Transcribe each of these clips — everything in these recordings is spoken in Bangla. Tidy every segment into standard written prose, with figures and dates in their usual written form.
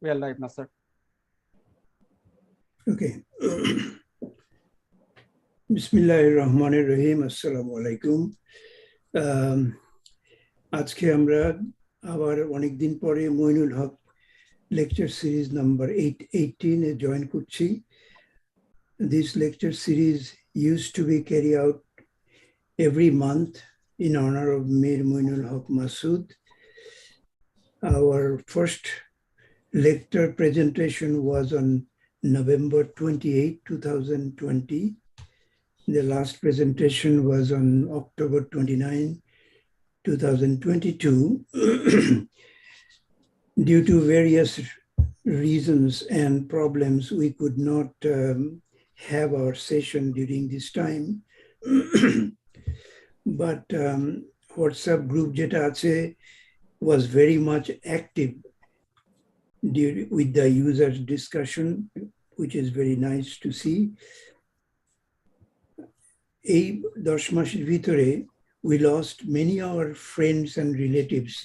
We are live now, sir. Okay. Bismillahirrahmanirrahim. Assalamu alaikum. আজকে আমরা আবার অনেক দিন পরে Moinul Haque lecture series number 18 এ join করছি. This lecture series used to be carried out every month in honor of Mir Moinul Haq Masood. Our first lecture presentation was on November 28, 2020. The last presentation was on October 29, 2022. Due to various reasons and problems, we could not have our session during this time. But WhatsApp group jeta ache was very much active with the users discussion, which is very nice to see. এই 10 মাসের ভিতরে we lost many of our friends and relatives.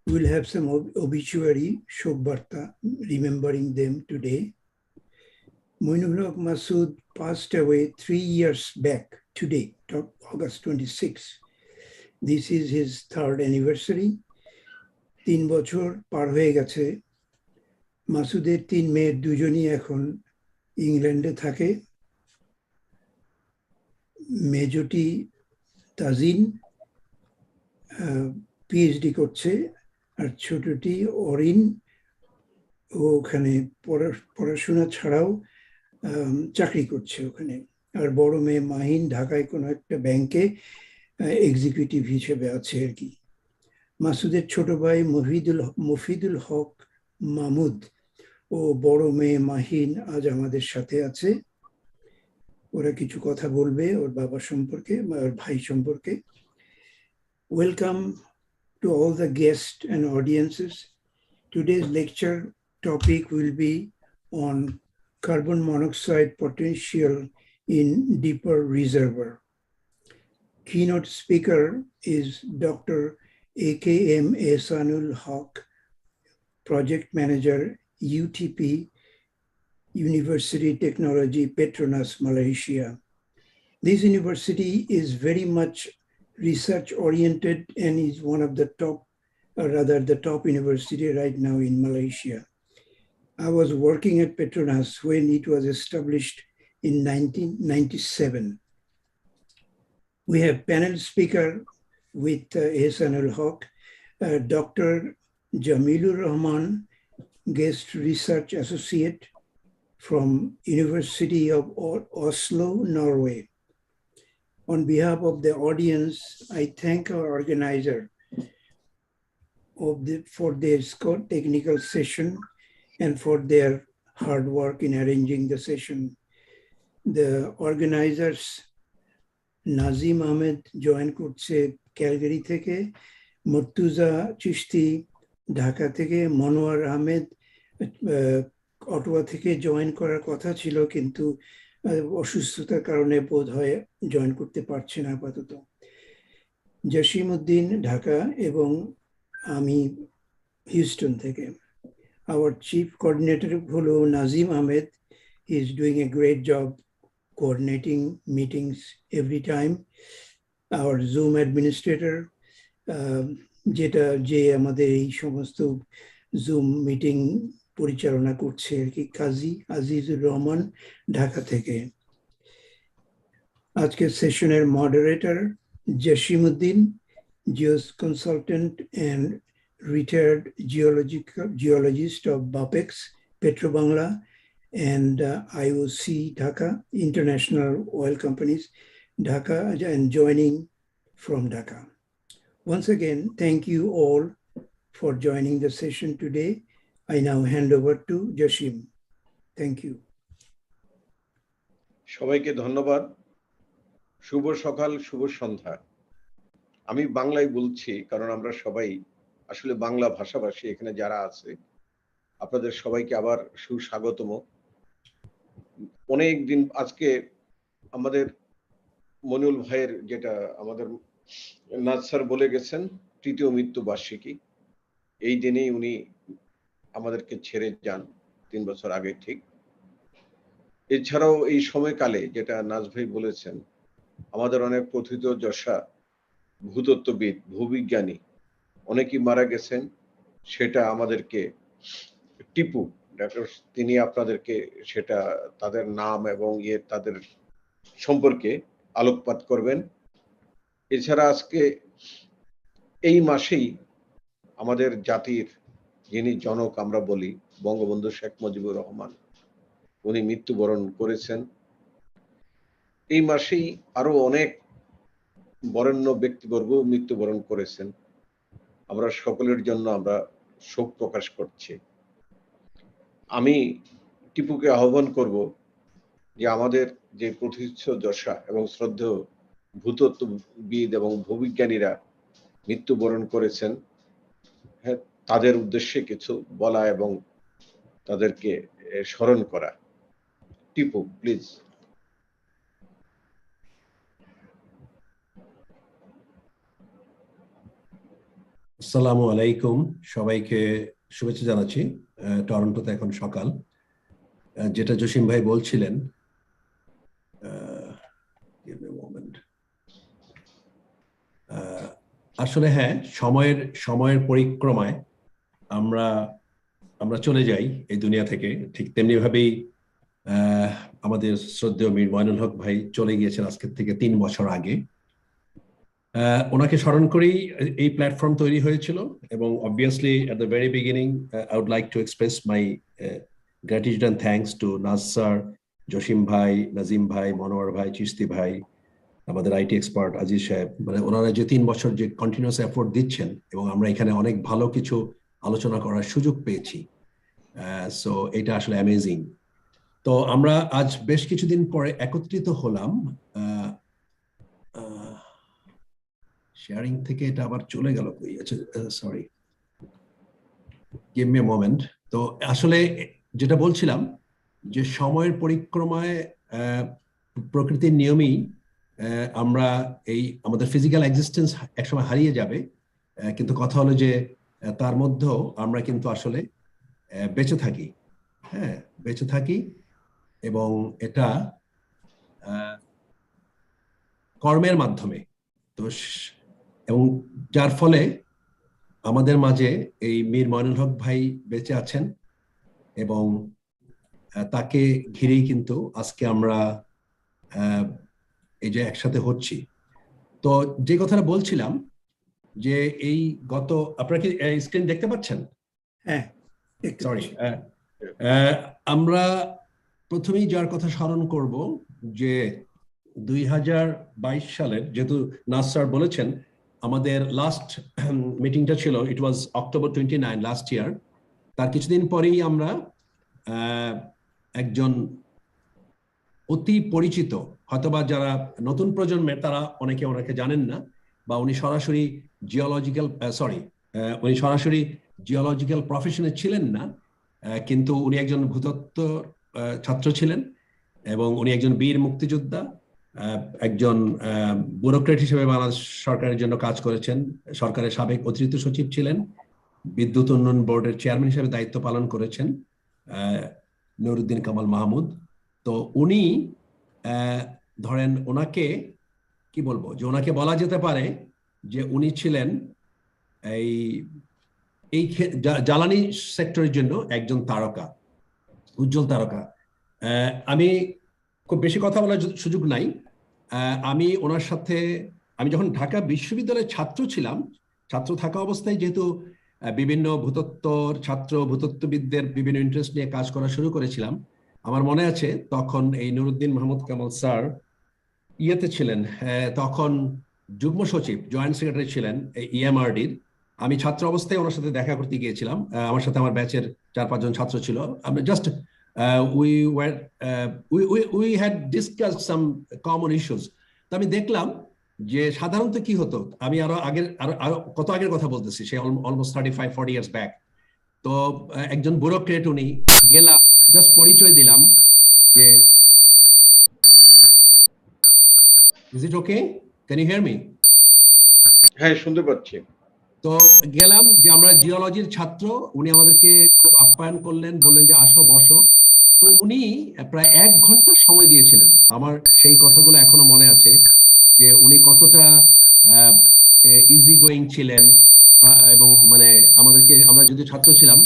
We'll have some obituary, shok barta, remembering them today. Moinul Haq Masood passed away 3 years back today, August 26. This is his 3rd anniversary. 3 বছর পার হয়ে গেছে। মাসুদের 3 মেয়ের দুজনই এখন ইংল্যান্ডে থাকে। মেজটি তাজিন পিএইচডি করছে, আর ছোটটি অরিন ওখানে পড়াশোনা ছাড়াও চাকরি করছে ওখানে। আর বড় মেয়ে মাহিন ঢাকায় কোনো একটা ব্যাংকে এক্সিকিউটিভ হিসেবে আছে আর কি। মাসুদের ছোট ভাই মফিদুল হক মাহমুদ ও বড় মেয়ে মাহিন আজ আমাদের সাথে আছে। ওরা কিছু কথা বলবে ওর বাবা সম্পর্কে, ওর ভাই সম্পর্কে। Welcome to all the guests and audiences. Today's lecture topic will be on carbon monoxide potential in deeper reservoir. Keynote speaker is Dr. AKM Ehsanul Haq, Project Manager, UTP, University Technology, Petronas, Malaysia. This university is very much research-oriented and is one of the top, or rather the top university right now in Malaysia. I was working at Petronas when it was established in 1997. We have panel speaker with Ehsanul Haq, Dr. Jamilur Rahman, Guest Research Associate from University of Oslo, Norway. On behalf of the audience, I thank our organizer for their technical session and for their hard work in arranging the session. The organizers, Nazim Ahmed join করছে ক্যালগারি থেকে, মর্তুজা চিশতি ঢাকা থেকে, মনোয়ার আহমেদ অটোয়া থেকে জয়েন করার কথা ছিল কিন্তু অসুস্থতার কারণে বোধহয় জয়েন করতে পারছে না আপাতত। জসিম উদ্দিন ঢাকা এবং আমি হিউস্টন থেকে। Our chief coordinator হলো Nazim Ahmed. He is doing a great job coordinating meetings every time. Our Zoom administrator, যে আমাদের এই সমস্ত Zoom meeting পরিচালনা করছে আর কি, কাজী আজিজুর রহমান ঢাকা থেকে। আজকের সেশনের মডারেটর জসিমউদ্দিন, জিওস consultant and retired geologist of BAPEX, Petrobangla, and IOC Dhaka, International Oil Companies, Dhaka, and joining from Dhaka. Once again, thank you all for joining the session today. I now hand over to Jashim. Thank you. সবাইকে ধন্যবাদ। শুভ সকাল, শুভ সন্ধ্যা। আমি বাংলায় বলছি কারণ আমরা সবাই আসলে বাংলা ভাষাভাষী এখানে যারা আছে, আপনাদের সবাইকে আবার সুস্বাগতম। অনেক দিন আজকে আমাদের মনিউল ভাইয়ের যেটা আমাদের নাজ স্যার বলে গেছেন 3য় মৃত্যু বার্ষিকী। এই দিনেই উনি আমাদেরকে ছেড়ে যান 3 বছর আগে ঠিক। এছাড়াও এই সময়কালে যেটা নাজ ভাই বলেছেন, আমাদের অনেক প্রথিতযশা ভূতত্ত্ববিদ, ভূবিজ্ঞানী অনেকেই মারা গেছেন। সেটা আমাদেরকে টিপু ডক্টর তিনি আপনাদেরকে সেটা তাদের নাম এবং তাদের সম্পর্কে আলোকপাত করবেন। এছাড়া আজকে এই মাসেই আমাদের জাতির যিনি জনক আমরা বলি বঙ্গবন্ধু শেখ মুজিবুর রহমান, উনি মৃত্যুবরণ করেছেন। এই মাসেই আরো অনেক বরেণ্য ব্যক্তিবর্গ মৃত্যুবরণ করেছেন। আমরা সকলের জন্য আমরা শোক প্রকাশ করছি। আমি টিপুকে আহ্বান করব যে আমাদের যে প্রথিতযশা এবং শ্রদ্ধেয় ভূতত্ত্ববিদ এবং ভূবিজ্ঞানীরা মৃত্যুবরণ করেছেন, হ্যাঁ, তাদের উদ্দেশ্যে কিছু বলা এবং তাদেরকে স্মরণ করা। টিপু প্লিজ। আসসালামু আলাইকুম, সবাইকে শুভেচ্ছা জানাচ্ছি। টরন্টোতে এখন সকাল। যেটা জসিম ভাই বলছিলেন, আসলে হ্যাঁ, সময়ের পরিক্রমায় আমরা আমরা চলে যাই এই দুনিয়া থেকে। ঠিক তেমনি ভাবেই আমাদের শ্রদ্ধেয় মীর ময়নুল হক ভাই চলে গিয়েছেন আজকের থেকে 3 বছর আগে। ওনাকে স্মরণ করেই এই প্ল্যাটফর্ম তৈরি হয়েছিল এবং obviously at the very beginning I would like to express my gratitude and thanks to Naz sir, Jasim ভাই, নাজিম ভাই, মনোয়ার ভাই, চিশতি ভাই, আমাদের আইটি এক্সপার্ট আজিজ সাহেব। মানে ওনারা যে 3 বছর যে কন্টিনিউয়াস এফোর্ট দিচ্ছেন এবং আমরা এখানে অনেক ভালো কিছু আলোচনা করার সুযোগ পেয়েছি। সো এটা আসলে অ্যামেজিং। তো আমরা আজ বেশ কিছুদিন পরে একত্রিত হলাম। শেয়ারিং থেকে এটা আবার চলে গেল, sorry, give me a moment. তো আসলে যেটা বলছিলাম যে সময়ের পরিক্রমায় প্রকৃতির নিয়মেই আমরা এই আমাদের ফিজিক্যাল এক্সিস্টেন্স একসময় হারিয়ে যাবে, কিন্তু কথা হলো যে তার মধ্যেও আমরা কিন্তু আসলে বেঁচে থাকি। হ্যাঁ, বেঁচে থাকি এবং এটা কর্মের মাধ্যমে। তো এবং যার ফলে আমাদের মাঝে এই মীর ময়নুল হক ভাই বেঁচে আছেন এবং তাকে ঘিরেই কিন্তু আজকে আমরা এই যে একসাথে হচ্ছি। তো যে কথাটা বলছিলাম যে এই গত, আপনারা কি স্ক্রিন দেখতে পাচ্ছেন? হ্যাঁ, সরি। আমরা প্রথমেই যার কথা স্মরণ করব যে 2022 সালের, যেহেতু নাস স্যার বলেছেন আমাদের লাস্ট মিটিংটা ছিল, ইট ওয়াজ অক্টোবর 29 লাস্ট ইয়ার। তার কিছুদিন পরেই আমরা একজন অতি পরিচিত, হয়তোবা যারা নতুন প্রজন্মের তারা অনেকে ওনাকে জানেন না, বা উনি সরাসরি জিওলজিক্যাল প্রফেশনে ছিলেন না, কিন্তু উনি একজন ভূতত্ত্ব ছাত্র ছিলেন এবং উনি একজন বীর মুক্তিযোদ্ধা, একজন ব্যুরোক্রেট হিসেবে বাংলাদেশ সরকারের জন্য কাজ করেছেন, সরকারের সাবেক অতিরিক্ত সচিব ছিলেন, বিদ্যুৎ উন্নয়ন বোর্ডের চেয়ারম্যান হিসেবে দায়িত্ব পালন করেছেন নুরুদ্দিন কামাল মাহমুদ। তো উনি ধরেন ওনাকে কি বলবো, যে ওনাকে বলা যেতে পারে যে উনি ছিলেন এই এই জ্বালানি সেক্টরের জন্য একজন তারকা, উজ্জ্বল তারকা। আমি খুব বেশি কথা বলার সুযোগ নাই। আমি ওনার সাথে, আমি যখন ঢাকা বিশ্ববিদ্যালয়ের ছাত্র ছিলাম, ছাত্র থাকা অবস্থায় যেহেতু বিভিন্ন ভূতত্ত্ববিদদের বিভিন্ন ইন্টারেস্ট নিয়ে কাজ করা শুরু করেছিলাম, আমার মনে আছে তখন এই নুরুদ্দিন মাহমুদ কামাল স্যার ইয়েতে ছিলেন, তখন যুগ্ম সচিব, জয়েন্ট সেক্রেটারি ছিলেন ইএমআরডির। আমি ছাত্র অবস্থায় ওনার সাথে দেখা করতে গিয়েছিলাম। আমার সাথে আমার ব্যাচের 4-5 জন ছাত্র ছিল। আমরা just we had discussed some common issues. তো আমি দেখলাম যে সাধারণত কি হতো, আমি আরো কত আগের কথা বলতেছি, সে অলমোস্ট 35-40 ইয়ার্স ব্যাক। তো একজন ব্যুরোক্রেট, উনি গেলাম, জাস্ট পরিচয় দিলাম যে, is it okay, can you hear me? হ্যাঁ, শুনতে পাচ্ছি। তো গেলাম যে আমরা জিওলজির ছাত্র, উনি আমাদেরকে খুব আপ্যায়ন করলেন, বললেন যে আসো বসো। তো উনি প্রায় 1 ঘন্টা সময় দিয়েছিলেন। আমার সেই কথাগুলো এখনো মনে আছে যে উনি কতটা ইজি গোয়িং ছিলেন, এবং মানে আমাদেরকে, আমরা যদি ছাত্র ছিলাম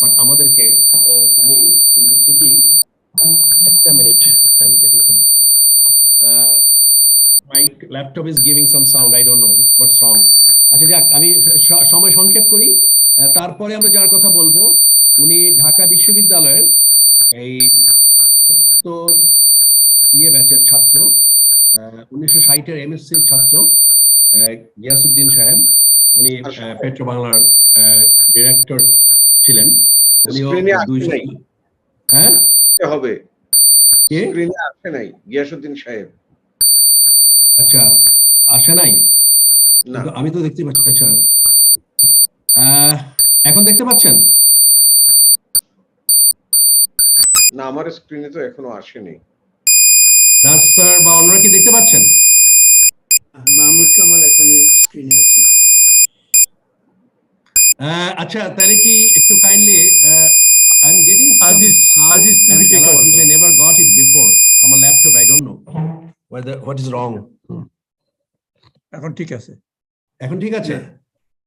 বাট আমাদেরকে উনি কিন্তু ঠিকই, একটা minute, I am getting some, my laptop is giving some sound, I don't know what's wrong. আচ্ছা যাক, আমি সময় সংক্ষেপ করি। তারপরে আমরা যার কথা বলবো, উনি ঢাকা বিশ্ববিদ্যালয়ের এই 70 ব্যাচের ছাত্র, 1960-এর এমএসসির ছাত্র, গিয়াসউদ্দিন সাহেব। উনি পেট্রো বাংলার ডিরেক্টর ছিলেন। উনিও স্ক্রিনে আসে 200, নাই, হ্যাঁ হবে কে? স্ক্রিনে আসে নাই গিয়াসউদ্দিন সাহেব। আচ্ছা, আসে নাই, না কিন্তু আমি তো দেখতে পাচ্ছি। আচ্ছা, এখন দেখতে পাচ্ছেন? না, আমার স্ক্রিনে তো এখনো আসেনি। নার্স স্যার বা অন্যরা কি দেখতে পাচ্ছেন? মাহমুদ কামাল এখনো স্ক্রিনে আছে। আচ্ছা, তাহলে কি একটু kindly, I am getting some sound Aziz, তুমি and take alert over which I করো। never got it before. আমার laptop, I don't know what is wrong. এখন ঠিক আছে। এখন ঠিক আছে?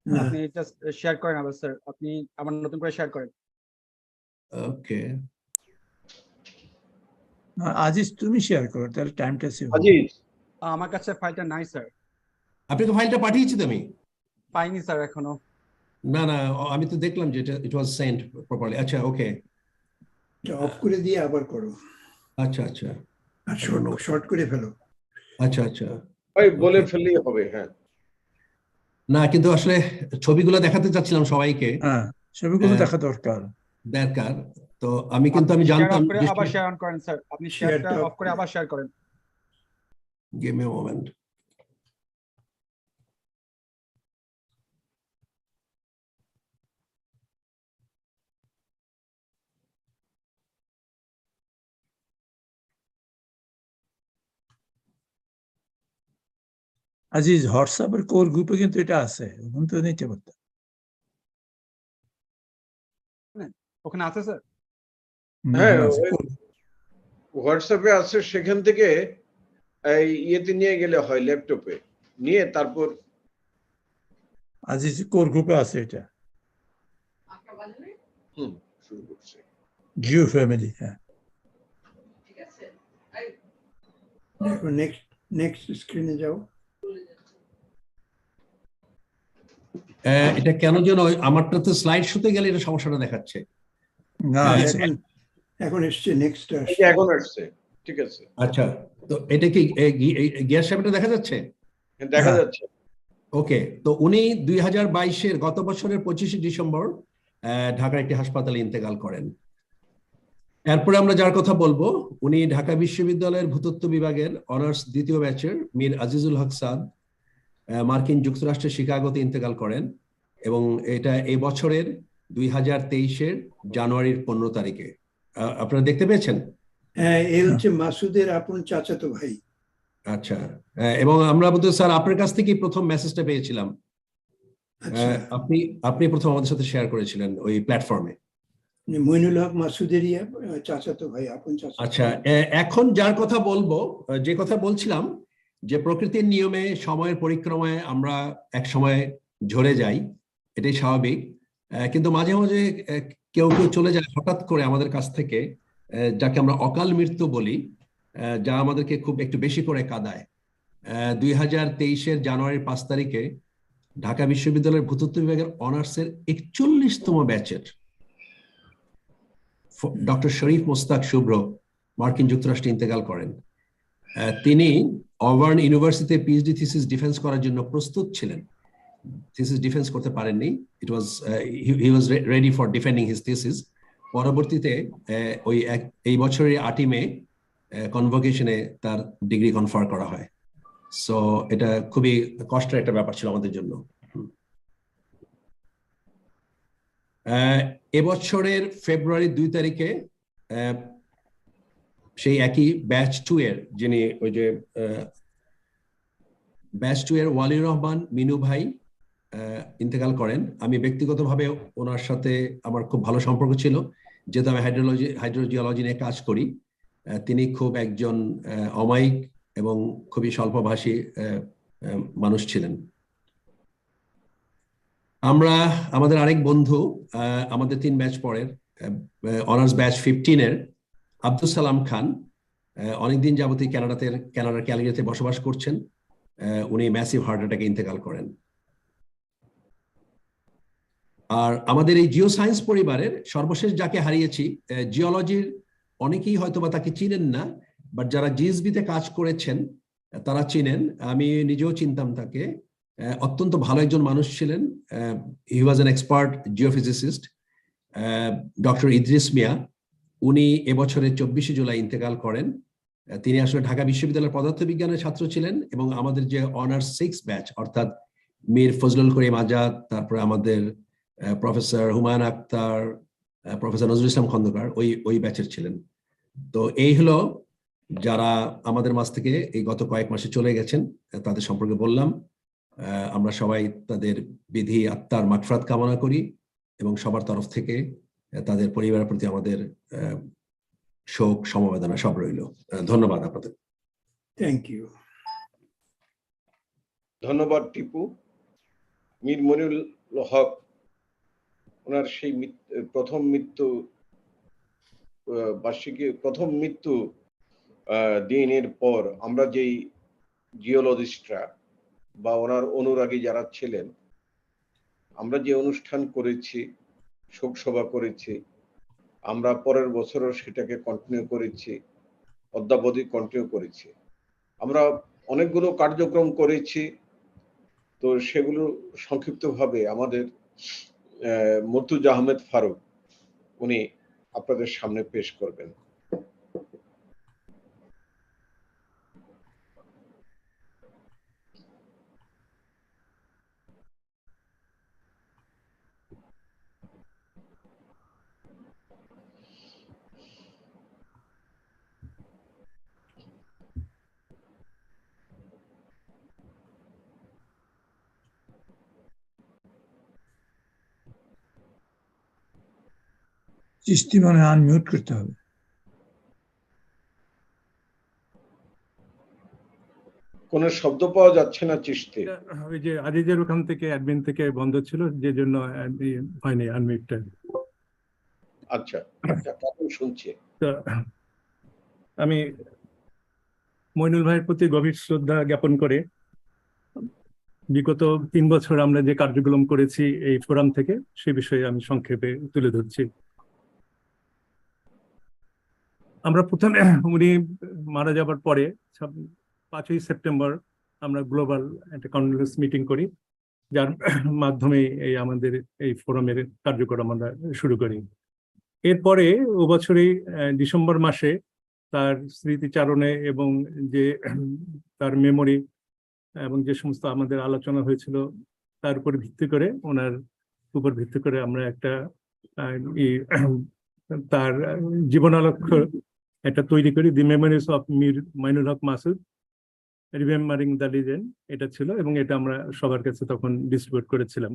না, আপনি জাস্ট শেয়ার করেন আবার স্যার, আপনি আবার নতুন করে শেয়ার করেন। ওকে, আজিজ তুমি শেয়ার করো, তাহলে টাইমটা সেভ হবে। আজিজ, আমার কাছে ফাইলটা নাই স্যার, আপনাকে ফাইলটা পাঠিয়েছি তো আমি। পাইনি স্যার এখনো। না না, আমি তো দেখলাম যে ইট ওয়াজ সেন্ট প্রপারলি। আচ্ছা, ওকে, অফ করে দিয়ে আবার করো আচ্ছা আচ্ছা আর শর্ট করে ফেলো। আচ্ছা আচ্ছা। ভাই বলে Okay. ফেললেই হবে। হ্যাঁ, না, কিন্তু আসলে ছবিগুলো দেখাতে চাচ্ছিলাম সবাইকে, হ্যাঁ, ছবিগুলো দেখা দরকার। দরকার। তো আমি জানতাম করে আবার শেয়ার অন করেন স্যার, আপনি শেয়ারটা শেয়ারটা অফ করে আবার শেয়ার করেন। Give me a moment. Aziz, হোয়াটসঅ্যাপের কোর গ্রুপে কিন্তু এটা আছে, ওখান থেকে নিতে পারতাম। ওখানে আছে স্যার? হ্যাঁ, আছে, হোয়াটসঅ্যাপে আছে, সেখান থেকে এই ইয়েতে নিয়ে গেলে হয়, ল্যাপটপে নিয়ে তারপর। আজিজ কোর গ্রুপে আছে এটা, শুরু করছে জিও ফ্যামিলি। হ্যাঁ, দেখো, নেক্সট স্ক্রিনে যাও। এটা কেন যেন আমারটাতে স্লাইড শোতে গেলে এটা সমস্যাটা দেখাচ্ছে। না এখন এসছে, নেক্সট এই যে আসছে। এখন আসছে, ঠিক আছে। আচ্ছা, তো এটা কি গিয়ার সাহেবটা দেখা যাচ্ছে? দেখা হ্যাঁ। যাচ্ছে। ওকে, তো উনি 2022-এর গত বছরের 25শে ডিসেম্বর ঢাকার একটি হাসপাতালে ইন্তেকাল করেন। এরপরে আমরা যার কথা বলবো, উনি ঢাকা বিশ্ববিদ্যালয়ের ভূতত্ত্ব বিভাগের অনার্স 2য় ব্যাচের মীর আজিজুল হক সাদ, মার্কিন যুক্তরাষ্ট্রের শিকাগোতে ইন্তেকাল করেন, এবং এটা এই বছরের 2023-এর জানুয়ারির 15 তারিখে। আপনারা দেখতে পেয়েছেন? হ্যাঁ, এ হচ্ছে মাসুদের আপন চাচাতো ভাই। আচ্ছা, এবং আমরা বোধহয় স্যার আপনার কাছ থেকেই প্রথম মেসেজটা পেয়েছিলাম। আচ্ছা, আপনি প্রথম আমাদের সাথে শেয়ার করেছিলেন ওই প্ল্যাটফর্মে। মইনুল হক মাসুদেরই চাচাতো ভাই, আপন চাচাতো। আচ্ছা, এখন যার কথা বলবো, যে কথা বলছিলাম, যে প্রকৃতির নিয়মে সময়ের পরিক্রমায় আমরা এক সময় ঝরে যাই, এটাই স্বাভাবিক। কিন্তু মাঝে মাঝে কেউ কেউ চলে যায় হঠাৎ করে আমাদের কাছ থেকে, যাকে আমরা অকাল মৃত্যু বলি, যা আমাদেরকে খুব একটু বেশি করে কাঁদায়। 2023-এর জানুয়ারির 5 তারিখে ঢাকা বিশ্ববিদ্যালয়ের ভূতত্ত্ব বিভাগের অনার্সের 41তম ব্যাচের ডক্টর শরীফ মোস্তাক শুভ্র মার্কিন যুক্তরাষ্ট্রে ইন্তেকাল করেন। তিনি অবার্ন ইউনিভার্সিটিতে পিএইচডি থিসিস ডিফেন্স করার জন্য প্রস্তুত ছিলেন। থিসিস ডিফেন্স করতে পারেননি, he was ready for defending his thesis. পরবর্তীতে এই বছরের 8ই মে কনভোকেশনে তার ডিগ্রি কনফার করা হয়। সো এটা খুবই কষ্টের একটা ব্যাপার ছিল আমাদের জন্য। এবছরের ফেব্রুয়ারি 2 তারিখে সেই একই ব্যাচ 2 এর, যিনি ওই যে ব্যাচ 2 এর ওয়ালিউর রহমান মিনু ভাই ইন্তেকাল করেন। আমি ব্যক্তিগতভাবে ওনার সাথে আমার খুব ভালো সম্পর্ক ছিল, যেহেতু আমি হাইড্রোজিওলজি নিয়ে কাজ করি। তিনি খুব একজন অমায়িক এবং খুবই স্বল্পভাষী মানুষ ছিলেন। আমরা আমাদের আরেক বন্ধু, আমাদের 3 ব্যাচ পরের অনার্স ব্যাচ 15-এর আব্দুল সালাম খান, অনেকদিন যাবতীয় কানাডার ক্যালগারিতে বসবাস করছেন। উনি ম্যাসিভ হার্ট অ্যাটাকে ইন্তেকাল করেন। আর আমাদের এই জিও সায়েন্স পরিবারের সর্বশেষ যাকে হারিয়েছি, জিওলজির অনেকেই হয়তোবা তাকে চিনেন না, বাট যারা জিএসবিতে কাজ করেছেন তারা চিনেন। আমি নিজেও চিনতাম তাকে। অত্যন্ত ভালো একজন মানুষ ছিলেন। He was an expert geophysicist, doctor Idris Miah. উনি এবছরের 24শে জুলাই ইন্তেকাল করেন। তিনি আসলে ঢাকা বিশ্ববিদ্যালয়ের পদার্থবিজ্ঞানের ছাত্র ছিলেন এবং আমাদের যে অনার্স 6 ব্যাচ, অর্থাৎ মীর ফজলুল করিম আজাদ, তারপরে আমাদের প্রফেসর হুমায়ুন আক্তার, প্রফেসর নজরুল ইসলাম খন্দকার, ওই ব্যাচের ছিলেন। তো এই হলো যারা আমাদের মাঝ থেকে এই গত কয়েক মাসে চলে গেছেন, তাদের সম্পর্কে বললাম। আমরা সবাই তাদের বিধি আত্মার মাগফিরাত কামনা করি এবং সবার তরফ থেকে তাদের পরিবারের প্রতি আমাদের শোক সমবেদনা সব রইল। ধন্যবাদ আপনাদের। Thank you. ধন্যবাদ টিপু। মীর মনিউল হক, ওনার সেই প্রথম মৃত্যু বার্ষিকী, প্রথম মৃত্যু দিনের পর আমরা যেই জিওলজিস্টরা বা ওনার অনুরাগী যারা ছিলেন, আমরা যে অনুষ্ঠান করেছি, শোক সভা করেছি, আমরা পরের বছরও সেটাকে কন্টিনিউ করেছি, অদ্যাবধি কন্টিনিউ করেছি। আমরা অনেকগুলো কার্যক্রম করেছি। তো সেগুলো সংক্ষিপ্তভাবে আমাদের মর্তুজা আহমেদ ফারুক উনি আপনাদের সামনে পেশ করবেন। চিস্তি মানে আনমিউট করতে হবে। কোনো শব্দ পাওয়া যাচ্ছে না চিশতি। ওই যে আজিজের ওখান থেকে অ্যাডমিন থেকে বন্ধ ছিল, যে জন্য হয়নি আনমিউটটা। আচ্ছা, এখন শুনছি। তো আমি মইনুল ভাইয়ের প্রতি গভীর শ্রদ্ধা জ্ঞাপন করে বিগত 3 বছর আমরা যে কার্যক্রম করেছি এই ফোরাম থেকে, সে বিষয়ে আমি সংক্ষেপে তুলে ধরছি। আমরা প্রথমে উনি মারা যাবার পরে 5ই সেপ্টেম্বর আমরা গ্লোবাল একটা কনফারেন্স মিটিং করি, যার মাধ্যমে এই আমাদের এই ফোরামের কার্যক্রম আমরা শুরু করি। এরপরে ও বছরই ডিসেম্বর মাসে তার স্মৃতিচারণে এবং যে তার মেমোরি এবং যে সমস্ত আমাদের আলোচনা হয়েছিল তার উপর ভিত্তি করে, ওনার উপর ভিত্তি করে আমরা একটা তার জীবনালক্ষ্য একটা তৈরি করি, the memories of Mir Mainul Haque Masud, remembering the legend, এটা ছিল, এবং এটা আমরা সবার কাছে তখন ডিস্ট্রিবিউট করেছিলাম।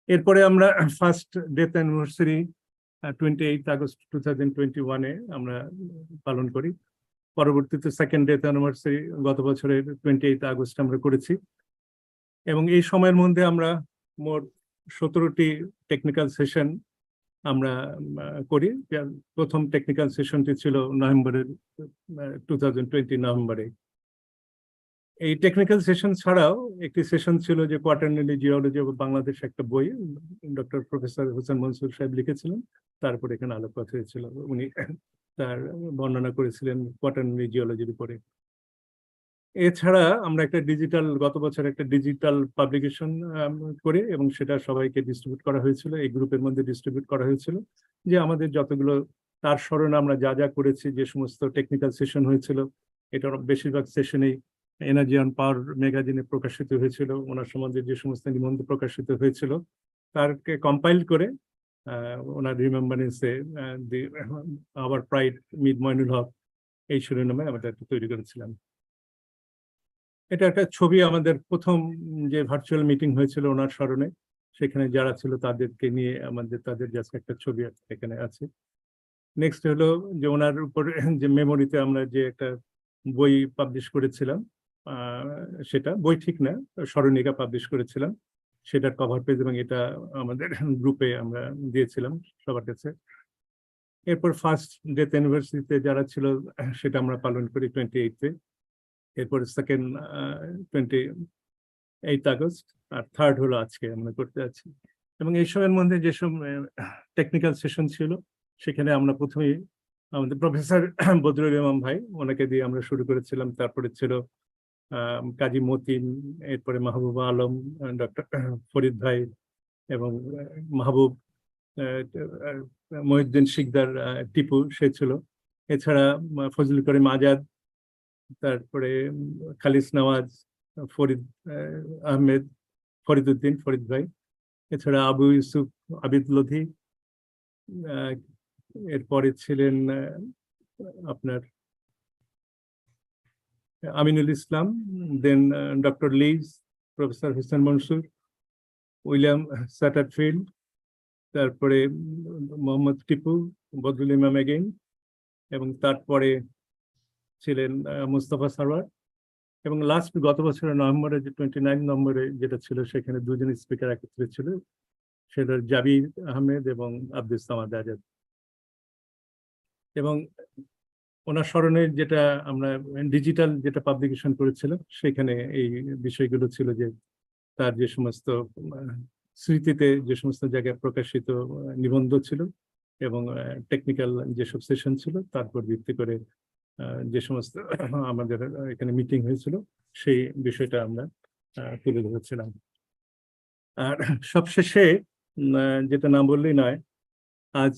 এরপরে আমরা ফার্স্ট ডেথ অ্যানিভার্সারি 28 আগস্ট 2021-এ আমরা পালন করি। পরবর্তীতে সেকেন্ড ডেথ অ্যানিভার্সারি গত বছরের 28 আগস্ট আমরা করেছি, এবং এই সময়ের মধ্যে আমরা মোট 17টি টেকনিক্যাল সেশন আমরা করি। প্রথম টেকনিক্যাল সেশনটি ছিল নভেম্বরের 2020 নভেম্বরে। এই টেকনিক্যাল সেশন ছাড়াও একটি সেশন ছিল যে কোয়াটারনারি জিওলজি অফ বাংলাদেশ, একটা বই ডক্টর প্রফেসর হোসেন মনসুর সাহেব লিখেছিলেন, তারপর এখানে আলোকপাত হয়েছিল। উনি তার বর্ণনা করেছিলেন কোয়াটারনারি জিওলজির উপরে। এছাড়া আমরা একটা ডিজিটাল, গত বছর একটা ডিজিটাল পাবলিকেশন করি এবং সেটা সবাইকে ডিস্ট্রিবিউট করা হয়েছিল, এই গ্রুপের মধ্যে ডিস্ট্রিবিউট করা হয়েছিল, যে আমাদের যতগুলো তার স্মরণে আমরা যা যা করেছি, যে সমস্ত টেকনিক্যাল সেশন হয়েছিল, এটার বেশিরভাগ সেশনেই এনার্জি অন পাওয়ার ম্যাগাজিনে প্রকাশিত হয়েছিল। ওনার সম্বন্ধে যে সমস্ত নিবন্ধ প্রকাশিত হয়েছিল তারকে কম্পাইল করে ওনার রিমেম্বারেন্সে দি আওয়ার প্রাইড মির মইনুল হক এই শিরোনামে আমরা তৈরি করেছিলাম। এটা একটা ছবি, আমাদের প্রথম যে ভার্চুয়াল মিটিং হয়েছিল ওনার স্মরণে, সেখানে যারা ছিল তাদেরকে নিয়ে তাদের জাস্ট একটা ছবি এখানে আছে। নেক্সট হলো যে ওনার উপর যে মেমোরিতে আমরা যে একটা বই পাবলিশ করেছিলাম, সেটা বই ঠিক না, স্মরণিকা পাবলিশ করেছিলাম, সেটার কভার পেজ, এবং এটা আমাদের গ্রুপে আমরা দিয়েছিলাম সবার কাছে। এরপর ফার্স্ট ডেথ অ্যানিভার্সারিতে যারা ছিল সেটা আমরা পালন করি 28-এ। এরপর সেকেন্ড 28 আগস্ট, আর থার্ড হলো আজকে আমরা করতে যাচ্ছি। এবং এইসবের মধ্যে যেসব টেকনিক্যাল সেশন ছিল সেখানে আমরা প্রথমেই আমাদের প্রফেসর বদরুল ইমাম ভাই, ওনাকে দিয়ে আমরা শুরু করেছিলাম। তারপরে ছিল কাজী মতিন, এরপরে মাহবুবা আলম, ডক্টর ফরিদ ভাই, এবং মাহবুব মহিউদ্দিন শিকদার টিপু সে ছিল। এছাড়া ফজলুল করিম আজাদ, তারপরে খালিস নওয়াজ, ফরিদ আহমেদ, ফরিদউদ্দিন ফরিদ ভাই, এছাড়া আবু ইউসুফ আবিদ লোধি, এরপরে ছিলেন আপনার Aminul Islam, then doctor Liz, professor Hossain Mansur, William Satterfield, তারপরে মোহাম্মদ টিপু, বদরুল ইমাম এগেইন, এবং তারপরে ছিলেন মুস্তফা সারওয়ার। এবং লাস্ট গত বছরের নভেম্বরে যে 29 নম্বরে যেটা ছিল, সেখানে দুজন স্পিকার একত্রে ছিল, সেটা জাবির আহমেদ এবং আব্দুল সামাদ আজাদ। এবং ওনার স্মরণে যেটা আমরা ডিজিটাল যেটা পাবলিকেশন করেছিলাম, সেখানে এই বিষয়গুলো ছিল যে তার যে সমস্ত স্মৃতিতে যে সমস্ত জায়গায় প্রকাশিত নিবন্ধ ছিল, এবং টেকনিক্যাল যেসব সেশন ছিল, তারপর ভিত্তি করে যে সমস্ত আমাদের এখানে মিটিং হয়েছিল সেই বিষয়টা আমরা তুলে ধরেছিলাম। আর সবশেষে যেটা না বললেই নয়, আজ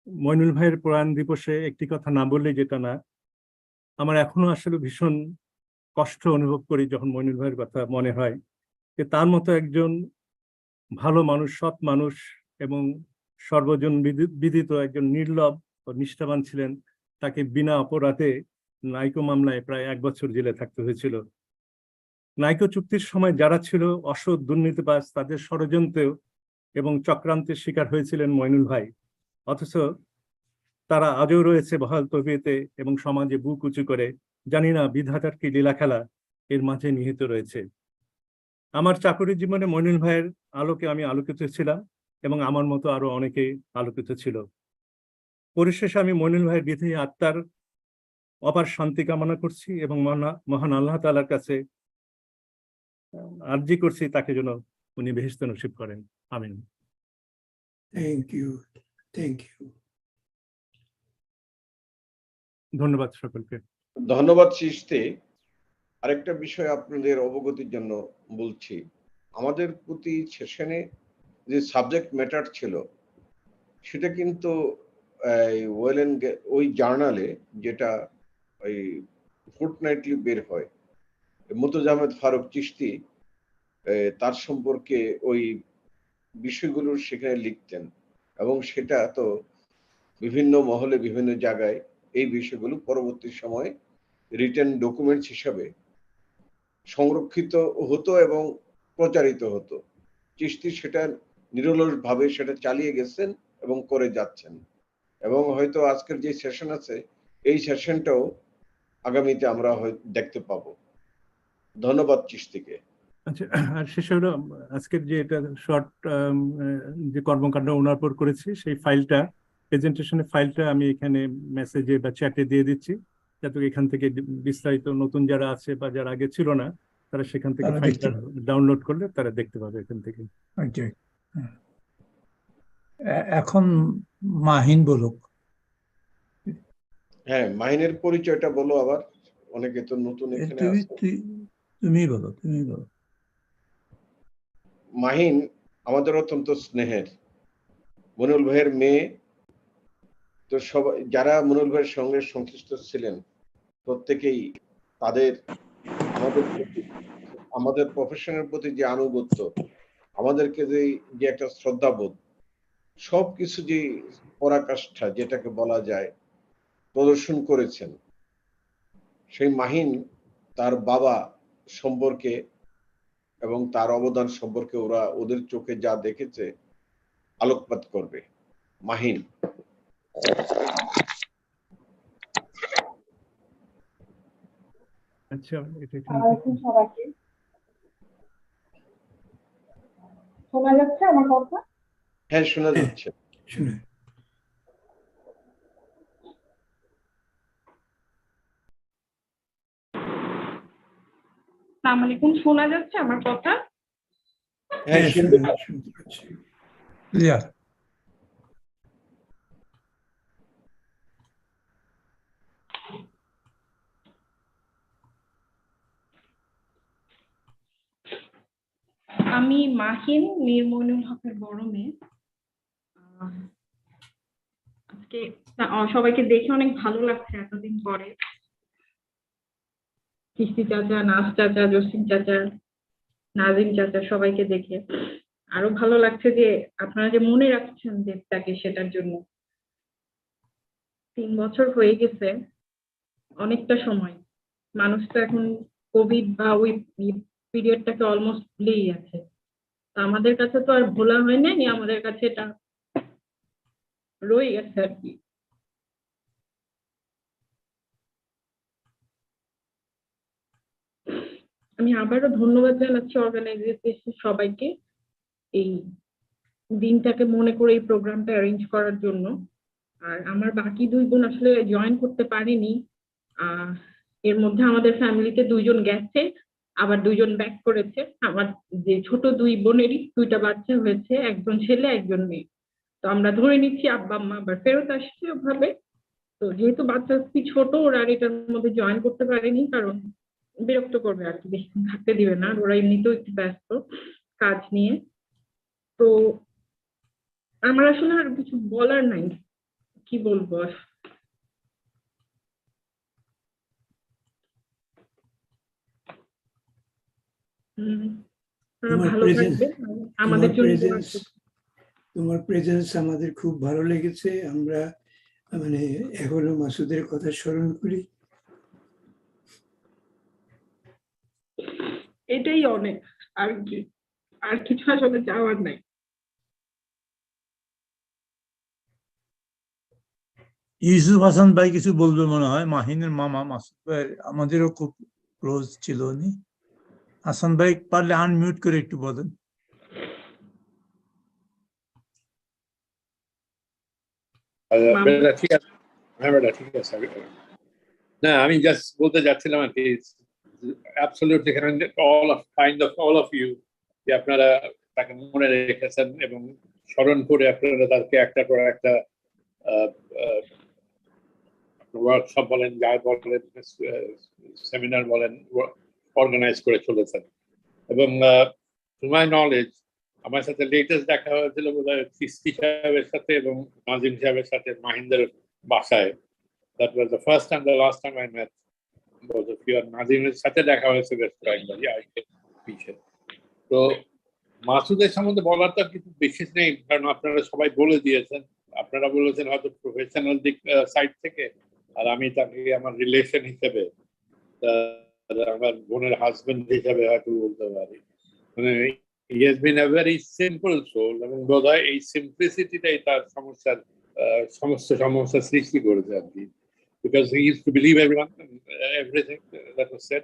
মইনুল ভাইয়ের প্রয়াণ দিবসে একটি কথা না বললেই যেটা না, আমার এখনো আসলে ভীষণ কষ্ট অনুভব করি যখন মইনুল ভাইয়ের কথা মনে হয়, যে তার মতো একজন ভালো মানুষ, সৎ মানুষ, এবং সর্বজন বিদিত একজন নির্লভ ও নিষ্ঠাবান ছিলেন, তাকে বিনা অপরাধে নাইকো মামলায় প্রায় 1 বছর জেলে থাকতে হয়েছিল। নাইকো চুক্তির সময় যারা ছিল অসৎ দুর্নীতিবাজ, তাদের ষড়যন্ত্র এবং চক্রান্তের শিকার হয়েছিলেন মইনুল ভাই, অথচ তারা আজও রয়েছে বহাল তবিয়তে এবং সমাজে বুক উঁচু করে। জানি না বিধাতার কি লীলা খেলা এর মাঝে নিহিত রয়েছে। আমার চাকরি জীবনে মইনুল ভাইয়ের আলোকে আমি আলোকিত ছিলাম, এবং আমার মতো আরো অনেকেই আলোকিত ছিল। পরিশেষে আমি মইনুল ভাইয়ের বিদেহী আত্মার অপার শান্তি কামনা করছি, এবং মহান আল্লাহ তাআলার কাছে আরজি করছি তাকে যেন উনি বেহেশত নসিব করেন। আমিন। Thank you, thank you. ধন্যবাদ সকলকে। ধন্যবাদ সৃষ্টি। আরেকটা বিষয় আপনাদের অবগতির জন্য বলছি, আমাদের প্রতি সেশনে যে সাবজেক্ট ম্যাটার ছিল সেটা কিন্তু ওই জার্নালে, যেটা ওই ফোর্টনাইটলি বের হয়, মুর্তজা আহমেদ ফারুক চিশতি তার সম্পর্কে ওই বিষয়গুলো সেখানে লিখতেন, এবং সেটা তো বিভিন্ন মহলে বিভিন্ন জায়গায় এই বিষয়গুলো পরবর্তী সময়ে রিটেন ডকুমেন্টস হিসাবে সংরক্ষিত হতো এবং প্রচারিত হতো। চিশতি সেটা নিরলসভাবে সেটা চালিয়ে গেছেন এবং করে যাচ্ছেন, এবং হয়তো আজকের যে সেশন আছে এই সেশনটাও আগামীতে আমরা দেখতে পাবো। ধন্যবাদ চিশতিকে। আচ্ছা, আর শেষে হলো আজকের যে এটা শর্ট যে কর্মকাণ্ড ওনার পর করেছি, সেই ফাইলটা, প্রেজেন্টেশনের ফাইলটা আমি এখানে মেসেজে বা চ্যাটে দিয়ে দিচ্ছি, যাতে এখান থেকে বিস্তারিত নতুন যারা আছে বা যারা আগে ছিল না, তারা সেখান থেকে ফাইলটা ডাউনলোড করলে তারা দেখতে পাবে এখান থেকে। এখন মাহিন বলুক। হ্যাঁ, মাহিনের পরিচয়টা বলো আবার, অনেকে তো নতুন এখানে আছে। তুমি বলো, তুমি বলো। মাহিন আমাদের অত্যন্ত স্নেহের, মনিউল ভাইয়ের মেয়ে। তো সবাই যারা মনিউল ভাইয়ের সঙ্গে সংশ্লিষ্ট ছিলেন প্রত্যেকেই তাদের আমাদের প্রফেশনের প্রতি যে আনুগত্য, আমাদেরকে যে একটা শ্রদ্ধাবোধ, সবকিছু যে পরাকাষ্ঠা যেটাকে বলা যায় প্রদর্শন করেছেন। সেই মাহিন তার বাবা সম্পর্কে এবং তার অবদান সম্পর্কে ওরা ওদের চোখে যা দেখেছে আলোকপাত করবে। মাহিন। আচ্ছা, এটা সবাইকে শোনা যাচ্ছে আমার কথা? হ্যাঁ, শোনা যাচ্ছে। শুনে আসসালামু আলাইকুম, শোনা যাচ্ছে আমার কথা? হ্যাঁ, শুনতে শুনতে পাচ্ছি। ক্লিয়ার। আমি মাহিন, মীর মইনুল হকের বড় মেয়ে। আজকে সবাইকে দেখে অনেক ভালো লাগছে এতদিন পরে। কিস্তি চাচা, নাস চাচা, জসিম চাচা, নাজিম চাচা সবাইকে দেখে আরো ভালো লাগছে যে আপনারা যে মনে রাখছেন দেবটাকে, সেটার জন্য। 3 বছর হয়ে গেছে, অনেকটা সময়। মানুষ তো এখন কোভিড বা ওই পিরিয়ডটাকে অলমোস্ট ভুলেই আছে। আমাদের কাছে তো আর ভোলা হয় নাই, আমাদের কাছে এটা রয়ে গেছে আর কি। আমি আবারও ধন্যবাদ জানাচ্ছি অর্গানাইজেশন সবাইকে এই দিনটাকে মনে করে এই প্রোগ্রামটা অ্যারেঞ্জ করার জন্য। আর আমার বাকি 2 বোন আসলে জয়েন করতে পারেনি। এর মধ্যে আমাদের ফ্যামিলিতে 2 জন গেছে, আবার 2 জন ব্যাক করেছে। আমার যে ছোট 2 বোনেরই 2টা বাচ্চা হয়েছে, একজন ছেলে একজন মেয়ে। তো আমরা ধরে নিচ্ছি আব্বা আম্মা আবার ফেরত আসছে ওভাবে। তো যেহেতু বাচ্চা খুবই ছোট, ওরা আর এটার মধ্যে জয়েন করতে পারেনি, কারণ বিরক্ত করবে আর কি, বেশিক্ষণ থাকতে দিবে না। ওরা এমনিতেও একটু ব্যস্ত কাজ নিয়ে। তো আমার আসলে আর কিছু বলার নাই, কি বলবো। তোমার প্রেজেন্স আমাদের খুব ভালো লেগেছে। আমরা মানে এখনো মাসুদের কথা স্মরণ করি। এটাই অনেক, আর কি, আর কিছু আসলে চাওয়ার নাই। ইউসুফ হাসান ভাই কিছু বলবে মনে হয়। মাহিনের মামা মাসুদ ভাই আমাদেরও খুব ক্লোজ ছিল উনি। হাসান ভাই পারলে আনমিউট করে একটু বলেন। ঠিক আছে, হ্যাঁ বেটা ঠিক আছে। না, আমি জাস্ট বলতে যাচ্ছিলাম আর কি, অ্যাবসলিউটলি all of you যে আপনারা তাকে মনে রেখেছেন এবং স্মরণ করে আপনারা তাকে একটা পর একটা ওয়ার্কশপ বলেন, যা বলেন, সেমিনার বলেন, অর্গানাইজ করে চলেছেন। এবং টু মাই নলেজ আমার সাথে লেটেস্ট দেখা হয়েছিল বোধহয় চিস্তি সাহেবের সাথে এবং নাজিম সাহেবের সাথে মাহিন্দের বাসায়। That was the first and the last time I met both of you. নাজিমের সাথে দেখা হয়েছে বেশ কয়েকবার। তো মাসুদের সম্বন্ধে বলার তো কিছু বিশেষ নেই, কারণ আপনারা সবাই বলে দিয়েছেন। আপনারা বলেছেন হয়তো প্রফেশনাল দিক সাইড থেকে, আর আমি তাকে আমার রিলেশন হিসেবে, আমার বোনের হাজবেন্ড হিসেবে হয়তো বলতে পারি। মানে he has been a very simple soul, এবং বোধহয় এই সিম্পলিসিটিটাই তার সমস্ত সমস্যা সৃষ্টি করেছে আর কি, because he used to believe everything that was said,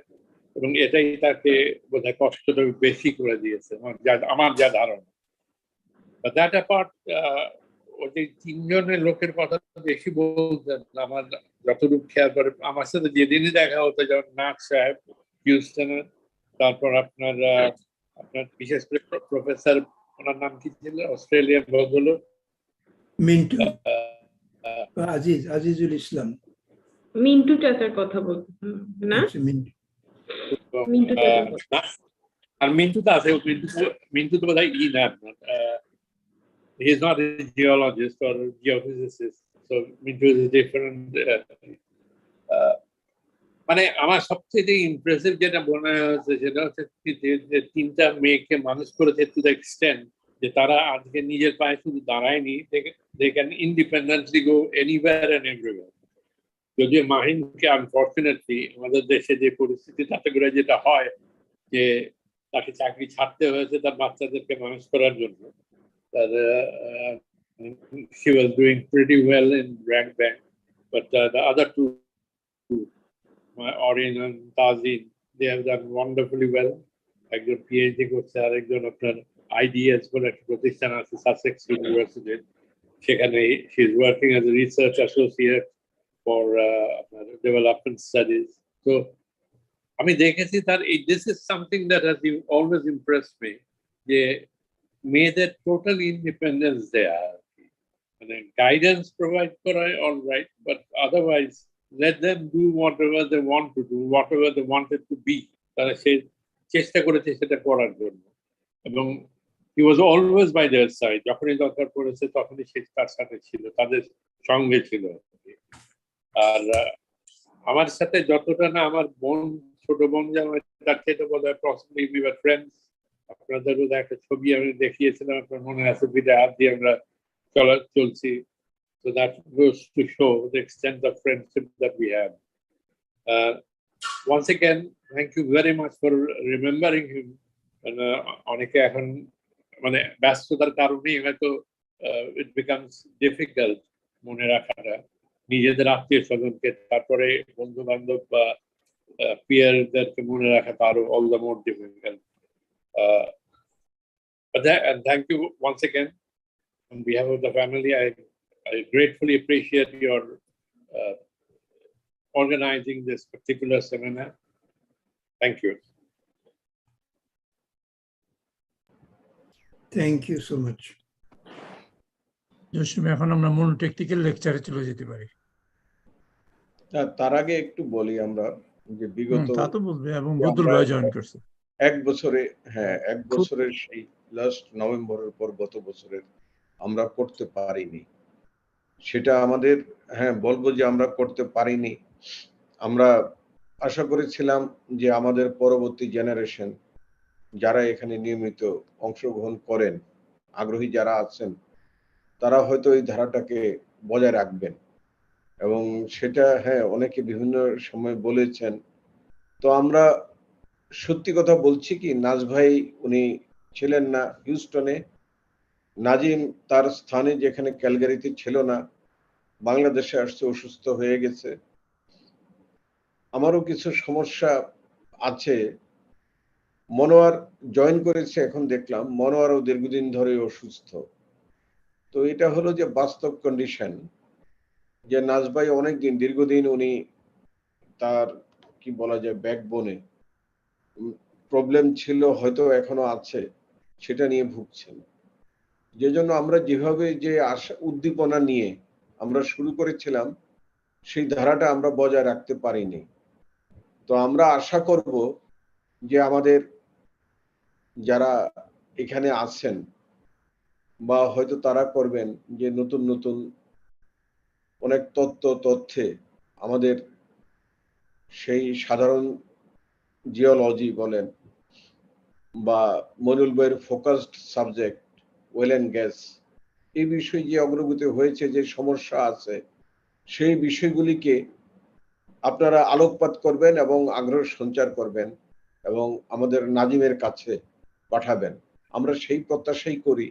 এবং এটাই তাকে বোধহয় কষ্টটা বেশি করে দিয়েছে আমার যা ধারণা। But that apart, ওই যে 3 জনের লোকের কথা বেশি বলতেন, আমার যতটুকু খেয়াল করে আমার সাথে যেদিনই দেখা হতো, যেমন নাথ সাহেব হিউস্টনের, তারপর আপনার বিশেষ করে প্রফেসর, ওনার নাম কি ছিল, অস্ট্রেলিয়ান ভদ্রলোক, মিন্টু, আজিজুল ইসলাম, মিন্টু চাচার কথা বলতে না? আর মিন্টু তো আছে, মিন্টু তো বোধহয় না আপনার, he is not a geologist or a geophysicist, so Mintu is a different মানে আমার সবচেয়ে ইমপ্রেসিভ যেটা মনে হয়েছে সেটা হচ্ছে যে 3টা মেয়েকে মানুষ করেছে টু দ্য এক্সটেন্ট যে তারা আজকে নিজের পায়ে শুধু দাঁড়ায়নি, they can independently go anywhere and everywhere. যদিও মাহিনকে আনফর্চুনেটলি আমাদের দেশে যে পরিস্থিতি তাতে করে যেটা হয় যে তাকে চাকরি ছাড়তে হয়েছে তার বাচ্চাদেরকে মানুষ করার জন্য। তার she was doing pretty well in rank bank, but the other two, Orin and Tazin, they have done wonderfully well. একজন পিএইচডি করছে, আর একজন আপনার আইডিএস বলে একটা প্রতিষ্ঠান আছে সাসেক্স ইউনিভার্সিটি, সেখানে she is working as a research associate for development studies. So আমি দেখেছি তার এই this is something that has always impressed me, যে মেয়েদের টোটাল ইন্ডিপেন্ডেন্স দেয়া, মানে গাইডেন্স প্রোভাইড করায় all right, but otherwise let them do whatever they want to do, whatever they wanted to be. তারা সে চেষ্টা করেছে সেটা করার জন্য, এবং he was always by their side. যখনই দরকার পড়েছে তখনই সে তার সাথে ছিল, তাদের সঙ্গে ছিল। আর আমার সাথে যতটা না আমার বোন, ছোট বোন যেমন, তার থেকে বোধ হয় পসিবলি we were friends. আপনাদের বোধ হয় একটা ছবি আমি দেখিয়েছিলাম, আপনার মনে আছে, বিদে হাত দিয়ে আমরা চলছি। So that goes to show the extent of friendship that we have. Once again, thank you very much for remembering him. অনেকে এখন মানে ব্যস্ততার কারণেই হয়তো it becomes difficult মনে রাখাটা, নিজেদের আত্মীয় স্বজনকে, তারপরে বন্ধু বান্ধব বা পিয়ারদেরকে মনে রাখাটা আরো all the more difficult. And thank you once again on behalf of the family. I gratefully appreciate your organizing this particular seminar. Thank you. Thank you so much. এখন আমরা মূল টেকনিক্যাল লেকচারে চলে যেতে পারি। তার আগে একটু বলি আমরা যে বিগত তা তো বলবে, এবং বদুল ভাই জয়েন করছে এক বছরের সেই লাস্ট নভেম্বরের পর গত বছরের আমরা করতে পারিনি, সেটা আমাদের বলবো যে আমরা করতে পারিনি। আমরা আশা করেছিলাম যে আমাদের পরবর্তী জেনারেশন যারা এখানে নিয়মিত অংশগ্রহণ করেন, আগ্রহী যারা আছেন, তারা হয়তো এই ধারাটাকে বজায় রাখবেন, এবং সেটা অনেকে বিভিন্ন সময় বলেছেন। তো আমরা সত্যি কথা বলছি কি, নাজ ভাই উনি ছিলেন না হিউস্টনে, নাজিম তার স্থানে যেখানে ক্যালগারিতে ছিল না, বাংলাদেশে আসছে, অসুস্থ হয়ে গেছে। আমারও কিছু সমস্যা আছে। মনোয়ার জয়েন করেছে, এখন দেখলাম মনোয়ারও দীর্ঘদিন ধরে অসুস্থ। তো এটা হলো যে বাস্তব কন্ডিশন, যে নাজ ভাই অনেকদিন দীর্ঘদিন উনি তার কি বলা যায় ব্যাকবোনে প্রবলেম ছিল, হয়তো এখনো আছে, সেটা নিয়ে ভুগছেন। যে জন্য আমরা যেভাবে যে আশা উদ্দীপনা নিয়ে আমরা শুরু করেছিলাম, সেই ধারাটা আমরা বজায় রাখতে পারিনি। তো আমরা আশা করব যে আমাদের যারা এখানে আছেন বা হয়তো তারা করবেন, যে নতুন নতুন অনেক তথ্যে আমাদের সেই সাধারণ জিওলজি বলেন বা মইনুল ভাইয়ের focused subject well and gas, এই বিষয়ে যে অগ্রগতি হয়েছে, যে সমস্যা আছে, সেই বিষয়গুলিকে আপনারা আলোকপাত করবেন এবং আগ্রহ সঞ্চার করবেন এবং আমাদের নাজিমের কাছে পাঠাবেন। আমরা সেই প্রত্যাশাই করি,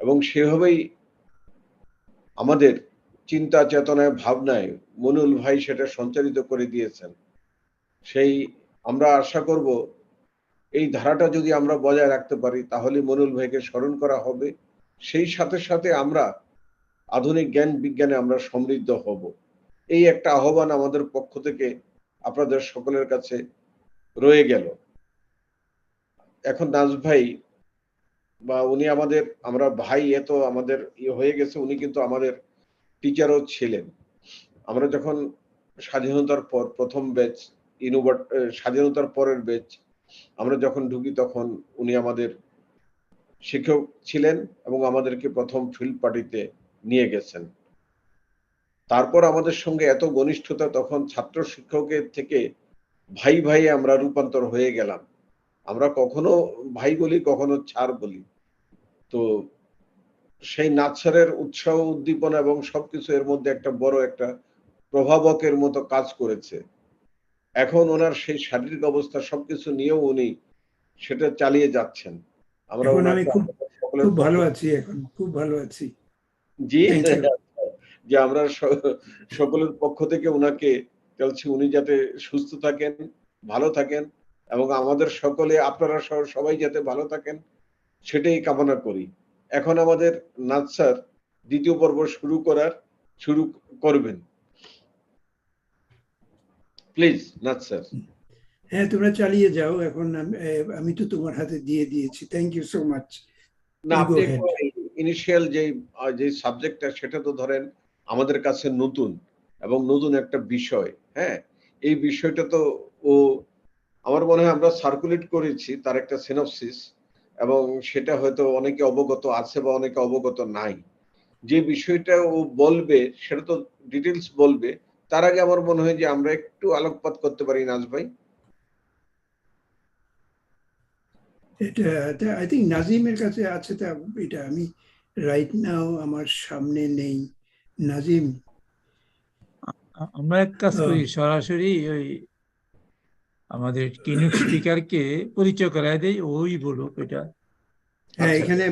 এবং সেভাবেই আমাদের চিন্তা চেতনায় ভাবনায় মনুল ভাই সেটা সঞ্চারিত করে দিয়েছেন। সেই আমরা আশা করব এই ধারাটা যদি আমরা বজায় রাখতে পারি, তাহলে মনুল ভাইকে স্মরণ করা হবে, সেই সাথে সাথে আমরা আধুনিক জ্ঞান বিজ্ঞানে আমরা সমৃদ্ধ হব। এই একটা আহ্বান আমাদের পক্ষ থেকে আপনাদের সকলের কাছে রয়ে গেল। এখন নাজ ভাই বা উনি আমাদের, আমরা ভাই এত আমাদের হয়ে গেছে, উনি কিন্তু আমাদের টিচারও ছিলেন। আমরা যখন স্বাধীনতার পর প্রথম ব্যাচ, স্বাধীনতার পরের ব্যাচ আমরা যখন ঢুকি, তখন উনি আমাদের শিক্ষক ছিলেন এবং আমাদেরকে প্রথম ফিল্ড পার্টিতে নিয়ে গেছেন। তারপর আমাদের সঙ্গে এত ঘনিষ্ঠতা, তখন ছাত্র শিক্ষকের থেকে ভাই ভাই আমরা রূপান্তর হয়ে গেলাম। আমরা কখনো ভাই বলি, কখনো ছাড় বলি। তো সেই নাৎসারের উৎসাহ, উদ্দীপনা এবং সবকিছু এর মধ্যে একটা বড় একটা প্রভাবকের মতো কাজ করেছে। এখন ওনার সেই শারীরিক অবস্থা সবকিছু নিয়েও উনি সেটা চালিয়ে যাচ্ছেন। আমরা এখন আমি ওনাকে খুব সকলের খুব ভালো পক্ষ- আছি, এখন খুব ভালো আছি। জি Thank you. যে আমরা সকলের পক্ষ থেকে ওনাকে বলছি উনি যাতে সুস্থ থাকেন, ভালো থাকেন, এবং আমাদের সকলে আপনারা সবাই যাতে ভালো থাকেন সেটাই কামনা করি। এখন আমাদের নাথ স্যার দ্বিতীয় পর্ব শুরু করবেন। Please Nath sir. হ্যাঁ, তোমরা চালিয়ে যাও। এখন আমি তো তোমার হাতে দিয়ে দিয়েছি। Thank you so much. না, You go আপনি ahead. ইনিশিয়াল যে সাবজেক্টটা সেটা তো ধরেন আমাদের কাছে নতুন এবং নতুন একটা বিষয়। হ্যাঁ, এই বিষয়টা তো আমার মনে হয় আমরা সার্কুলেট করেছি তার একটা সিনপসিস, এবং সেটা হয়তো অনেকে অবগত আছে বা অনেকে অবগত নাই। যে বিষয়টা ও বলবে সেটা তো ডিটেলস বলবে, তার আগে আমার মনে হয় যে আমরা একটু আলোকপাত করতে পারি নাজ ভাই। এটা আই থিঙ্ক নাজিমের কাছে আছে, তা এটা আমি রাইট নাও আমার সামনে নেই। নাজিম, আমরা এক কাজ করি, সরাসরি ওই আমাদের কিনুক স্পিকারকে পরিচয় করায় দেই, ওই বলুক এটা। হ্যাঁ, আচ্ছা। এখানে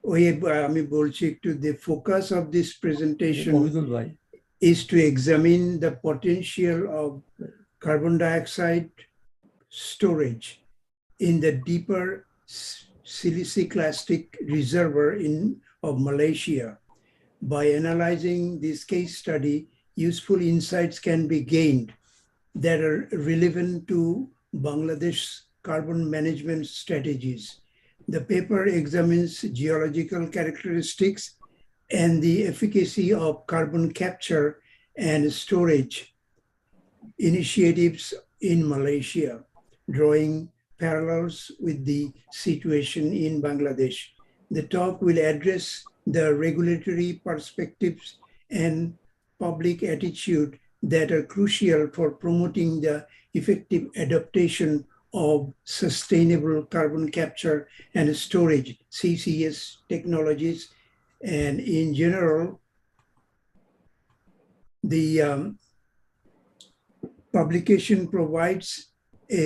ওই আমি বলছি একটু, the focus of this presentation অভিদুল ভাই is to examine the potential of carbon dioxide storage in the deeper siliciclastic reservoir of Malaysia. By analyzing this case study, useful insights can be gained that are relevant to Bangladesh's carbon management strategies. The paper examines geological characteristics and the efficacy of carbon capture and storage initiatives in Malaysia, drawing parallels with the situation in Bangladesh. The talk will address the regulatory perspectives and public attitude that are crucial for promoting the effective adaptation of sustainable carbon capture and storage, CCS technologies. And in general, the publication provides a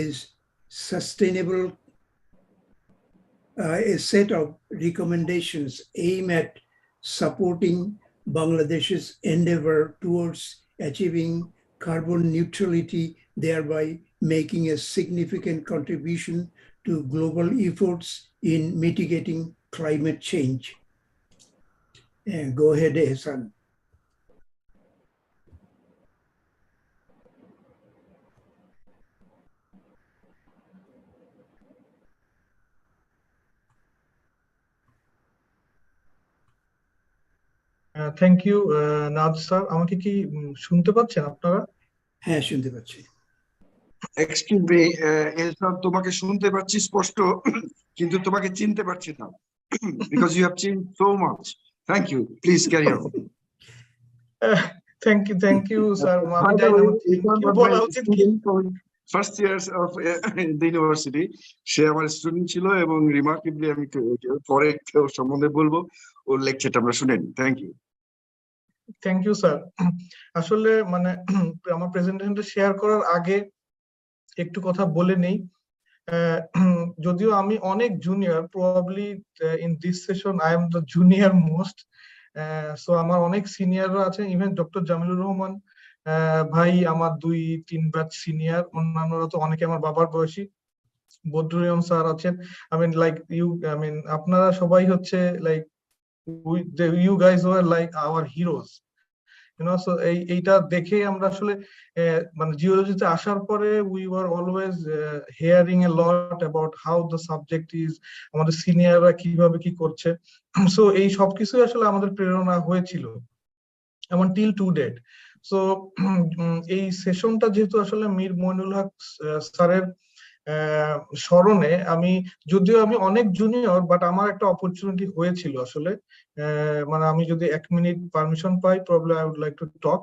set of recommendations aimed at supporting Bangladesh's endeavor towards achieving carbon neutrality, thereby making a significant contribution to global efforts in mitigating climate change. Go ahead, Ehsan. Thank you Naz sir. আমাকে কি শুনতে পাচ্ছেন আপনারা? হ্যাঁ, শুনতে পাচ্ছি। এক্সকিউজ মি এলসান, তোমাকে শুনতে পাচ্ছি স্পষ্ট, কিন্তু তোমাকে চিনতে পারছি না, because you have change so much. Thank you, please carry on. Thank you sir. আমি জানি না থ্যাংক ইউ বলা উচিত কি। First years of the university, সে আমার স্টুডেন্ট ছিল এবং রিমার্কেবলি আমি পরে ওর সম্বন্ধে বলবো, ওর লেকচারটা আমরা শুনে নিই। Thank you. Thank you sir. আসলে মানে আমার প্রেজেন্টেশনটা শেয়ার করার আগে একটু কথা বলে নেই। যদিও আমি অনেক junior, probably in this session I am the junior most, so আমার অনেক সিনিয়ররা আছেন, ইভেন ডক্টর জামিলুর রহমান ভাই আমার 2-3 ব্যাচ সিনিয়র, অন্যান্যরা তো অনেকে আমার বাবার বয়সী। বদরুল স্যার আছেন। আপনারা সবাই হচ্ছে like you guys were like our heroes, you know. So এইটা দেখে আমরা আসলে মানে জিওলজিতে আসার পরে we were always hearing a lot about how the subject is, আমাদের সিনিয়ররা কিভাবে কি করছে। সো এই সবকিছু আসলে আমাদের প্রেরণা হয়েছিল এমন টিল টু ডেট। সো এই সেশনটা যেহেতু আসলে মীর মইনুল হক স্যারের স্মরণে, যদিও আমি অনেক জুনিয়র, বাট আমার একটা অপরচুনিটি হয়েছিল আসলে, মানে আমি যদি 1 মিনিট পারমিশন পাই, probably I would like to talk.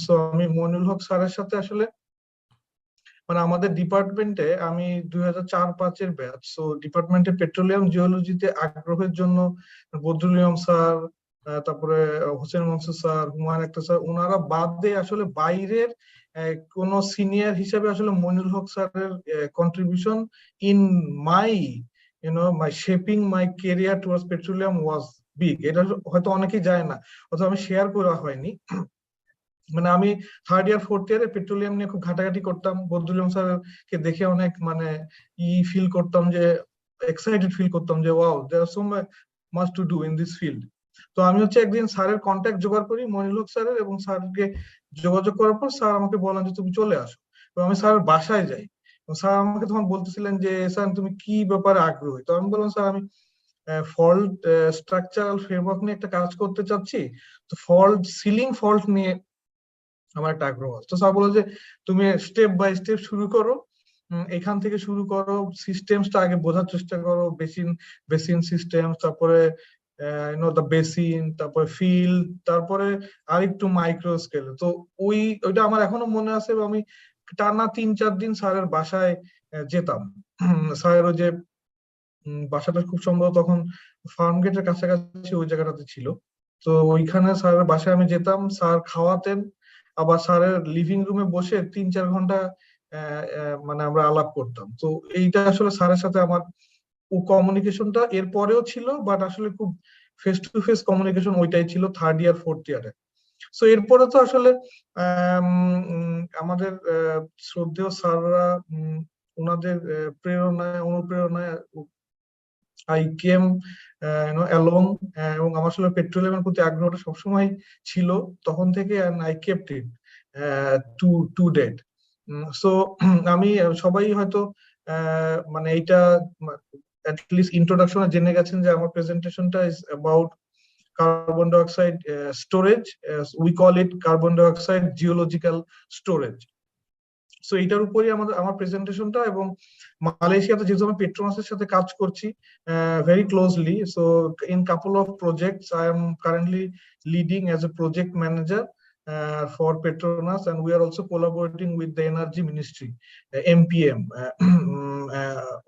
So আমি মইনুল হক স্যারের সাথে আসলে মানে আমাদের ডিপার্টমেন্টে আমি 2004-05 ব্যাচ। সো ডিপার্টমেন্টে পেট্রোলিয়াম জিওলজিতে আগ্রহের জন্য বদরুল স্যার, তারপরে হোসেন মনসুর স্যার, হুমায়ুন আক্তার স্যার, ওনারা বাদে আসলে বাইরের কোন সিনিয়র হিসেবে আসলে মইনুল হক স্যারের contribution in my my shaping my career towards petroleum was big. এটা হয়তো অনেকেই যায় না, অথবা আমি শেয়ার করা হয়নি। মানে আমি থার্ড ইয়ার ফোর্থ ইয়ারে পেট্রোলিয়াম নিয়ে খুব ঘাটাঘাটি করতাম, বদরুল স্যারকে দেখে অনেক মানে ফিল করতাম, যে এক্সাইটেড ফিল করতাম যে wow there are so much to do in this field. তো আমি একদিন স্যারের কন্ট্যাক্ট জোগাড় করি মইনুল হক স্যারের, এবং স্যারকে যোগাযোগ করার পর স্যার আমাকে বলেন যে তুমি চলে আসো। তো আমি স্যারের বাসায় যাই, স্যার আমাকে তখন বলতেছিলেন যে স্যার তুমি কি ব্যাপারে আগ্রহী। তো আমি বললাম স্যার আমি ফল্ট স্ট্রাকচারাল ফ্রেমওয়ার্ক নিয়ে একটা কাজ করতে চাচ্ছি, তো সিলিং ফল্ট নিয়ে আমার একটা আগ্রহ। তো স্যার বলে যে তুমি স্টেপ বাই স্টেপ শুরু করো, এখান থেকে শুরু করো, সিস্টেমসটা আগে বোঝার চেষ্টা করো, বেসিন সিস্টেম, তারপরে দ্য বেসিন, তারপরে ফিল্ড, তারপরে আরেকটু মাইক্রো স্কেলে। তো ওইটা আমার এখনো মনে আছে। আমি টানা 3-4 দিন স্যারের বাসায় যেতাম। স্যারের ওই যে বাসাটা খুব সম্ভবত তখন ফার্ম গেটের কাছাকাছি ওই জায়গাটাতে ছিল। তো ওইখানে স্যারের বাসায় আমি যেতাম, স্যার খাওয়াতেন, আবার স্যারের লিভিং রুমে বসে 3-4 ঘন্টা মানে আমরা আলাপ করতাম। তো এইটা আসলে স্যারের সাথে আমার কমিউনিকেশনটা এরপরেও ছিল, বাট আসলে খুব ফেস টু ফেস কমিউনিকেশন ওইটাই ছিল থার্ড ইয়ার ফোর্থ ইয়ারে। সো এরপরে তো আসলে আমাদের শ্রদ্ধেয় স্যাররা ওনাদের প্রেরণায় অনুপ্রেরণায় আই কেম অ্যালং, এবং আমার আসলে পেট্রোলিয়ামের প্রতি আগ্রহটা সবসময় ছিল তখন থেকে, and I kept it to date. So আমি সবাই হয়তো মানে এইটা অ্যাটলিস্ট ইন্ট্রোডাকশনে জেনে গেছেন যে আমার প্রেজেন্টেশনটা is about carbon dioxide storage, we call it carbon dioxide geological storage. So এটার উপরই আমার প্রেজেন্টেশনটা। এবং মালয়েশিয়াতে যেহেতু আমি পেট্রোনাসের সাথে কাজ করছি very closely, so in couple of projects I am currently leading as a project manager for Petronas, and we are also collaborating with the Energy Ministry, MPM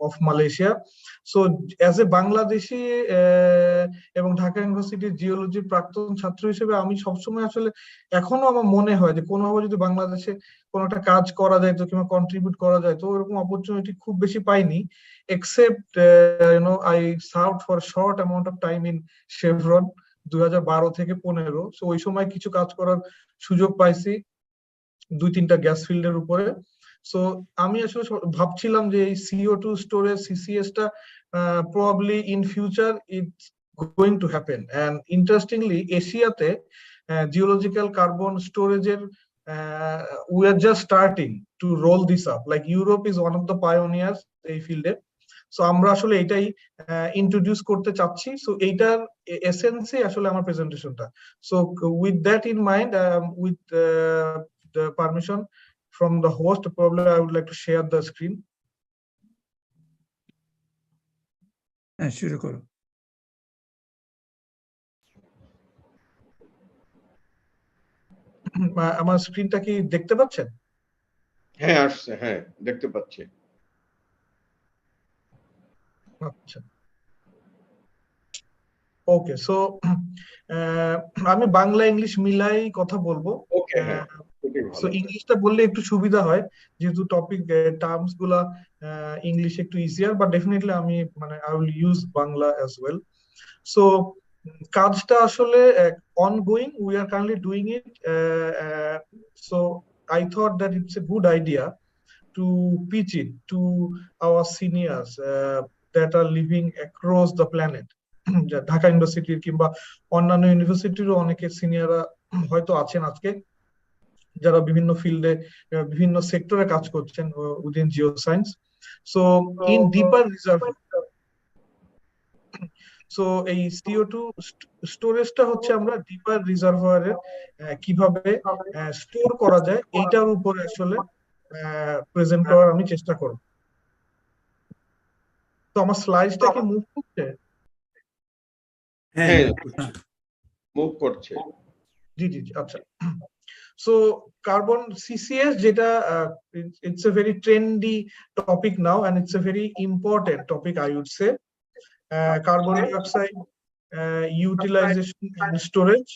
of Malaysia. So as a Bangladeshi এবং ঢাকা ইউনিভার্সিটির জিওলজির প্রাক্তন ছাত্র হিসেবে আমি সবসময় আসলে এখনো আমার মনে হয় যে কোনোভাবে যদি বাংলাদেশে কোনো একটা কাজ করা যায় তো, কিংবা কন্ট্রিবিউট করা যায় তো, ওরকম অপরচুনিটি খুব বেশি পাইনি, except I served for short amount of time in Chevron 2012 থেকে 15। সো ওই সময় কিছু কাজ করার সুযোগ পাইছি 2-3টা গ্যাস ফিল্ডের উপরে। সো আমি আসলে ভাবছিলাম যে এই CO2 স্টোরেজ CCS-টা probably in future it's going to happen. And interestingly এশিয়াতে জিওলজিক্যাল কার্বন স্টোরেজের we are just starting to roll this up. Like Europe is one of the pioneers এই ফিল্ডে। সো আমরা আসলে এটাই ইন্ট্রোডিউস করতে চাচ্ছি। সো এইটার এসেন্সই আসলে আমার প্রেজেন্টেশনটা। So with that in mind, with the permission from the host, probably I would like to share the screen. শুরু করো। আমার স্ক্রিনটা কি দেখতে পাচ্ছেন? হ্যাঁ আসছে, হ্যাঁ দেখতে পাচ্ছি। আচ্ছা, ওকে। সো আমি বাংলা ইংলিশ মিলাই কথা বলবো। ওকে, হ্যাঁ সো ইংলিশটা বললে একটু সুবিধা হয়, যেহেতু টপিক টার্মস গুলা ইংলিশে একটু ইজিয়ার, বাট ডেফিনেটলি আমি মানে I will use Bangla as well. So কাজটা আসলে ongoing, we are currently doing it, so I thought that it's a good idea to pitch it to our seniors that are living across the planet. Dhaka ইউনিভার্সিটির কিংবা অন্যান্য ইউনিভার্সিটিরও অনেকে সিনিয়ররা হয়তো আছেন আজকে, যারা বিভিন্ন ফিল্ডে বিভিন্ন সেক্টরে কাজ করছেন within geo science. So in deeper reserve, so এই CO2 স্টোরেজটা হচ্ছে আমরা ডিপার রিজার্ভয়ারে কিভাবে স্টোর করা যায় এইটার উপরে আসলে প্রেজেন্ট করার আমি চেষ্টা করব। তো আমার স্লাইডটা কি মুভ করছে? হ্যাঁ, মুভ করছে। জি জি জি, আচ্ছা। সো কার্বন CCS, যেটা it's a very trendy topic now and it's a very important topic, I would say. Carbon dioxide utilization and storage.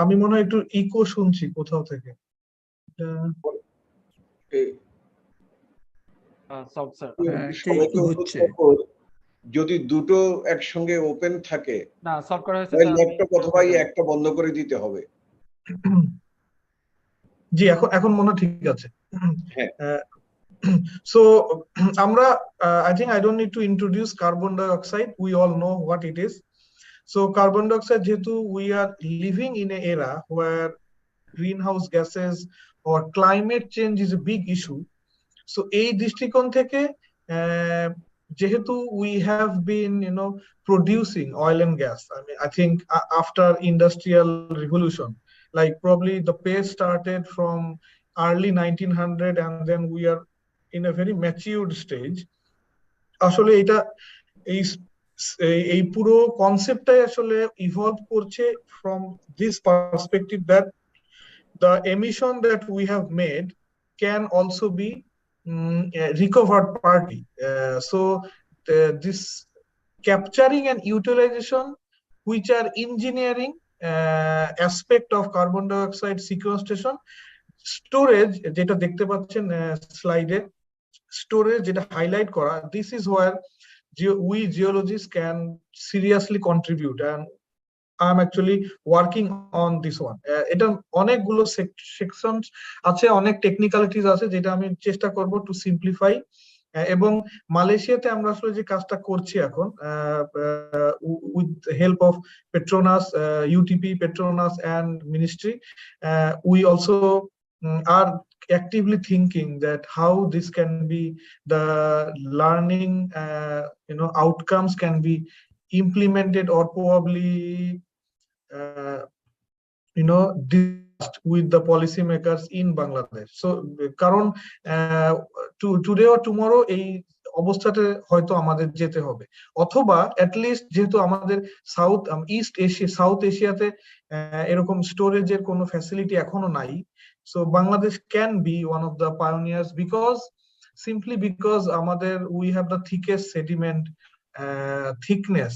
আমি মনে হয় একটু ইকো শুনছি কোথাও থেকে। সব স্যার সবাইকে অনুরোধ করবো, যদি দুটো একসঙ্গে ওপেন থাকে না সলভ করা হয়েছে তাহলে স্যার, ল্যাপটপ অথবা একটা বন্ধ করে দিতে হবে। জি এখন মনে হয় ঠিক আছে। হ্যাঁ, so আমরা I think I don't need to introduce carbon dioxide, we all know what it is. So carbon dioxide, যেহেতু we are living in an era where greenhouse gases or climate change is a big issue, so এই দৃষ্টিকোণ থেকে যেহেতু we have been producing oil and gas, I mean I think after industrial revolution, like probably the pace started from early 1900 and then we are in a very matured stage. আসলে এটা এই পুরো কনসেপ্টটাই আসলে ইভলভ করছে from this perspective that the emission that we have made can also be recovered partly. So this capturing and utilization, which are engineering aspect of carbon dioxide sequestration, storage যেটা দেখতে পাচ্ছেন স্লাইডে, storage যেটা হাইলাইট করা, this is where we geologists can seriously contribute, and I'm actually working on this one. এটা অনেকগুলো সেকশন আছে, অনেক টেকনিক্যালিটিস আছে, যেটা আমি চেষ্টা করব টু সিম্পলিফাই। এবং মালয়েশিয়াতে আমরা আসলে যে কাজটা করছি এখন with help of Petronas, UTP, Petronas and ministry, we also are actively thinking that how this can be, the learning outcomes can be implemented or probably discussed with the policymakers in Bangladesh. So কারণ today or tomorrow এই অবস্থাতে হয়তো আমাদের যেতে হবে, অথবা অ্যাটলিস্ট যেহেতু আমাদের সাউথ এশিয়াতে এরকম স্টোরেজের কোনো ফ্যাসিলিটি এখনো নাই, so Bangladesh can be one of the pioneers simply because আমাদের we have the thickest sediment thickness,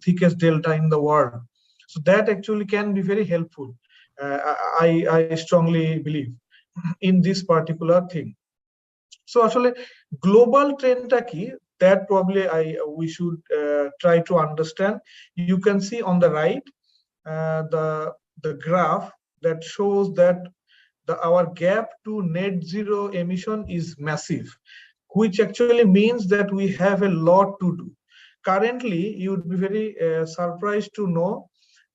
thickest delta in the world. So that actually can be very helpful. I strongly believe in this particular thing. So actually global trend কি, that probably we should try to understand. You can see on the right the graph that shows that our gap to net zero emission is massive, which actually means that we have a lot to do. Currently, you would be very surprised to know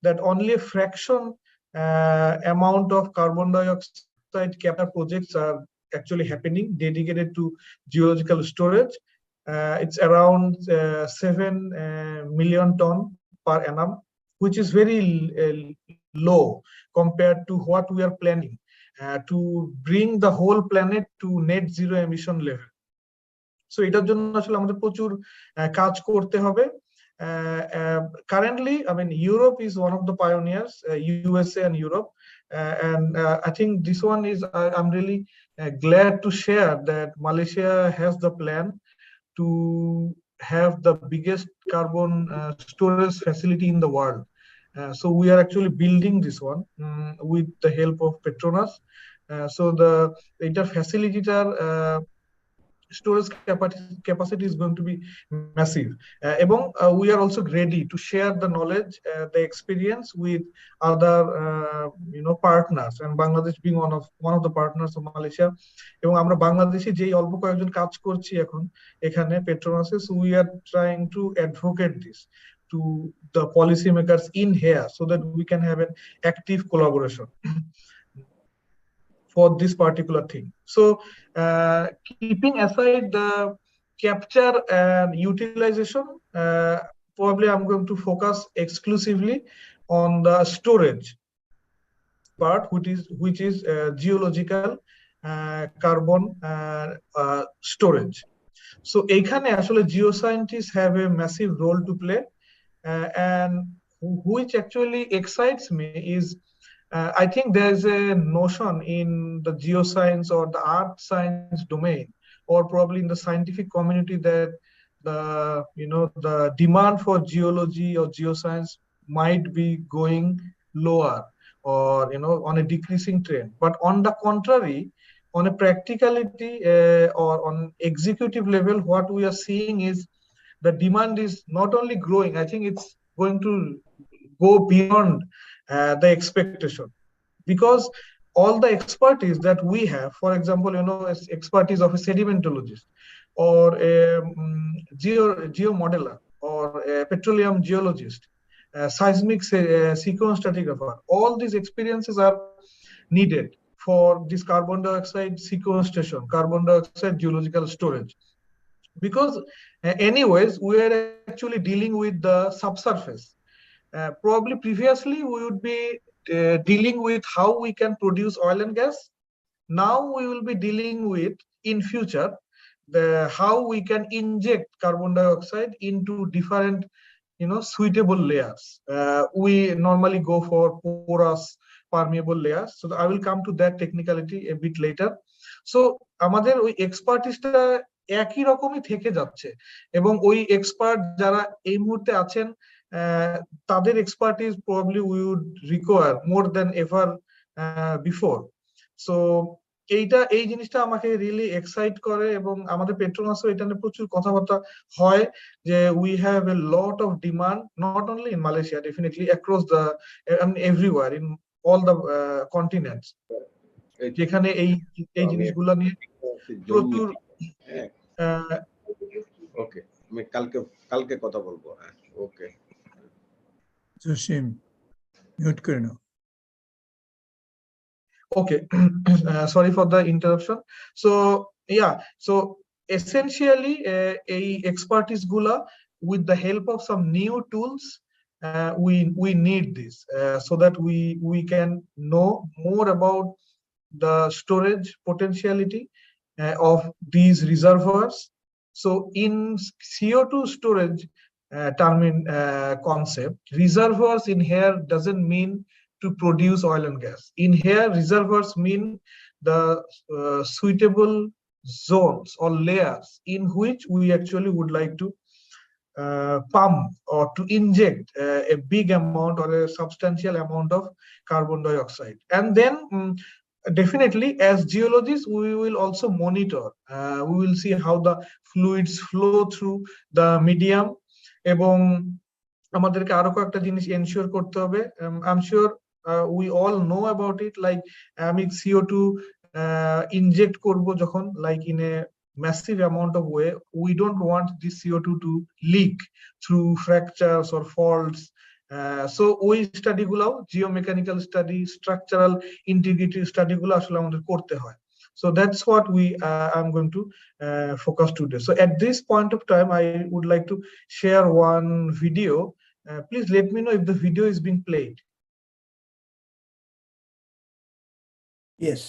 that only a fraction amount of carbon dioxide capture projects are actually happening dedicated to geological storage. It's around 7 million ton per annum, which is very low compared to what we are planning to bring the whole planet to net zero emission level. So এটার জন্য আসলে আমাদের প্রচুর কাজ করতে হবে। Currently, I mean, Europe is one of the pioneers, USA and Europe, and I think this one is, I'm really glad to share that Malaysia has the plan to have the biggest carbon storage facility in the world. So we are actually building this one with the help of Petronas. So the facility storage capacity is going to be massive. We are also ready to share the knowledge, the experience with other partners, and Bangladesh being one of the partners of Malaysia. এবং আমরা বাংলাদেশে যেই অল্প কয়েকজন কাজ করছি এখন এখানে পেট্রোনাসে, so we are trying to advocate this to the policymakers in here so that we can have an active collaboration for this particular thing. So keeping aside the capture and utilization, probably I'm going to focus exclusively on the storage part, which is geological carbon storage. So এখানে আসলে geoscientists have a massive role to play, and which actually excites me is I think there's a notion in the geoscience or the earth science domain, or probably in the scientific community, that the demand for geology or geoscience might be going lower or on a decreasing trend. But on the contrary, on a practicality or on executive level, what we are seeing is the demand is not only growing, I think it's going to go beyond the expectation, because all the expertise that we have, for example, expertise of a sedimentologist or a geomodeler or a petroleum geologist, seismic sequence stratigrapher, all these experiences are needed for this carbon dioxide sequestration, carbon dioxide geological storage. Because anyways, we are actually dealing with the subsurface. Probably previously we would be dealing with how we can produce oil and gas. Now we will be dealing with, in future, how we can inject carbon dioxide into different suitable layers. We normally go for porous permeable layers, so I will come to that technicality a bit later. So আমাদের ওই এক্সপার্টিসটা একই রকমই থেকে যাচ্ছে, এবং ওই এক্সপার্ট যারা এই মুহূর্তে আছেন তাদের expertise probably we would require more than ever before. So এই জিনিসটা আমাকে রিয়েলি এক্সাইট করে, এবং আমাদের পেট্রোনাসও এটা নিয়ে প্রচুর কথাবার্তা হয় যে we have a lot of demand, not only in Malaysia, definitely across the everywhere in all the continents, যেখানে এই জিনিসগুলো নিয়ে প্রচুর। ওকে, আমি কালকে কথা বলবো। ওকে, জসিম মিউট করে নাও। Okay, sorry for the interruption. So yeah, so essentially a expertise gula, with the help of some new tools, we need this so that we can know more about the storage potentiality of these reservoirs. So in CO2 storage concept, reservoirs in here doesn't mean to produce oil and gas. In here, reservoirs mean the suitable zones or layers in which we actually would like to pump or to inject a big amount or a substantial amount of carbon dioxide. And then definitely, as geologists, we will also monitor. We will see how the fluids flow through the medium, এবং আমাদেরকে আরো কয়েকটা জিনিস এনশিওর করতে হবে। I am sure we all know about it, like আমি CO2 inject করব যখন, like in a massive amount of way, we don't want this CO2 to leak through fractures or faults. So ওই স্টাডি গুলাও, জিওমেকানিক্যাল স্টাডি, স্ট্রাকচারাল ইন্টিগ্রিটি স্টাডি গুলো আসলে আমাদের করতে হয়। So that's what I'm going to focus today. So at this point of time, I would like to share one video. Please let me know if the video is being played. Yes.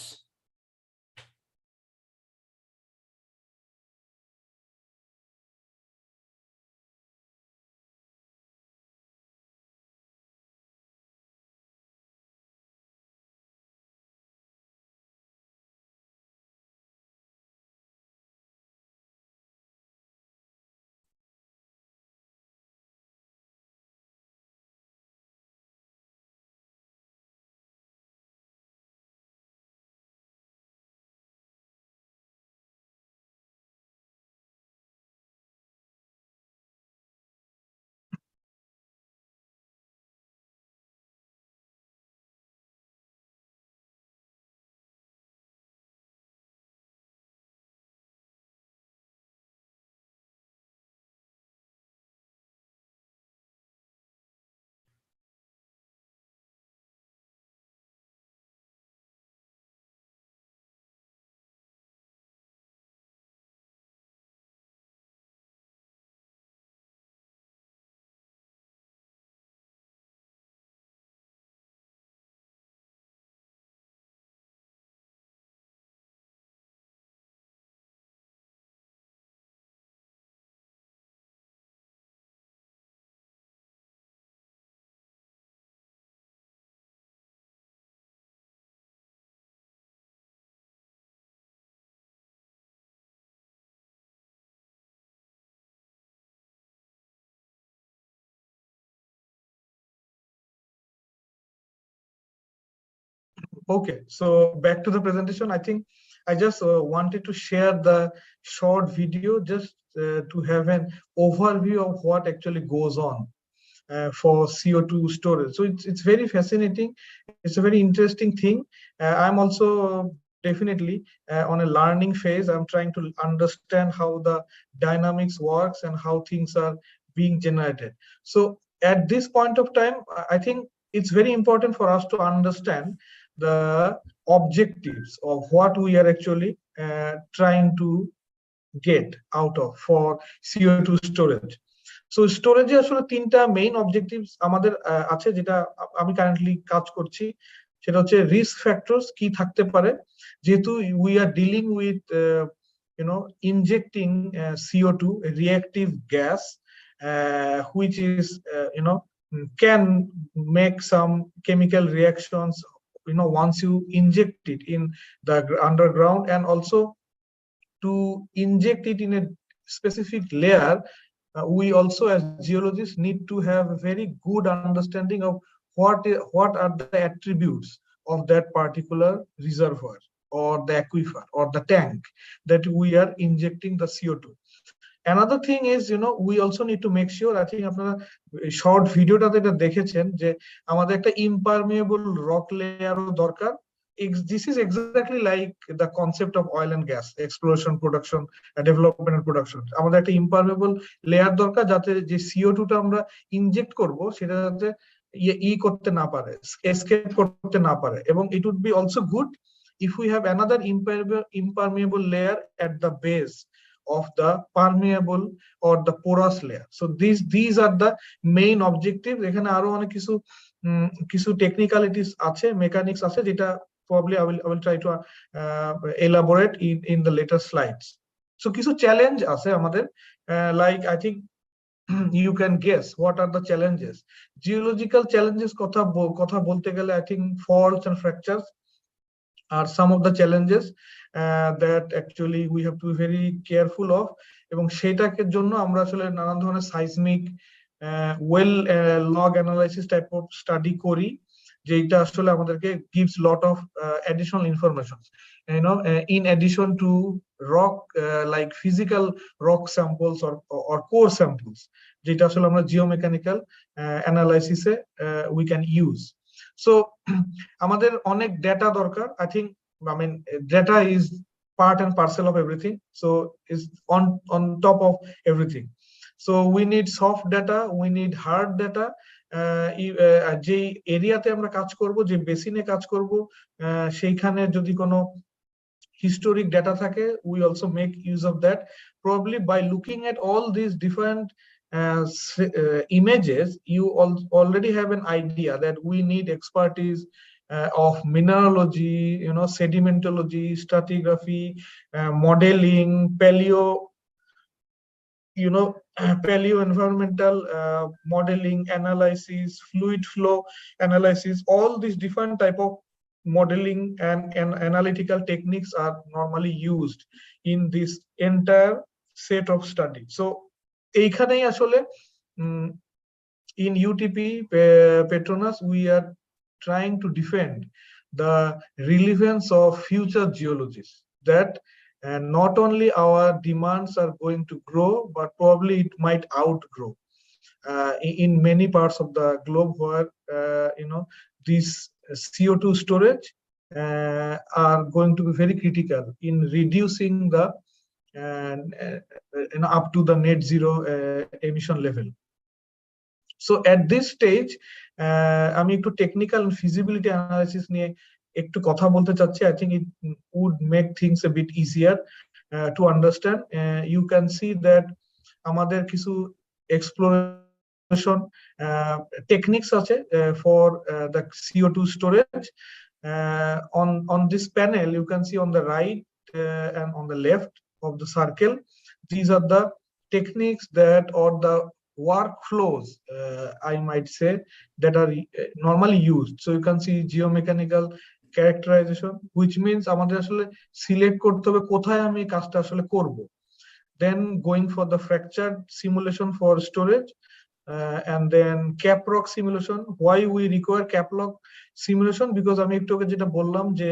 Okay, so back to the presentation. I think I just wanted to share the short video just to have an overview of what actually goes on for CO2 storage. So it's very fascinating. It's a very interesting thing. I'm also definitely on a learning phase. I'm trying to understand how the dynamics works and how things are being generated. So at this point of time, I think it's very important for us to understand the objectives of what we are actually trying to get out of for CO2 storage. So স্টোরেজে আসলে তিনটা মেইন অবজেক্টিভস আমাদের আছে, যেটা আমি কারেন্টলি কাজ করছি। সেটা হচ্ছে রিস্ক ফ্যাক্টরস কি থাকতে পারে, যেহেতু we are dealing with injecting CO2, a reactive gas which is can make some chemical reactions once you inject it in the underground, and also to inject it in a specific layer. We also as geologists need to have a very good understanding of what are the attributes of that particular reservoir or the aquifer or the tank that we are injecting the CO2. Another thing is, we also need to make sure, I think আপনারা short ভিডিওটাতে এটা দেখেছেন যে আমাদের একটা impermeable rock layer দরকার। This is exactly like the concept of oil and gas exploration, production, development and production. আমাদের একটা impermeable layer দরকার যাতে যে CO2 টা আমরা ইনজেক্ট করব সেটা যাতে করতে না পারে, escape করতে না পারে। এবং it would be also good if we have another impermeable layer at the base of the permeable or the porous layer. So these are the main objectives. এখানে আরো অনেক কিছু technicalities আছে, mechanics আছে, যেটা probably I will try to elaborate in the later slides. So কিছু challenge আছে আমাদের, like I think you can guess what are the challenges. Geological challenges কথা বলতে গেলে I think faults and fractures are some of the challenges that actually we have to be very careful of, এবং সেটাকে জন্য আমরা আসলে নানান ধরনের seismic well log analysis type of study করি, যেটা আসলে আমাদেরকে gives lot of additional information, in addition to rock like physical rock samples or core samples, যেটা আসলে আমরা geomechanical analysis A we can use. So আমাদের অনেক ডেটা দরকার। I mean data is part and parcel of everything, so is on top of everything. So we need soft data, we need hard data. যে এরিয়াতে আমরা কাজ করব, যে বেসিনে কাজ করব, সেইখানে যদি কোনো historic data থাকে, we also make use of that. Probably by looking at all these different images, you already have an idea that we need expertise of mineralogy, sedimentology, stratigraphy, modeling, paleo environmental modeling, analysis, fluid flow analysis. All these different type of modeling and analytical techniques are normally used in this entire set of study. So এইখানেই আসলে in UTP Petronas we are trying to defend the relevance of future geologies, that not only our demands are going to grow, but probably it might outgrow in many parts of the globe where these CO2 storage are going to be very critical in reducing the up to the net zero emission level. So at this stage আমি একটু টেকনিক্যাল ফিজিবিলিটি অ্যানালাইসিস নিয়ে একটু কথা বলতে চাচ্ছি। I think it would make things a bit easier to understand. You can see that আমাদের কিছু exploration techniques আছে for the CO2 storage. On this panel you can see on the right and on the left of the circle, these are the techniques that, or the workflows I might say, that are normally used. So you can see geomechanical characterization, which means আমাদের আসলে সিলেক্ট করতে হবে কোথায় আমি কাজটা আসলে করব, then going for the fracture simulation for storage, and then cap rock simulation. Why we require cap rock simulation? Because আমি একটু আগে যেটা বললাম যে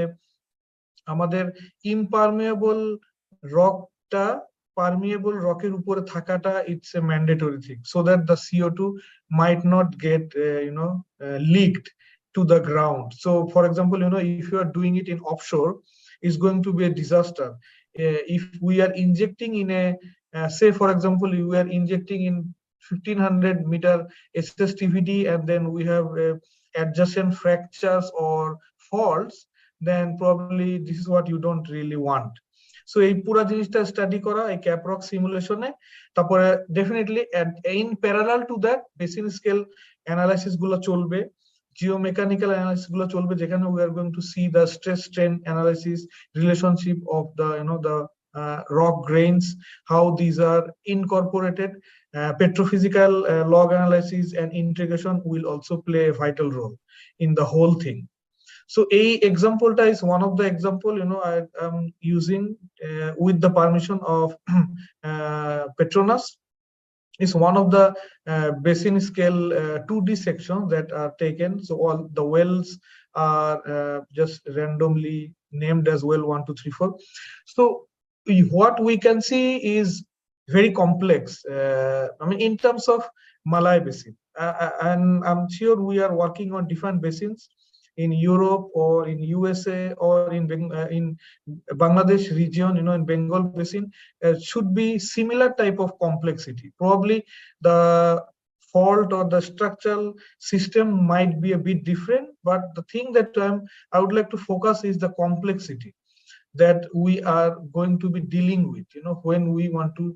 আমাদের impermeable rockটা permeable রকের উপরে থাকাটা it's a mandatory thing so that the CO2 might not get leaked to the ground. So for example, if you are doing it in offshore, it's going to be a disaster. If we are injecting in a say for example we are injecting in 1500 meter SSTVD and then we have adjacent fractures or faults, then probably this is what you don't really want. So এই পুরো জিনিসটা স্টাডি করা এই ক্যাপ রক সিমুলেশনে, তারপরে definitely in parallel to that basin scale analysis গুলো চলবে, geomechanical analysis গুলো চলবে, যেখানে we are going to see the stress strain analysis, relationship of the the rock grains, how these are incorporated. Petrophysical log analysis and integration will also play a vital role in the whole thing. So a example is one of the example I am using with the permission of Petronas. Is one of the basin scale 2D sections that are taken. So all the wells are just randomly named as well 1, 2, 3, 4. So what we can see is very complex. I mean, in terms of Malay Basin, and I'm sure we are working on different basins in Europe or in USA or in Bangladesh region, in Bengal Basin, should be similar type of complexity. Probably the fault or the structural system might be a bit different, but the thing that I would like to focus is the complexity that we are going to be dealing with, when we want to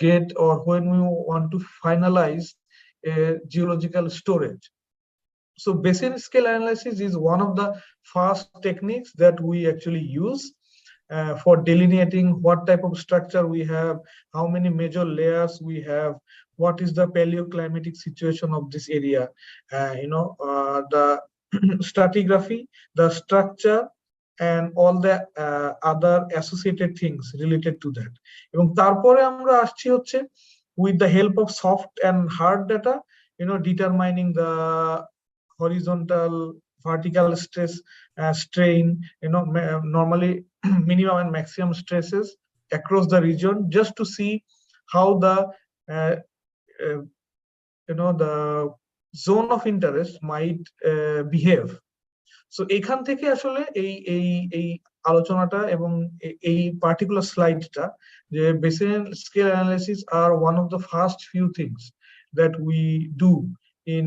get or when we want to finalize a geological storage. So basin scale analysis is one of the first techniques that we actually use for delineating what type of structure we have, how many major layers we have, what is the paleoclimatic situation of this area, the stratigraphy, the structure, and all the other associated things related to that. এবং তারপরে আমরা আসছি হচ্ছে with the help of soft and hard data, determining the horizontal, vertical stress, strain, normally minimum and maximum stresses across the region, just to see how the the zone of interest might behave. So এখান থেকে আসলে এই আলোচনাটা এবং এই পার্টিকুলার স্লাইডটা যে basin scale analysis are one of the first few things that we do in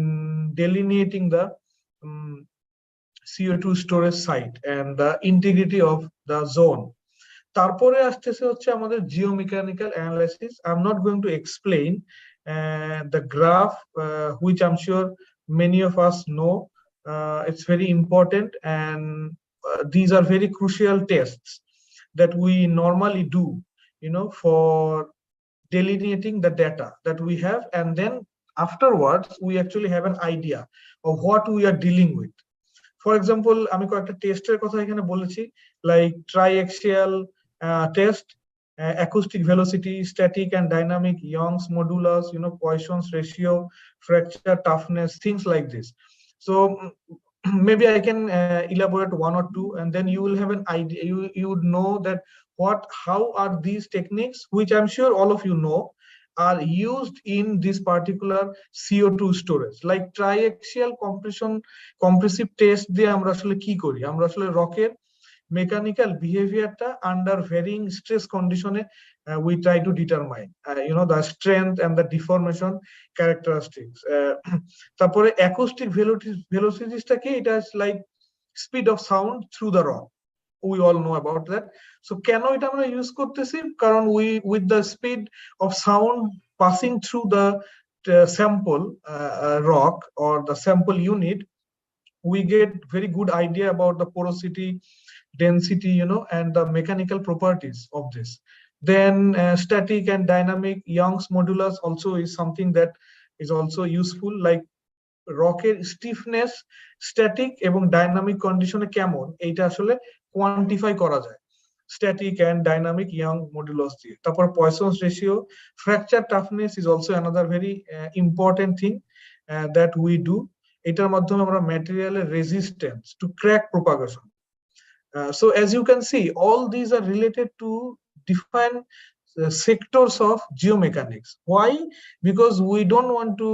delineating the CO2 storage site and the integrity of the zone. তারপরে আসতেছে হচ্ছে আমাদের geomechanical analysis. I'm not going to explain the graph, which I'm sure many of us know. It's very important, and these are very crucial tests that we normally do, for delineating the data that we have, and then afterwards we actually have an idea of what we are dealing with. For example, আমি কয়েকটা টেস্টের কথা এখানে বলেছি, like triaxial test, acoustic velocity, static and dynamic Young's modulus, Poisson's ratio, fracture toughness, things like this. So maybe I can elaborate one or two, and then you will have an idea. You would know that how are these techniques, which I'm sure all of you know, are used in this particular CO2 storage. Like triaxial compressive test দিয়ে আমরা আসলে কি করি, আমরা আসলে রকের mechanical behavior ta under varying stress condition we try to determine the strength and the deformation characteristics. তারপরে acoustic velocities টা কি, it is like speed of sound through the rock. We all know about that. So কেন এটা আমরা ইউজ করতেছি, কারণ with the speed of sound passing through the sample rock or the sample unit, we get very good idea about the porosity, density, and the mechanical properties of this. Then static and dynamic Young's modulus also is something that is also useful, like রকের স্টিফনেস স্ট্যাটিক এবং ডাইনামিক কন্ডিশনে কেমন, এইটা আসলে কোয়ান্টিফাই করা যায়। static and dynamic Young modulus দিয়ে তারপর Poisson's ratio fracture toughness is also another very important thing that we do এটার মাধ্যমে আমরা ম্যাটেরিয়ালের resistance to crack propagation so as you can see all these are related to different sectors of geomechanics. Why? Because we don't want to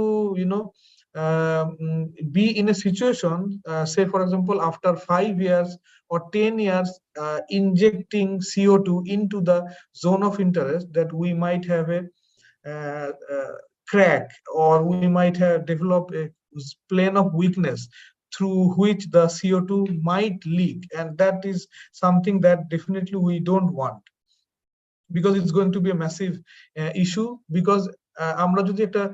be in a situation say for example after 5 years or 10 years injecting CO2 into the zone of interest that we might have a crack or we might have developed a plane of weakness through which the CO2 might leak, and that is something that definitely we don't want because it's going to be a massive issue because আমরা যদি একটা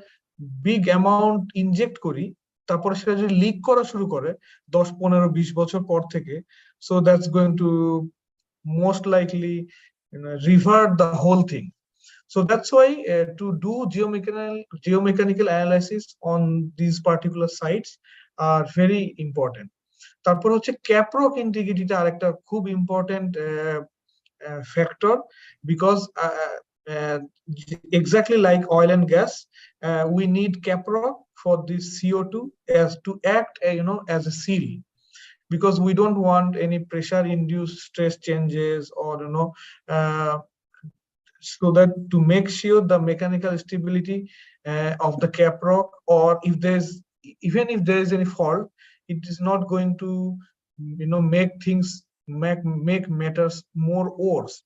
big amount inject করি তারপর সেটা যদি লিক করা শুরু করে 10 15 20 বছর পর থেকে so that's going to most likely revert the whole thing. So that's why to do geomechanical analysis on these particular sites are very important. তারপর হচ্ছে ক্যাপ্রক ইন্টিগ্রিটিটা আরেকটা খুব important factor because exactly like oil and gas we need caprock for this CO2 as to act as a seal because we don't want any pressure induced stress changes or so that to make sure the mechanical stability of the caprock or if there is any fault it is not going to make things make matters more worse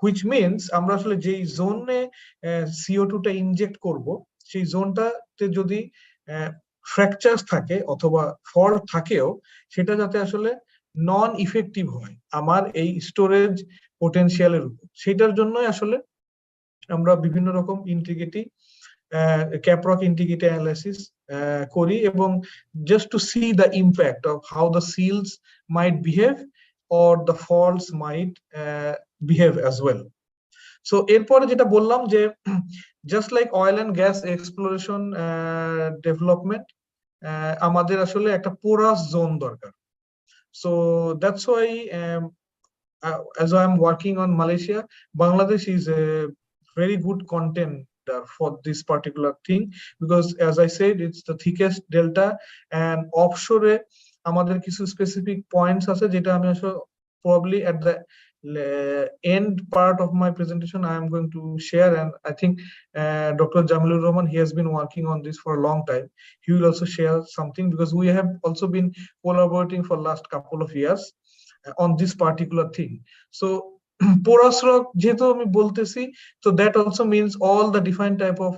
which means আমরা আসলে যেই জোনে CO2 টা ইনজেক্ট করব সেই জোনটাতে যদি ফ্র্যাকচারস থাকে অথবা ফল্ট থাকেও সেটা যাতে আসলে নন ইফেক্টিভ হয় আমার এই স্টোরেজ পটেনশিয়ালের উপর সেটার জন্যই আসলে আমরা বিভিন্ন রকম integrity caprock integrity analysis kori ebong just to see the impact of how the seals might behave or the faults might behave as well. So erpore jeta bollam je just like oil and gas exploration development amader ashole ekta porous zone dorkar. So that's why as I am working on Malaysia, Bangladesh is a very good content for this particular thing because as I said it's the thickest delta and offshore আমাদের কিছু specific points আছে যেটা আমি probably at the end part of my presentation I am going to share and I think Dr. Jamilur Rahman he has been working on this for a long time. He will also share something because we have also been collaborating for last couple of years on this particular thing. So porous rock যেহেতু আমি বলতেছি so that also means all the different type of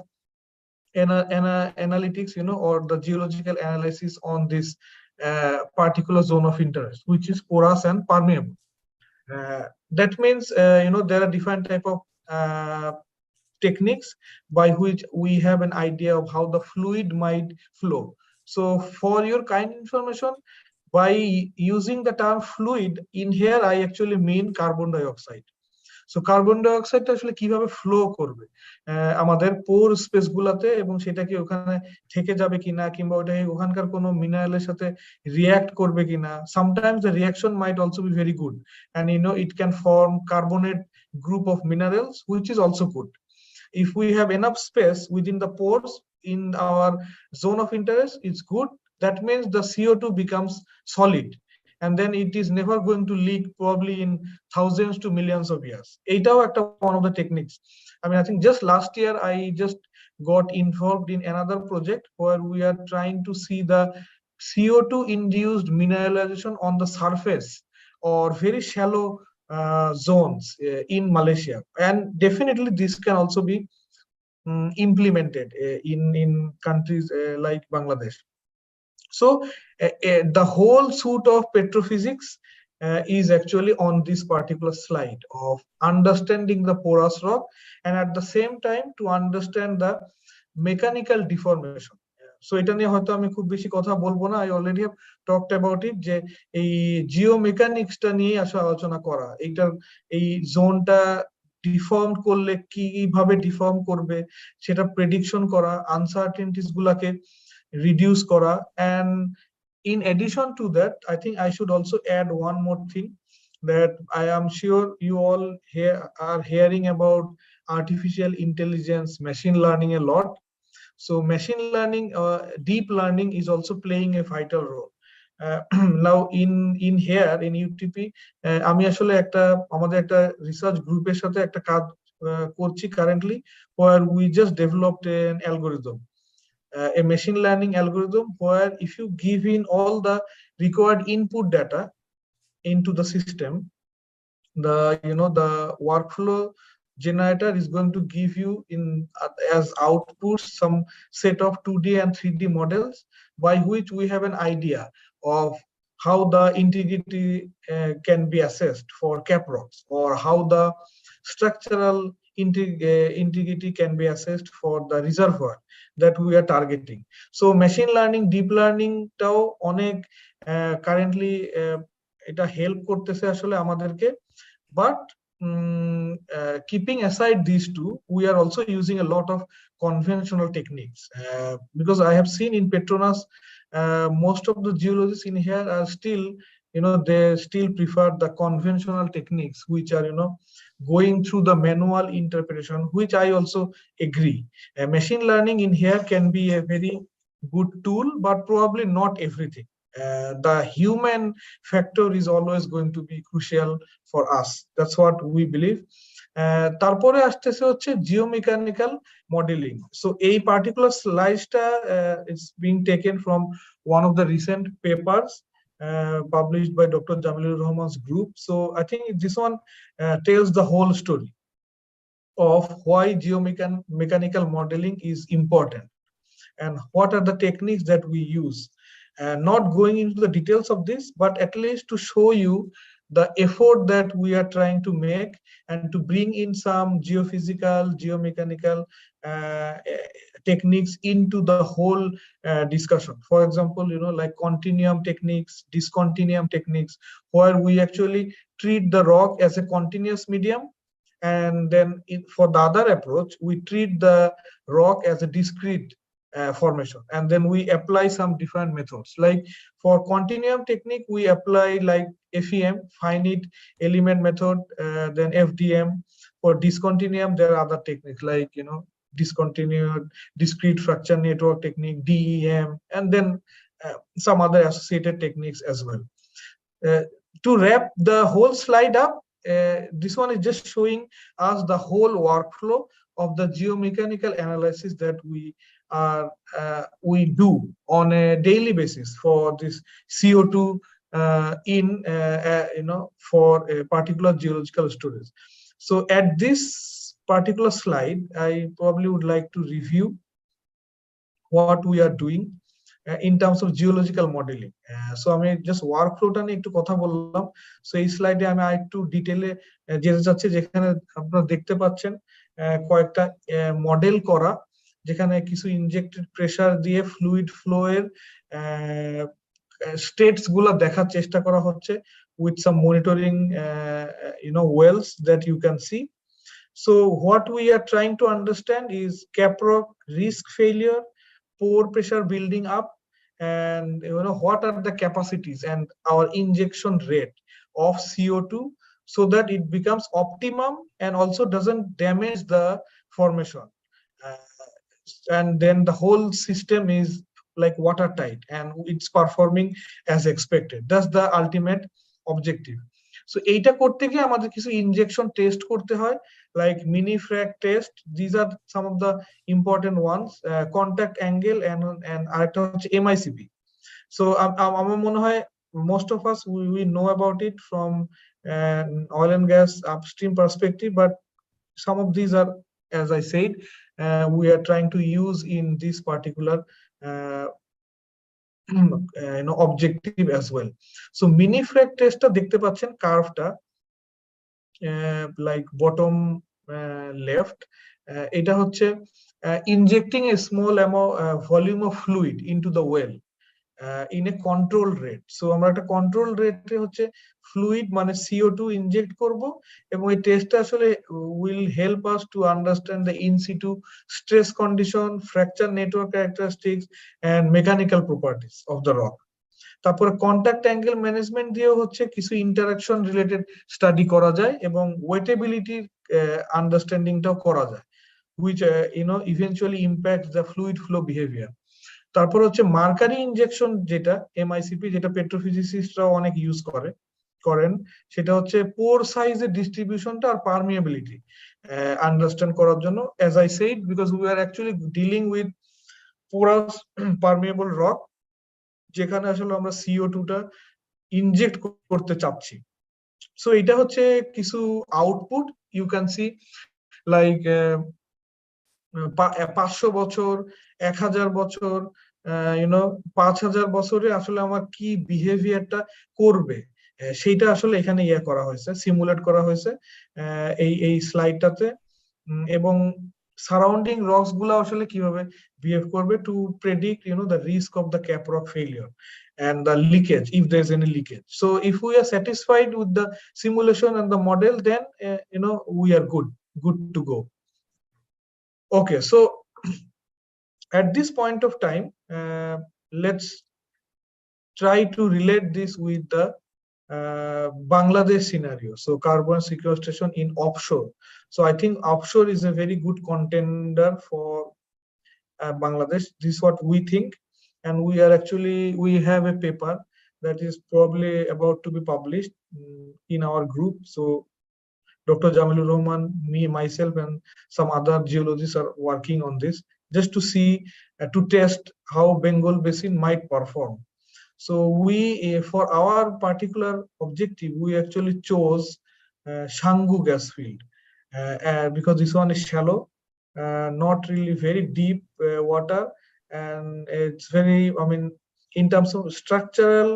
analytics or the geological analysis on this particular zone of interest which is porous and permeable. That means there are different type of techniques by which we have an idea of how the fluid might flow. So for your kind information, by using the term fluid in here I actually mean carbon dioxide. So carbon dioxide টা আসলে কিভাবে ফ্লো করবে আমাদের পোর স্পেস গুলাতে এবং সেটা কি ওখানে থেকে যাবে কিনা কিংবা ওটা ওখানকার কোনো মিনারেলের সাথে রিঅ্যাক্ট করবে কিনা sometimes the reaction might also be very good and it can form carbonate group of minerals which is also good if we have enough space within the pores in our zone of interest it's good that means the CO2 becomes solid and then it is never going to leak probably in thousands to millions of years. Etao ekta one of the techniques. I mean, I think just last year I just got involved in another project where we are trying to see the CO2 induced mineralization on the surface or very shallow zones in Malaysia. And definitely this can also be implemented in countries like Bangladesh. So the whole suite of petrophysics is actually on this particular slide of understanding the porous rock and at the same time to understand the mechanical deformation. So এটা নিয়ে হয়তো আমি খুব বেশি কথা বলবো না I already have talked about it যে এই জিওমেকানিক্স টা নিয়ে আলোচনা করা এই জোনটা ডিফর্ম করলে কিভাবে ডিফর্ম করবে সেটা প্রেডিকশন করা আনসার্টেনিটিস গুলাকে reduce kora and in addition to that I think I should also add one more thing that I am sure you all are hearing about artificial intelligence, machine learning a lot. So machine learning, deep learning is also playing a vital role. Now in here in UTP, আমি আসলে আমাদের একটা রিসার্চ গ্রুপের সাথে একটা কাজ করছি currently, where we just developed an algorithm, a machine learning algorithm, where if you give in all the required input data into the system, the workflow generator is going to give you in as outputs some set of 2D and 3D models, by which we have an idea of how the integrity can be assessed for cap rocks, or how the structural integrity can be assessed for the reservoir that we are targeting. So machine learning, deep learning tao onek currently এটা হেল্প করতেছে আসলে আমাদেরকে, but keeping aside these two, we are also using a lot of conventional techniques, because I have seen in Petronas, most of the geologists in here are still, they still prefer the conventional techniques, which are, going through the manual interpretation, which I also agree. Machine learning in here can be a very good tool, but probably not everything. The human factor is always going to be crucial for us. That's what we believe. তারপরে আসতেছে হচ্ছে geomechanical modeling. So a particular slide is being taken from one of the recent papers published by Dr. Jamilur Rahman's group. So I think this one tells the whole story of why geomechanical modeling is important and what are the techniques that we use. Not going into the details of this, but at least to show you the effort that we are trying to make, and to bring in some geophysical, geomechanical techniques into the whole discussion. For example, like continuum techniques, discontinuum techniques, where we actually treat the rock as a continuous medium, and then for the other approach, we treat the rock as a discrete formation, and then we apply some different methods. Like for continuum technique, we apply like FEM, finite element method, then FDM. For discontinuum, there are other techniques like discontinued discrete fracture network technique, DEM, and then some other associated techniques as well. To wrap the whole slide up, this one is just showing us the whole workflow of the geomechanical analysis that we do on a daily basis for this CO2 for a particular geological storage. So at this particular slide, I probably would like to review what we are doing in terms of geological modeling. So আমি just workflow-টা নিয়ে একটু কথা বললাম। So এই স্লাইডে আমি আরেকটু ডিটেইলে যেতে চাচ্ছি, যেখানে আপনারা দেখতে পাচ্ছেন কয়েকটা মডেল করা, যেখানে কিছু ইনজেক্টেড প্রেসার দিয়ে ফ্লুইড ফ্লো এর স্টেটস গুলা দেখার চেষ্টা করা হচ্ছে with some monitoring wells that you can see. So what we are trying to understand is cap rock risk failure, pore pressure building up, and what are the capacities and our injection rate of CO2, so that it becomes optimum and also doesn't damage the formation, and then the whole system is like watertight and it's performing as expected. That's the ultimate objective. So এইটা করতে গিয়ে আমাদের কিছু ইনজেকশন টেস্ট করতে হয়, like mini frag test. These are some of the important ones, contact angle and আরেকটা হচ্ছে MICB. So আমার মনে হয় most of us we know about it from oil and gas upstream perspective, but some of these are, as I said, we are trying to use in this particular objective as well. So mini frag test টা দেখতে পাচ্ছেন কার্ভটা like bottom left, এটা হচ্ছে injecting a small amount volume of fluid into the well in a controlled rate. So আমরা একটা controlled rate হচ্ছে fluid মানে CO2 inject করব, এবং এই টেস্টটা আসলে will help us to understand the in situ stress condition, fracture network characteristics, and mechanical properties of the rock. তারপরে কন্টাক্ট অ্যাঙ্গেল ম্যানেজমেন্ট দিয়েও হচ্ছে কিছু ইন্টারাকশন রিলেটেড স্টাডি করা যায় এবং ওয়েটেবিলিটির আন্ডারস্ট্যান্ডিংটাও করা যায়, which eventually impacts the fluid flow behavior. তারপর হচ্ছে মার্কারি ইনজেকশন, যেটা এমআইসিপি, যেটা পেট্রোফিজিসিস্টরা অনেক ইউজ করেন, সেটা হচ্ছে পোর সাইজের ডিস্ট্রিবিউশনটা আর পারমিয়াবিলিটি আন্ডারস্ট্যান্ড করার জন্য, as I said, because we are actually dealing with porous permeable rock, যেখানে আসলে আমরা CO2টা ইনজেক্ট করতে চাচ্ছি। সো এটা হচ্ছে কিছু output, you can see like 500 বছর, 1000 বছর, 5000 বছরে আসলে আমার কি বিহেভিয়ারটা করবে, সেইটা আসলে এখানে করা হয়েছে, সিমুলেট করা হয়েছে এই স্লাইডটাতে। এবং সারাউন্ডিং রক্স গুলা আসলে কিভাবে বিহেভ করবে to predict the risk of the cap rock failure and the leakage, if there's any leakage. So if we are satisfied with the simulation and the model, then we are good to go. Okay, so at this point of time, let's try to relate this with the Bangladesh scenario. So carbon sequestration in offshore. So I think offshore is a very good contender for Bangladesh. This is what we think, and we have a paper that is probably about to be published in our group. So Dr. Jamilur Rahman, me, myself, and some other geologists are working on this, just to see, to test how Bengal Basin might perform. So we, for our particular objective, we actually chose Shangu gas field because this one is shallow, not really very deep water, and it's very, in terms of structural,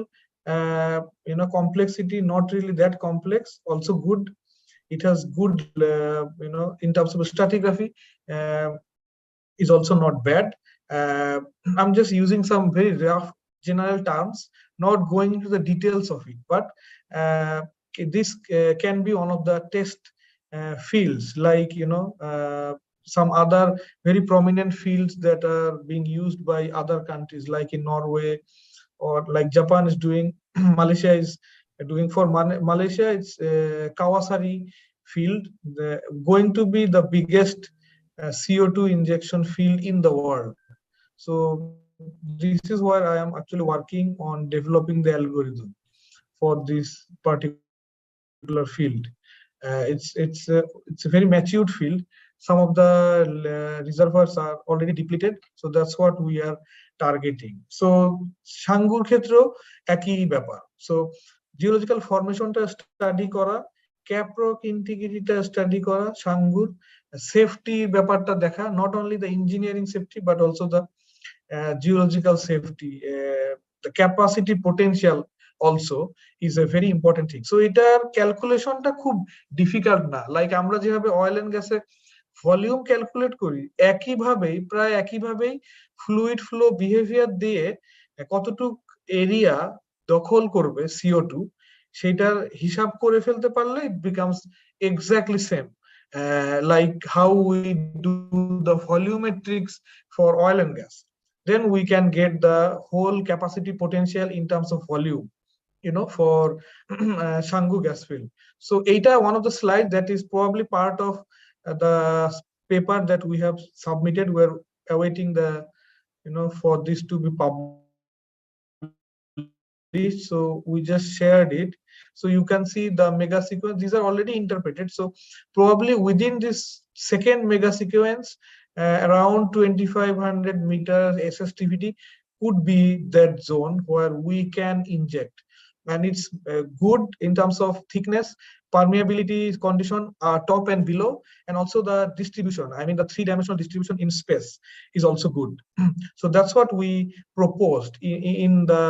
complexity, not really that complex, also good. It has good, in terms of stratigraphy, is also not bad. I'm just using some very rough general terms, not going into the details of it, but this can be one of the test fields, like some other very prominent fields that are being used by other countries, like in Norway, or like Japan is doing. Malaysia is doing. For Malaysia, it's Kawasari field, going to be the biggest CO2 injection field in the world. So this is where I am actually working on developing the algorithm for this particular field. It's a very matured field. Some of the reservoirs are already depleted, so that's what we are targeting. So Shangur khetro ekই ব্যাপার। So geological formation টা স্টাডি করা, ক্যাপ রক ইন্টিগ্রিটিটা স্টাডি করা, সাঙ্গুর সেফটি ব্যাপারটা দেখা, not only the engineering safety but also the geological safety, the capacity potential also is a very important thing. So এটার ক্যালকুলেশনটা খুব ডিফিকাল্ট না, লাইক আমরা যেভাবে অয়েল এন্ড গ্যাসে ভলিউম ক্যালকুলেট করি, প্রায় একইভাবেই ফ্লুইড ফ্লো বিহেভিয়ার দিয়ে কতটুক এরিয়া দখল করবে CO2, সেটার হিসাব করে ফেলতে পারলে it becomes exactly same, like how we do the volumetrics for oil and gas. Then we can get the whole capacity potential in terms of volume, for Shangu gas field. So eta one of the slides that is probably part of the paper that we have submitted. We're awaiting the, for this to be published. So we just shared it. So you can see the mega sequence. These are already interpreted. So probably within this second mega sequence, around 2500 meters SSTVT could be that zone where we can inject. And it's good in terms of thickness, permeability condition, top and below, and also the distribution. The 3-dimensional distribution in space is also good. So that's what we proposed in the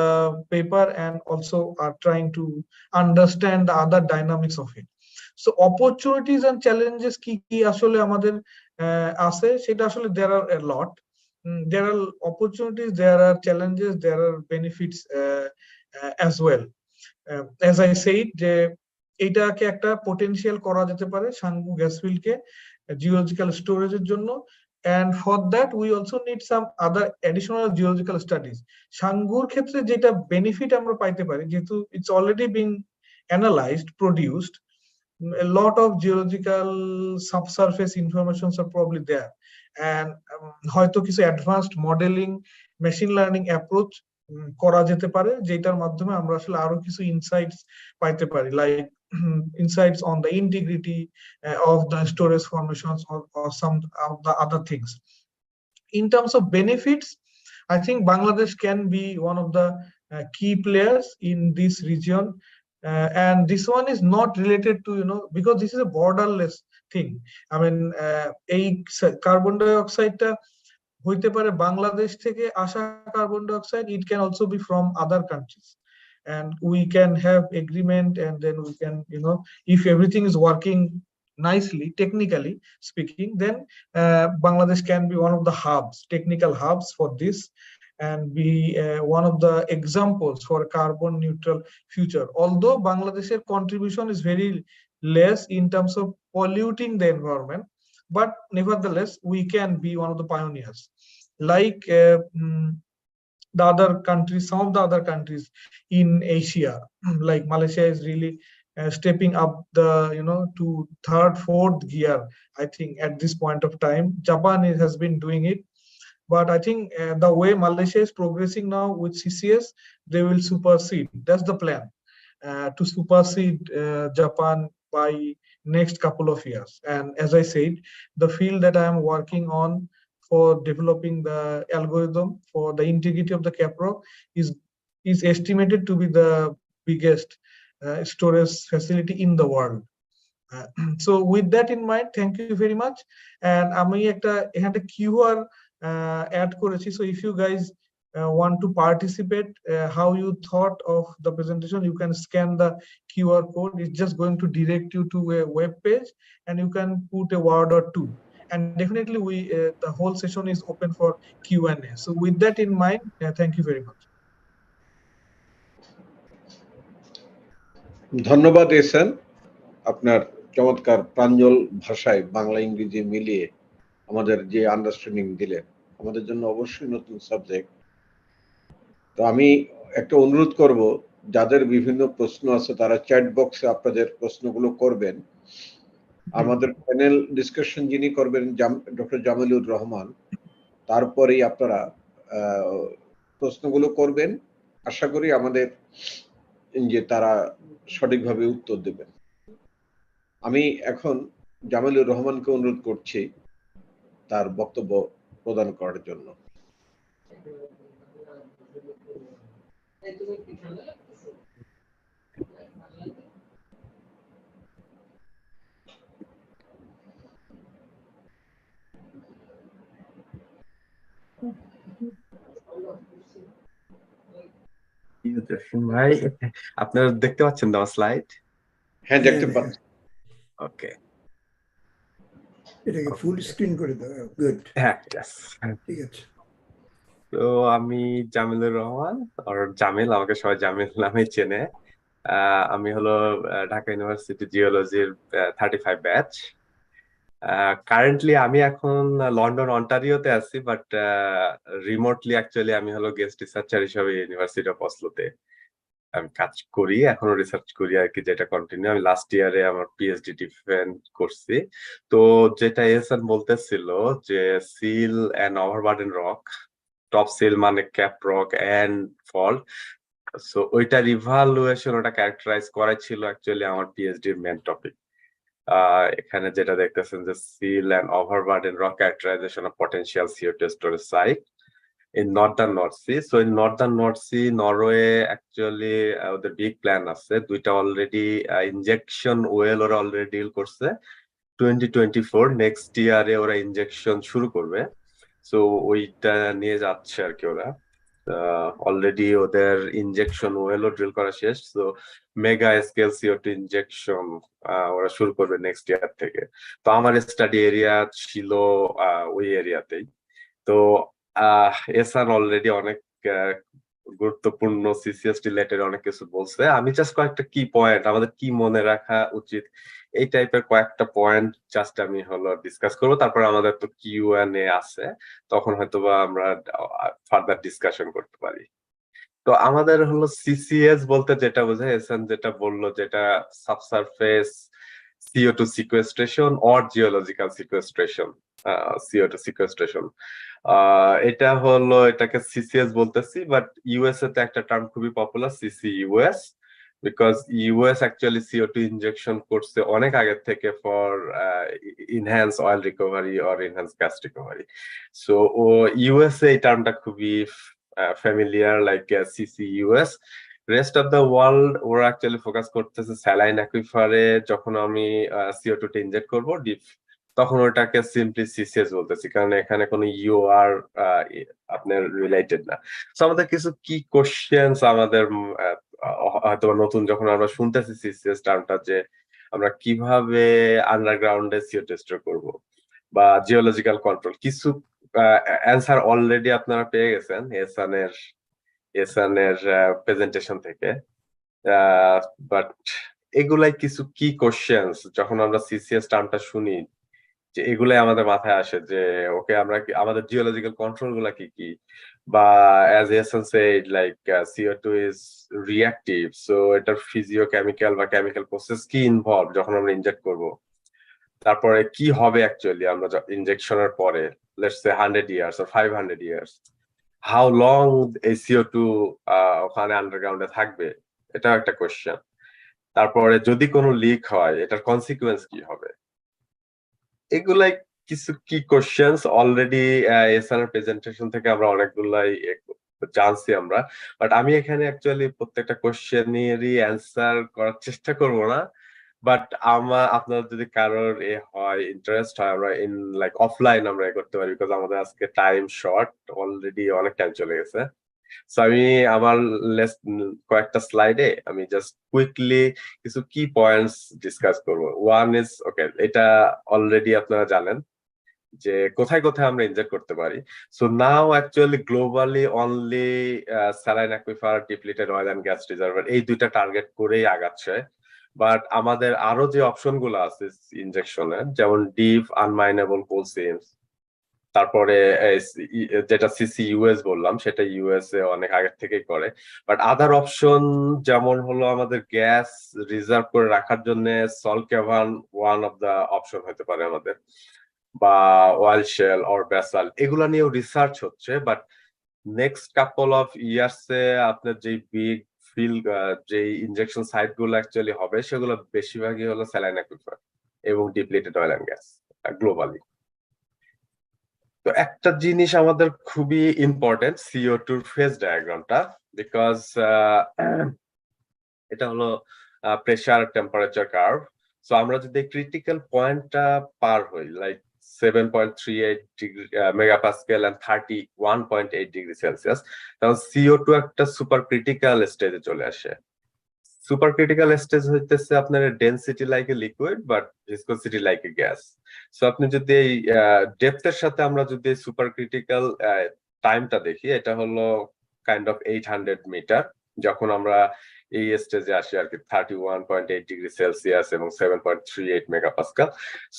paper, and also are trying to understand the other dynamics of it. So opportunities and challenges কি আসলে আমাদের আছে, সেটা আসলে there are a lot. There are opportunities, there are challenges, there are benefits as well. As I said, যে এটাকে একটা পোটেনশিয়াল করা যেতে পারে সাঙ্গু গ্যাস ফিল্ডকে জিওলজিক্যাল স্টোরেজের জন্য, and for that we also need some other additional geological studies. Shangur ক্ষেত্রে যেটা benefit আমরা পাইতে পারি, যেহেতু it's already been analyzed, produced, a lot of geological subsurface informations are probably there, and হয়তো কিছু advanced modeling, machine learning approach করা যেতে পারে, যেটার মাধ্যমে আমরা আসলে আরো কিছু insights পাইতে পারি, like insights on the integrity of the storage formations or some of the other things. In terms of benefits, I think Bangladesh can be one of the key players in this region, and this one is not related to, because this is a borderless thing. I mean, a carbon dioxide হইতে পারে বাংলাদেশ থেকে আসা carbon dioxide, it can also be from other countries, and we can have agreement, and then we can, if everything is working nicely, technically speaking, then Bangladesh can be one of the hubs, technical hubs for this, and be one of the examples for a carbon neutral future. Although Bangladesh's contribution is very less in terms of polluting the environment, but nevertheless we can be one of the pioneers, like the other countries, some of the other countries in Asia, like Malaysia is really stepping up the, to third, fourth gear, I think, at this point of time. Japan has been doing it, but I think the way Malaysia is progressing now with CCS, they will supersede. That's the plan, to supersede Japan by next couple of years. And as I said, the field that I am working on for developing the algorithm for the integrity of the caprock is estimated to be the biggest storage facility in the world. So with that in mind, thank you very much. And আমি একটা QR add করেছি, so if you guys want to participate, how you thought of the presentation, you can scan the QR code. It's just going to direct you to a web page, and you can put a word or two. And definitely the whole session is open for Q&A. So with that in mind, thank you very much. ধন্যবাদ এহসান, আপনার চমৎকার প্রাঞ্জল ভাষায় বাংলা ইংরেজি মিলিয়ে আমাদের যে আন্ডারস্ট্যান্ডিং দিলেন, আমাদের জন্য অবশ্যই নতুন সাবজেক্ট। তো আমি একটা অনুরোধ করব, যাদের বিভিন্ন প্রশ্ন আছে তারা চ্যাট বক্সে আপনাদের প্রশ্নগুলো করবেন। আমাদের প্যানেল ডিসকাশন যিনি করবেন ডক্টর জামিলুর রহমান, তারপরেই আপনারা প্রশ্নগুলো করবেন। আশা করি আমাদের যে তারা সঠিকভাবে উত্তর দেবেন। আমি এখন জামিলুর রহমানকে অনুরোধ করছি তার বক্তব্য প্রদান করার জন্য। ভাই, আপনারা দেখতে পাচ্ছেন তো আমার স্লাইড? হ্যাঁ, দেখতে পাচ্ছি। ওকে, এটাকে ফুল স্ক্রিন করে দাও। গুড, হ্যাঁ, ঠিক আছে। তো আমি জামিলুর রহমান, আর জামিল, আমাকে সবাই জামিল নামে চেনে। আমি হলো ঢাকা ইউনিভার্সিটি জিওলজির 35 ব্যাচ। কারেন্টলি আমি এখন লন্ডন অন্টারিওতে আছি, বাট রিমোটলি অ্যাকচুয়ালি আমি হলো গেস্ট রিসার্চার হিসেবে ইউনিভার্সিটি অফ অসলোতে আমি কাজ করি, এখনো রিসার্চ করি আর কি, যেটা কন্টিনিউ। আমি লাস্ট ইয়ারে আমার পিএইচডি ডিফেন্ড করছি। তো যেটা এহসান বলতেছিল যে seal and overburden rock, top seal মানে cap rock and fault, so ওইটার ইভালুয়েশন, ওটা ক্যারেক্টারাইজ করা ছিল অ্যাকচুয়ালি আমার পিএইচডির মেইন টপিক। এখানে যেটা দেখতেছেন যে seal and overburden rock characterization of potential CO2 storage site in northern North Sea. So in northern North Sea, Norway actually the big plan আছে, দুইটা অলরেডি ইনজেকশন ওয়েল ওরা অলরেডি ডিল করছে। 2024 নেক্সট ইয়ারে ওরা ইনজেকশন শুরু করবে, সো ওইটা নিয়ে যাচ্ছে আর কি। ওরা অলরেডি ওদের ইনজেকশন ওয়েলও ড্রিল করা শেষ, so mega scale CO2 injection ওরা শুরু করবে নেক্সট ইয়ার থেকে। তো আমার স্টাডি এরিয়া ছিল ওই এরিয়াতেই। তো এহসান অলরেডি অনেক গুরুত্বপূর্ণ সিসিএস রিলেটেড অনেক কিছু বলছে। আমি জাস্ট কয়েকটা কি পয়েন্ট আমাদের কি মনে রাখা উচিত এই টাইপের কয়েকটা পয়েন্ট জাস্ট আমি হলো ডিসকাস করবো। তারপর আমাদের তো কিউএনএ আছে, তখন হয়তোবা আমরা ফার্দার ডিসকাশন করতে পারি। তো আমাদের হলো সিসিএস বলতে যেটা বোঝায়, এসএন যেটা বললো, যেটা subsurface CO2 sequestration or geological sequestration, CO2 sequestration. এটা হলো, এটাকে সিসিএস বলতেছি, বাট ইউএসএ তে একটা টার্ম খুবই popular, CCUS, because US actually CO2 injection করছে অনেক আগে থেকে for enhance oil recovery or enhance gas recovery. So USA এই টার্মটা খুবই familiar, like CCUS. Rest of the world ওরা অ্যাকচুয়ালি ফোকাস করতেছে স্যালাইন অ্যাকুইফারে যখন আমি CO2 টা ইনজেক্ট করবো ডিপ, তখন ওটাকে সিম্পলি সিসিএস বলতেছি, কারণ এখানে কোনো ইউআর আপনার রিলেটেড না। সো আমাদের কিছু কি কোশ্চেন্স আমাদের হয়তো নতুন যখন আমরা শুনতেছি সিসিএস টার্মটা, যে আমরা কিভাবে আন্ডারগ্রাউন্ডে CO2 স্টোর করব বা জিওলজিক্যাল কন্ট্রোল, কিছু অ্যান্সার অলরেডি আপনারা পেয়ে গেছেন এসানের প্রেজেন্টেশন থেকে। বাট এগুলাই কিছু কি কোশ্চেন্স যখন আমরা সিসিএস টার্মটা শুনি, যে এগুলাই আমাদের মাথায় আসে, যে ওকে আমরা আমাদের জিওলজিক্যাল কন্ট্রোল গুলা কি কি, বা as SN said like CO2 is reactive, so এটার ফিজিওকেমিক্যাল বা কেমিক্যাল প্রসেস কি ইনভলভ যখন আমরা ইনজেক্ট করব, তারপরে কি হবে অ্যাকচুয়ালি আমরা ইনজেকশনের পরে, let's say 100 years or 500 years, how long এই CO2 ওখানে আন্ডারগ্রাউন্ডে থাকবে, এটাও একটা কোশ্চেন। তারপরে যদি কোনো লিক হয় এটার কনসিকুয়েন্স কি হবে, এগুলাই কিছু কি কোশ্চেন্স। অলরেডি এসআর প্রেজেন্টেশন থেকে আমরা অনেকগুলাই জানছি আমরা, বাট আমি এখানে অ্যাকচুয়ালি প্রত্যেকটা কোশ্চেনেরই অ্যান্সার করার চেষ্টা করব না, বাট আপনার যদি কারোর হয় ইন্টারেস্ট হয়, আমরা ইন লাইক অফলাইন আমরা করতে পারি, বিকজ আমাদের আজকে টাইম শর্ট, অলরেডি অনেক টাইম চলে গেছে। সো আমি আমার কয়েকটা স্লাইডে আমি জাস্ট কুইকলি কিছু কি পয়েন্টস ডিসকাস করব। ওয়ান ইজ, ওকে, এটা অলরেডি আপনারা জানেন যে কোথায় কোথায় আমরা ইনজেক্ট করতে পারি। So now actually globally only saline aquifer, depleted oil and gas reservoir, এই দুইটা টার্গেট করেই আগাচ্ছে। বাট আমাদের আরো যে অপশন গুলো আছে ইনজেকশনে, যেমন ডিপ আনমাইনেবল কোল সিমস, তারপরে যেটা সিসিইউএস বললাম সেটা ইউএসএ অনেক আগে থেকেই করে। বাট আদার অপশন যেমন হলো আমাদের গ্যাস রিজার্ভ করে রাখার জন্য salt cavern one of the option হতে পারে আমাদের, বা অয়েল শেল অর ব্যাসাল্ট, এগুলা নিয়েও রিসার্চ হচ্ছে। বাট নেক্সট কাপল অফ ইয়ার্সে আপনার যে বিগ ফিল্ড যে ইনজেকশন সাইট গুলো অ্যাকচুয়ালি হবে, সেগুলো বেশিরভাগই হলো স্যালাইন অ্যাকুইফার এবং depleted oil and gas globally. তো একটা জিনিস আমাদের খুবই ইম্পর্টেন্ট, CO2 ফেজ ডায়াগ্রামটা, বিকজ এটা হলো প্রেসার টেম্পারেচার কার্ভ। সো আমরা যদি ক্রিটিক্যাল পয়েন্টটা পার হই, like 7.38 degree megapascal and 31.8 degree Celsius, তখন CO2 একটা সুপার ক্রিটিক্যাল স্টেজে চলে আসে। সুপার ক্রিটিক্যাল স্টেজ হইতেছে আপনার density like a liquid but viscosity like a gas. So আপনি যদি এই ডেপথের সাথে আমরা যদি সুপার ক্রিটিক্যাল টাইমটা দেখি, এটা হলো কাইন্ড অফ 800 মিটার, যখন আমরা এই স্টেজে আসি আর কি, 31.8 ডিগ্রি সেলসিয়াস এবং 7.38 মেগাপাস্কাল।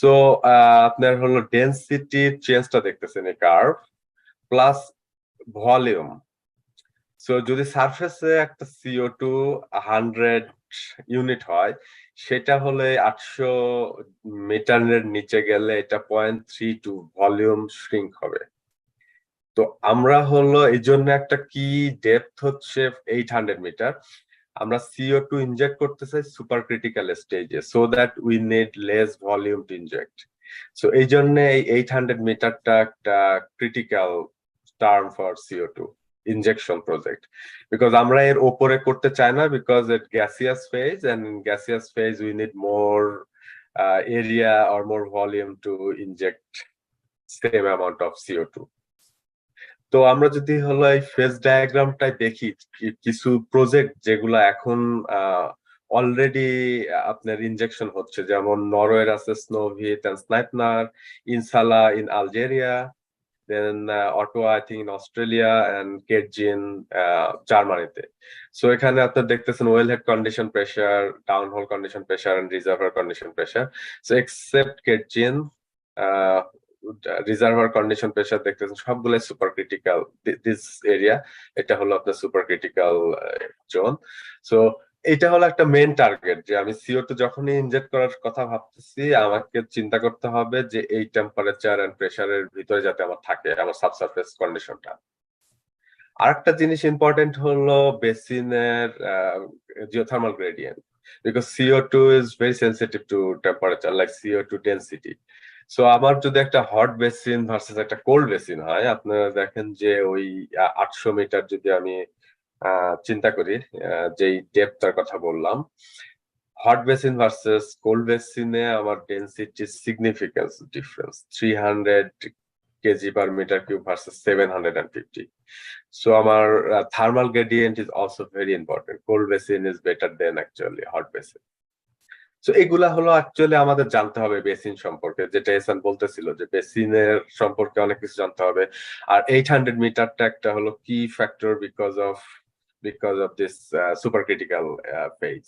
সো আপনার হলো ডেনসিটি চেঞ্জটা দেখতেছেন এই কার্ভ, প্লাস ভলিউম। সো যদি সারফেসে একটা CO2 100 ইউনিট হয়, সেটা হলে 800 মিটারের নিচে গেলে এটা 0.32 ভলিউম শ্রিঙ্ক হবে। তো আমরা হলো এই জন্য একটা কি ডেপথ হচ্ছে 800 মিটার, আমরা CO2 ইনজেক্ট করতে চাই সুপার ক্রিটিক্যাল স্টেজে, so that we need less volume to inject. So এই জন্য এই 800 মিটারটা একটা critical term for CO2 injection project, because আমরা এর উপরে করতে চাই না, because at gaseous phase, and in gaseous phase we need more area or more volume to inject same amount of CO2. তো আমরা যদি হলো এই ফেজ ডায়াগ্রামটা দেখি, কিছু প্রজেক্ট যেগুলো এখন অলরেডি আপনার ইনজেকশন হচ্ছে, যেমন নরওয়ের আছে Snohvit and Sleipner, In Salah in Algeria, then Ottawa I think in Australia, and Kettgin জার্মানিতে। সো এখানে আপনারা দেখতেছেন wellhead condition pressure, downhole condition pressure and reservoir condition pressure. So except Kettgin reservoir condition pressure দেখতেছেন সবগুলো সুপার ক্রিটিক্যাল। দিস এরিয়া এটা হলো আপনার সুপার ক্রিটিক্যাল জোন। সো এটা হলো একটা মেইন টার্গেট যে আমি CO2 যখনই ইনজেক্ট করার কথা ভাবতেছি আমাকে চিন্তা করতে হবে যে এই টেম্পারেচার এন্ড প্রেসারের ভিতরে যাতে আমার থাকে আমার সাবসারফেস কন্ডিশনটা। আরেকটা জিনিস ইম্পর্টেন্ট হলো বেসিনের geothermal gradient, because CO2 is very sensitive to temperature like CO2 density. So আমার যদি একটা হট বেসিন ভার্সেস একটা কোল্ড বেসিন হয়, আপনারা দেখেন যে ওই 800 মিটার যদি আমি চিন্তা করি, যেই ডেপথটার কথা বললাম, হট বেসিন ভার্সেস কোল্ড বেসিনে আমার density significance difference 300 KG per metre cube versus 750। So আমার thermal gradient is also very important. Cold basin is better then actually hot basin. So এগুলা হলো অ্যাকচুয়ালি আমাদের জানতে হবে বেসিন সম্পর্কে, যেটা এসান বলতেছিল যে বেসিনের সম্পর্কে অনেক কিছু জানতে হবে। আর 800 মিটারটা একটা হলো কি factor because of this super critical phase.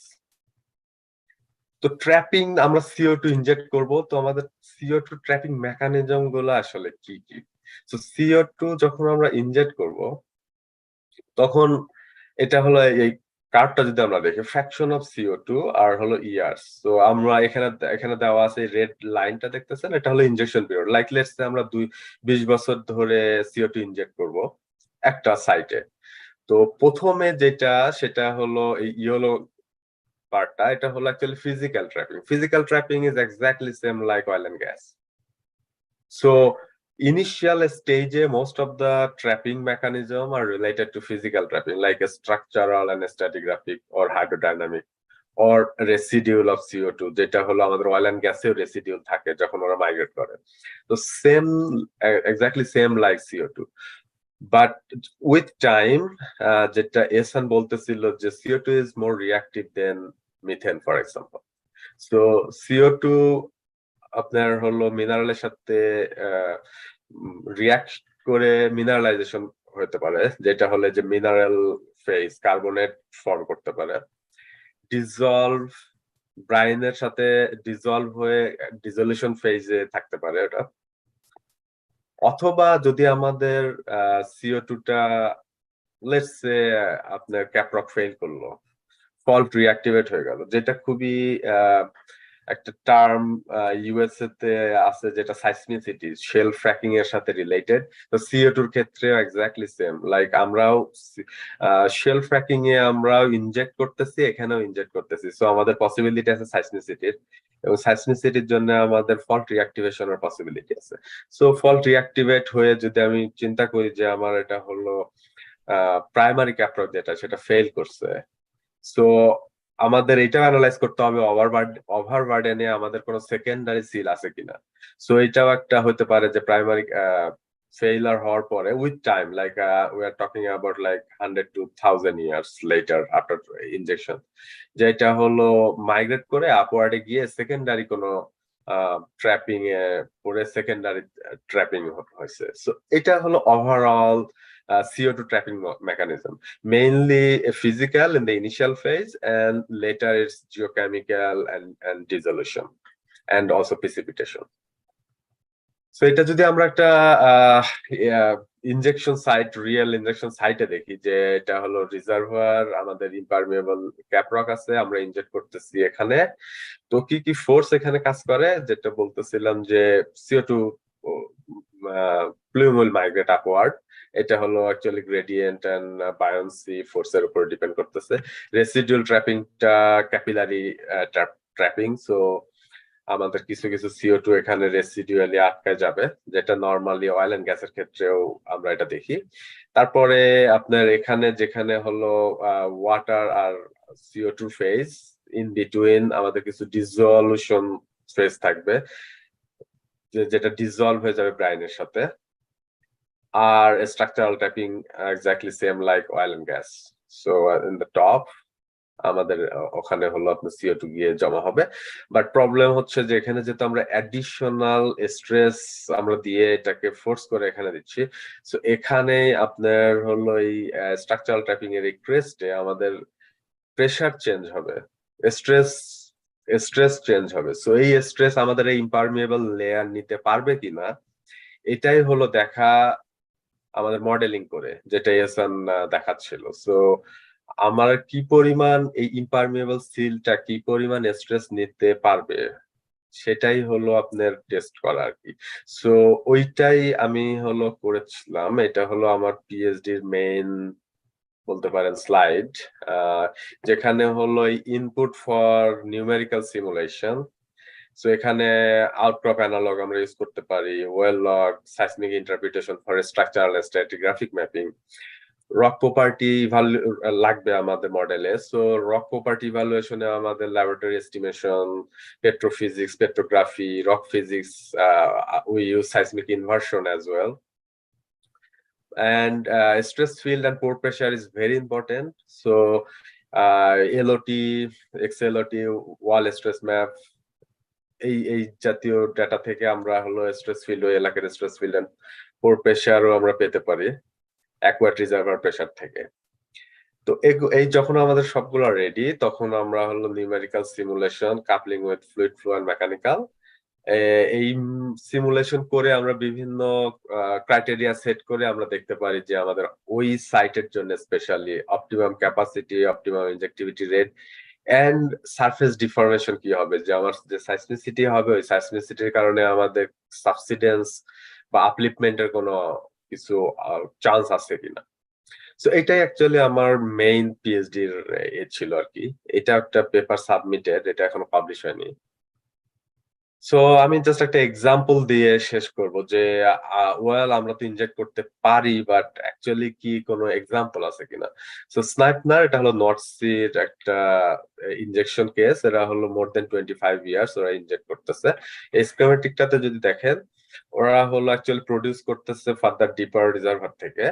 তো ট্র্যাপিং আমরা CO2 ইনজেক্ট করব, তো আমাদের CO2 ট্র্যাপিং মেকানিজম গুলো আসলে কি কি? সো CO2 যখন আমরা ইনজেক্ট করব তখন এটা হলো এই কার্ভটা যদি আমরা দেখি, ফ্র্যাকশন অফ CO2 আর হলো ইয়ার্স। তো আমরা এখানে দেওয়া আছে রেড লাইনটা দেখতেছেন, এটা হলো injection period. Like let's say আমরা 20 বছর ধরে CO2 ইনজেক্ট করব একটা সাইটে। তো প্রথমে যেটা সেটা হলো এই ইয়েলো পার্টটা, এটা হলো actually physical trapping. Physical trapping is exactly same like oil and gas. So initial stage most of the trapping mechanism are related to physical trapping like a structural and stratigraphic or hydrodynamic or residual of CO2, যেটা হলো আমাদের অয়েল এন্ড গ্যাসের রেসিডিউল থাকে যখন ওরা মাইগ্রেট করে। তো same exactly same like CO2, but with time যেটা এসান বলতেছিল যে CO2 is more reactive than methane for example. So CO2 আপনার হলো মিনারেলের সাথে রিঅ্যাক্ট করে মিনারেলাইজেশন হতে পারে, যেটা হলে যে মিনারেল ফেজ কার্বনেট ফর্ম করতে পারে। ডিসলভ ব্রাইনের সাথে ডিসলভ হয়ে ডিসলিউশন ফেজে থাকতে পারে এটা। অথবা যদি আমাদের CO2টা লেটস সে আপনার ক্যাপ্রক ফেল করলো, ফল্ট রিঅ্যাক্টিভেট হয়ে গেল, যেটা খুবই একটা টার্ম ইউএসএ তে আছে যেটা সাইসমিসিটি, শেল ফ্র্যাকিং এর সাথে রিলেটেড। তো CO2 এর ক্ষেত্রে এক্স্যাক্টলি সেম, লাইক আমরাও শেল ফ্র্যাকিং এ আমরাও ইনজেক্ট করতেছি, এখানেও ইনজেক্ট করতেছি। সো আমাদের পসিবিলিটি আছে সাইসমিসিটির, এবং সাইসমিসিটির জন্য আমাদের ফল্ট রিঅ্যাক্টিভেশনের পসিবিলিটি আছে। সো ফল্ট রিঅ্যাক্টিভেট হয়ে যদি আমি চিন্তা করি যে আমার এটা হলো প্রাইমারি ক্যাপ্রক যেটা সেটা ফেল করছে, সো আমাদের এটাও অ্যানালাইজ করতে হবে ওভারবার্ডেনে আমাদের কোনো সেকেন্ডারি সিল আছে কিনা। সো এটাও একটা হতে পারে যে প্রাইমারি ফেইলার হওয়ার পরে with time, like we are talking about like 100 to 1000 years later after injection, যেটা হলো মাইগ্রেট করে আপওয়ার্ডে গিয়ে সেকেন্ডারি কোনো ট্র্যাপিং এ পরে সেকেন্ডারি ট্র্যাপিং হয়েছে। সো এটা হলো overall CO2 trapping mechanism, mainly physical in the initial phase and later it's geochemical and dissolution and also precipitation. So এটা যদি আমরা একটা ইনজেকশন সাইট, রিয়েল ইনজেকশন সাইটে দেখি যে এটা হলো রিজার্ভার, আমাদের ইম্পারমিয়েবল ক্যাপ্রক আছে, আমরা ইনজেক্ট করতেছি এখানে, তো কি কি ফোর্স এখানে কাজ করে, যেটা বলতেছিলাম যে CO2 plume will migrate upward, এটা হলো অ্যাকচুয়ালি গ্রেডিয়েন্ট এন্ড বায়োন্সি ফোর্সের উপর ডিপেন্ড করতেছে। রেসিডুয়াল ট্র্যাপিংটা ক্যাপিলারি ট্র্যাপিং, সো আমাদের কিছু কিছু CO2 এখানে রেসিডুয়ালি আটকায় যাবে, যেটা নরমালি অয়েল এন্ড গ্যাসের ক্ষেত্রেও আমরা এটা দেখি। তারপরে আপনার এখানে যেখানে হলো ওয়াটার আর CO2 ফেজ, ইন বিটুইন আমাদের কিছু ডিসলিউশন ফেজ থাকবে, যেটা ডিসলভ হয়ে যাবে ব্রাইনের সাথে। আর structural trapping exactly same like oil and gas. So in the top আমাদের ওখানে হলো আপনার CO2 গিয়ে জমা হবে। বাট প্রবলেম হচ্ছে যে এখানে যেহেতু আমরা অ্যাডিশনাল স্ট্রেস আমরা দিয়ে এটাকে ফোর্স করে এখানে দিচ্ছি, সো এখানে আপনার হলো এই স্ট্রাকচারাল ট্র্যাপিং এর রিকোয়েস্টে আমাদের প্রেসার চেঞ্জ হবে, স্ট্রেস স্ট্রেস চেঞ্জ হবে। সো এই স্ট্রেস আমাদের এই ইম্পারমিয়েবল লেয়ার নিতে পারবে কিনা, এটাই হলো দেখা আমাদের মডেলিং করে, যেটা এসান দেখাচ্ছিল। সো আমার কি পরিমাণ এই ইম্পারমিয়েবল সিলটা কি পরিমাণ স্ট্রেস নিতে পারবে, সেটাই হলো আপনার টেস্ট করা আর কি। সো ওইটাই আমি হলো করেছিলাম। এটা হলো আমার পিএইচডির মেইন বলতে পারেন স্লাইড, যেখানে হলো input for numerical simulation. So এখানে আউটক্রপ অ্যানালগ আমরা ইউজ করতে পারি, well log, seismic interpretation for structural stratigraphic mapping, rock property লাগবে আমাদের মডেলে। সো রক প্রপার্টি ইভালুয়েশনে আমাদের laboratory estimation, petrophysics, petrography, rock physics, we use seismic inversion as well. And stress field and pore pressure is very important. So LOT, XLOT, wall stress map, এই জাতীয় ডাটা থেকে আমরা হলো স্ট্রেস ফিল্ড ও এলাকার স্ট্রেস ফিল্ড এন্ড পোর প্রেসারও আমরা পেতে পারি অ্যাকুয়াট রিজার্ভার প্রেসার থেকে। তো এই যখন আমাদের সবগুলো রেডি, তখন আমরা হলো numerical simulation, coupling with fluid flow and mechanical, এই সিমুলেশন করে আমরা বিভিন্ন ক্রাইটেরিয়া সেট করে আমরা দেখতে পারি যে আমাদের ওই সাইটের জন্য specially optimum capacity, optimum injectivity rate and surface deformation কি হবে, যে আমার যে সাইসমিসিটি হবে ওই সাইসমিসিটির কারণে আমাদের সাবসিডেন্স বা আপলিফমেন্টের কোনো কিছু চান্স আছে কিনা। সো এটাই অ্যাকচুয়ালি আমার মেইন পিএইচডির ছিল আর কি। এটা একটা পেপার সাবমিটেড, এটা এখনো পাবলিশ হয়নি। সো আমি জাস্ট একটা এক্সাম্পল দিয়ে শেষ করব যে ওয়েল আমরা তো ইনজেক্ট করতে পারি, বাট অ্যাকচুয়ালি কি কোনো এক্সাম্পল আছে কিনা। সো স্নাইপনার, এটা হলো নর্থ সির একটা ইনজেকশন কেস, এরা হলো মোর দেন 25 ইয়ার্স ওরা ইনজেক্ট করতেছে। এই স্কিমেটিকটাতে যদি দেখেন, ওরা হলো অ্যাকচুয়ালি প্রডিউস করতেছে ফার্দার ডিপার রিজার্ভার থেকে,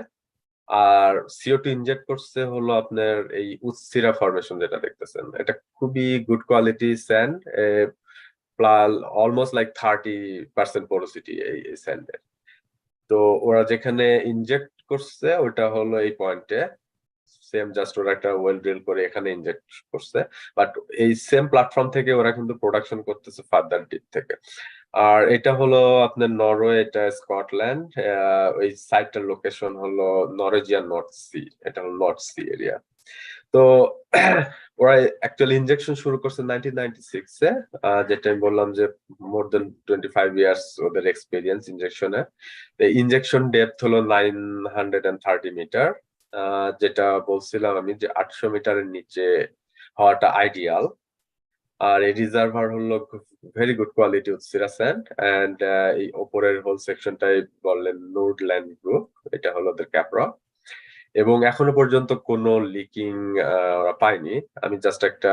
আর CO2 ইনজেক্ট করছে হলো আপনার এই উৎসিরা ফরমেশন যেটা দেখতেছেন, এটা খুবই good quality sand, plus almost like 30% porosity এই স্যান্ডের। তো ওরা যেখানে ইনজেক্ট করছে ওটা হলো এই পয়েন্টে, সেম জাস্ট ওরা একটা ওয়েল ড্রিল করে এখানে ইনজেক্ট করছে, বাট এই সেম প্ল্যাটফর্ম থেকে ওরা কিন্তু প্রোডাকশন করতেছে ফার্দার ডিপ থেকে। আর এটা হলো আপনার নরওয়ে, এটা স্কটল্যান্ড, ওই সাইটটার লোকেশন হলো নরওয়েজিয়ান নর্থ সি, এটা হলো নর্থ সি এরিয়া। তো ওরা অ্যাকচুয়ালি ইনজেকশন শুরু করছে 1996 এ, যেটা আমি বললাম যে মোর দেন 25 ইয়ার্স ওদের এক্সপেরিয়েন্স ইনজেকশনে। ইনজেকশন ডেপথ হলো 930 মিটার, যেটা বলছিলাম আমি যে 800 মিটারের নিচে হওয়াটা আইডিয়াল। আর এই রিজার্ভার হলো very good quality Utsira sand, and এই ওপরের হোল সেকশনটাই বললেন নুডল্যান্ড গ্রুপ, এটা হলো ওদের ক্যাপরা। এবং এখনো পর্যন্ত কোনো লিকিং ওরা পায়নি। আমি জাস্ট একটা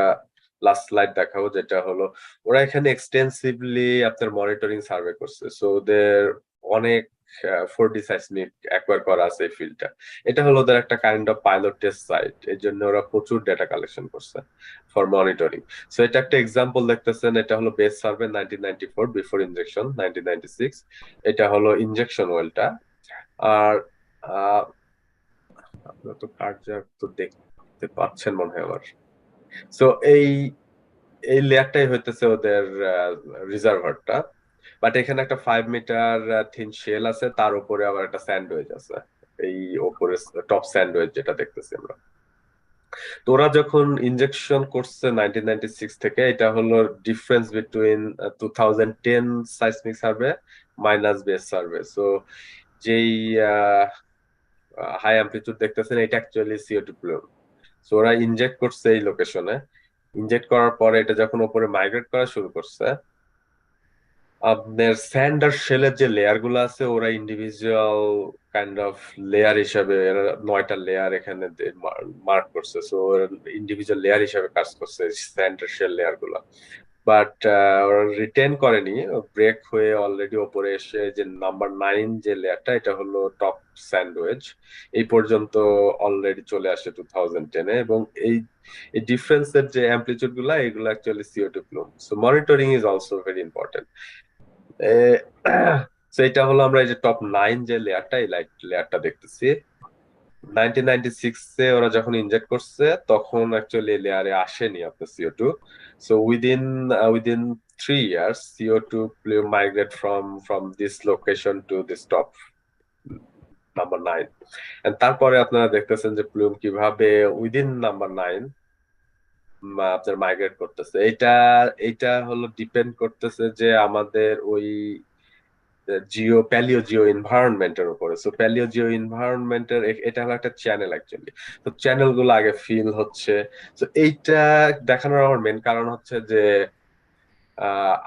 লাস্ট স্লাইড দেখাবো, যেটা হলো ওরা এখানে এক্সটেন্সিভলি আপনার মনিটরিং সার্ভে করছে। সো ওদের অনেক 4D সাইসমিক অ্যাকোয়ার করা আছে এই ফিল্ডটা। এটা হলো ওদের একটা kind of pilot test site, এর জন্য ওরা প্রচুর ডেটা কালেকশন করছে ফর মনিটরিং। সো এটা একটা এক্সাম্পল দেখতেছেন, এটা হলো বেস সার্ভে 1994, বিফোর ইনজেকশন 1996। এটা হলো ইনজেকশন ওয়েলটা। আর আপনারা তো কার্যার তো দেখতে পাচ্ছেন মনে হয় আমার। সো এই লেয়ারটাই হইতেছে ওদের রিজার্ভারটা, বাট এখানে একটা 5 মিটার থিন শেল আছে, তার উপরে আবার একটা স্যান্ডউইচ আছে, এই উপরে টপ স্যান্ডউইচ যেটা দেখতেছি আমরা। তো ওরা যখন ইনজেকশন করছে 1996 থেকে, এটা হলো difference between 2010 seismic survey minus base survey. So যেই হাই অ্যাম্পলিটিউড দেখতেছেন, এটা অ্যাকচুয়ালি CO2 প্লুম। সো ওরা ইনজেক্ট করছে এই লোকেশনে, ইনজেক্ট করার পরে এটা যখন উপরে মাইগ্রেট করা শুরু করছে, আপনার স্যান্ড আর শেলের যে লেয়ার গুলো আছে ওরা ইন্ডিভিজুয়াল কাইন্ড অফ লেয়ার হিসাবে 9টা লেয়ার এখানে মার্ক করছে। সো ইন্ডিভিজুয়াল লেয়ার হিসাবে কাজ করছে স্যান্ড আর শেল লেয়ার গুলো। বাট ওরা রিটেন করেনি, ব্রেক হয়ে অলরেডি ওপরে এসে যে নাম্বার 9 যে লেয়ারটা, এটা হলো টপ স্যান্ডউইচ, এই পর্যন্ত অলরেডি চলে আসে 2010 এ। এবং এই ডিফারেন্সের যে অ্যামপ্লিটিউড গুলা, এগুলো actually CO2 plum. So monitoring is also very important. So এটা হলো আমরা এই যে টপ 9 যে লেয়ারটা, এই লেয়ারটা দেখতেছি। 1996 এ ওরা যখন ইনজেক্ট করছে তখন অ্যাকচুয়ালি লেয়ারে আসেনি আপনার CO2। So within 3 years CO2 migrate from this location to this top number 9। তারপরে আপনারা দেখতেছেন যে প্লুম কিভাবে উইদিন নাম্বার 9 আপনার মাইগ্রেট করতেছে। এটা হলো ডিপেন্ড করতেছে যে আমাদের ওই প্যালিও জিও এনভায়রনমেন্টের উপরে। সো প্যালিও জিও এনভায়রনমেন্টের এটা হলো একটা চ্যানেল অ্যাকচুয়ালি। তো চ্যানেল গুলো আগে ফিল হচ্ছে। তো এইটা দেখানোর আমার মেন কারণ হচ্ছে যে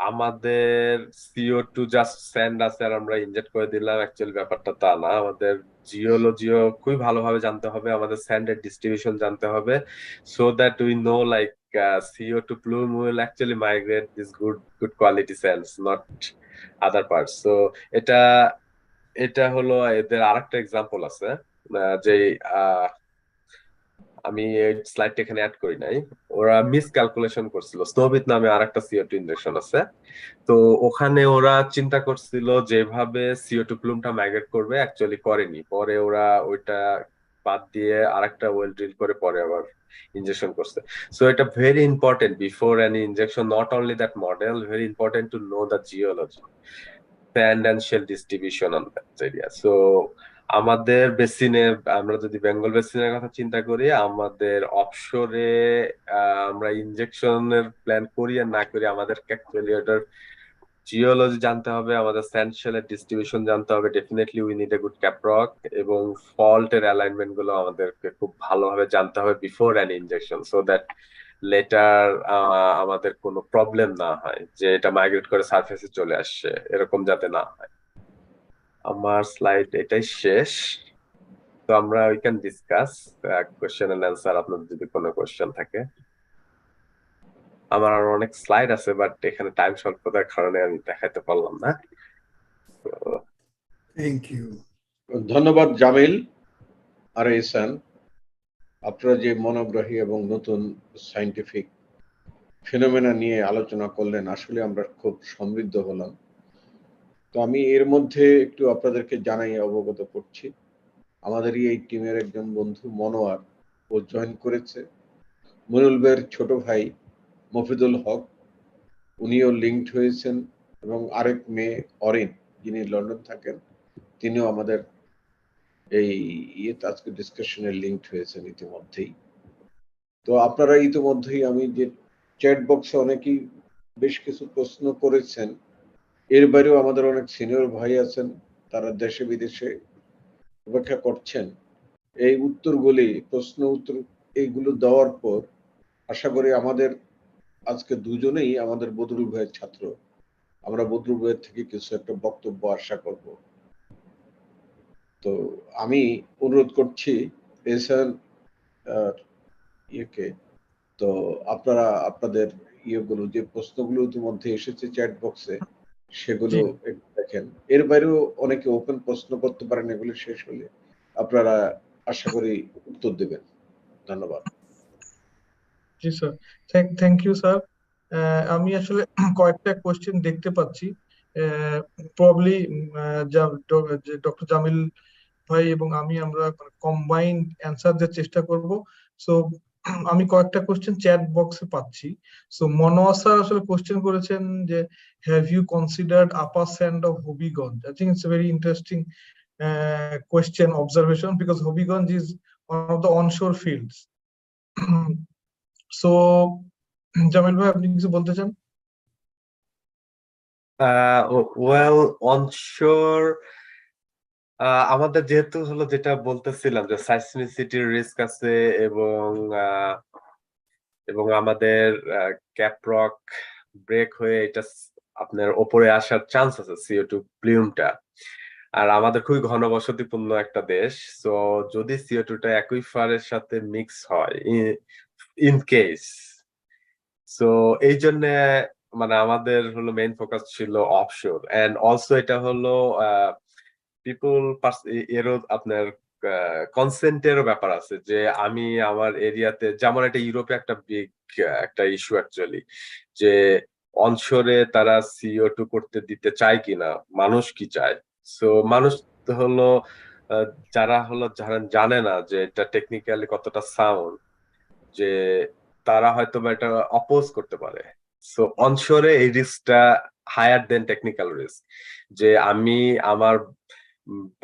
আমাদের CO2 জাস্ট স্যান্ড আছে আর আমরা ইনজেক্ট করে দিলাম, অ্যাকচুয়ালি ব্যাপারটা তা না। আমাদের জিওলজিও খুবই ভালোভাবে জানতে হবে, আমাদের স্যান্ডের ডিস্ট্রিবিউশন জানতে হবে, so that we know like CO2 plume will actually migrate this good quality sands, not other parts. So এটা এটা হলো এদের আরেকটা এক্সাম্পল আছে, যে আমি এই স্লাইডটা এখানে অ্যাড করি নাই। ওরা মিস ক্যালকুলেশন করছিল, স্নোবিট নামে আরেকটা CO2 ইনজেকশন আছে। তো ওখানে ওরা চিন্তা করছিল যেভাবে CO2 প্লুমটা মাইগ্রেট করবে, অ্যাকচুয়ালি করেনি। পরে ওরা ওইটা বাদ দিয়ে আরেকটা ওয়েল ড্রিল করে পরে আবার ইনজেকশন করছে। সো এটা very important before any injection, not only that model, very important to know the geology, sand and shale distribution on that area. So আমাদের বেসিনে, আমরা যদি বেঙ্গল বেসিনের কথা চিন্তা করি, আমাদের অফশোরে আমরা ইনজেকশনের প্ল্যান করি আর না করি, আমাদের অ্যাকচুয়ালি ওটার জিওলজি জানতে হবে, আমাদের স্যান্ড শেলের ডিস্ট্রিবিউশন জানতে হবে। Definitely we need a good caprock, এবং ফল্টের অ্যালাইনমেন্ট গুলো আমাদেরকে খুব ভালোভাবে জানতে হবে before an injection, so that later আমাদের কোনো প্রবলেম না হয় যে এটা মাইগ্রেট করে সারফেসে চলে আসছে, এরকম যাতে না হয়। আমার স্লাইড এটাই শেষ। তো আমরা we can discuss question and answer, আপনাদের যদি কোনো কোশ্চেন থাকে। আমার আরো অনেক স্লাইড আছে, বাট এখানে টাইম স্বল্পতার কারণে আমি দেখাতে পারলাম না। Thank you. ধন্যবাদ জামিল আর এহসান, আপনারা যে মনোগ্রাহী এবং নতুন সায়েন্টিফিক ফিনোমেনা নিয়ে আলোচনা করলেন, আসলে আমরা খুব সমৃদ্ধ হলাম। তো আমি এর মধ্যে একটু আপনাদেরকে জানাই, অবগত করছি, আমাদেরই এই টিমের একজন বন্ধু মনোয়ার, ও জয়েন করেছে। মইনুল ভাইয়ের ছোট ভাই মফিদুল হক, উনিও লিঙ্কড হয়েছেন, এবং আরেক মেয়ে অরিন, যিনি লন্ডন থাকেন, তিনিও আমাদের এই আজকে ডিসকাশনে লিঙ্কড হয়েছেন ইতিমধ্যেই। তো আপনারা ইতিমধ্যেই, আমি যে চ্যাট বক্সে অনেকেই বেশ কিছু প্রশ্ন করেছেন, এর বাইরেও আমাদের অনেক সিনিয়র ভাই আছেন, তারা দেশে বিদেশে অপেক্ষা করছেন। এই উত্তরগুলি, প্রশ্ন উত্তর এইগুলো দেওয়ার পর আশা করি আমাদের আজকে দুজনেই আমাদের বদরুল ভাইয়ের ছাত্র, আমরা বদরুল ভাইয়ের থেকে কিছু একটা বক্তব্য আশা করব। তো আমি অনুরোধ করছি এহসান ইয়েকে, তো আপনারা আপনাদের ইয়েগুলো, যে প্রশ্নগুলো ইতিমধ্যে এসেছে চ্যাট বক্সে, সেগুলো একটু দেখেন। এর বাইরেও অনেকে ওপেন প্রশ্ন করতে পারেন, এগুলো শেষ হলে আপনারা আশা করি উত্তর দেবেন। ধন্যবাদ। জি স্যার, থ্যাংক ইউ স্যার। আমি আসলে কয়েকটা কোয়েশ্চেন দেখতে পাচ্ছি, প্রবলি ডক্টর জামিল ভাই এবং আমরা কম্বাইন্ড অ্যান্সার দেওয়ার চেষ্টা করব। সো আমি কয়েকটা কোশ্চেন চ্যাট বক্সে পাচ্ছি। সো মনোয়ার স্যার আসলে কোশ্চেন করেছেন যে have you considered upper sand of Habiganj? I think it's a very interesting question observation, because Hobbyganj is one of the onshore fields. So Jamil ভাই, আপনি কিছু বলতে চান? ওয়েল, অনশোর আমাদের যেহেতু হলো, যেটা বলতেছিলাম যে সাইসমিসিটির রিস্ক আছে, এবং আমাদের ক্যাপ্রক ব্রেক হয়ে এটা আপনার ওপরে আসার চান্স আছে CO2 প্লিউমটা। আর আমাদের খুবই ঘনবসতিপূর্ণ একটা দেশ, সো যদি CO2টা অ্যাকুইফারের সাথে মিক্স হয় ইন কেস, সো এই জন্য মানে আমাদের হলো মেইন ফোকাস ছিল অফশোর, এন্ড অলসো এটা হলো পিপল এরও আপনার কনসেন্টেরও ব্যাপার আছে, যে আমি আমার এরিয়াতে, যেমন এটা ইউরোপে একটা বিগ একটা ইস্যু অ্যাকচুয়ালি, যে অনশোরে তারা CO2 করতে দিতে চায় কিনা, মানুষ কি চায়। সো মানুষ তো হলো যারা জানে না যে এটা টেকনিক্যালি কতটা সাউন্ড, যে তারা হয়তো বা এটা অপোজ করতে পারে। সো অনশোরে এই রিস্কটা হায়ার দেন টেকনিক্যাল রিস্ক, যে আমি আমার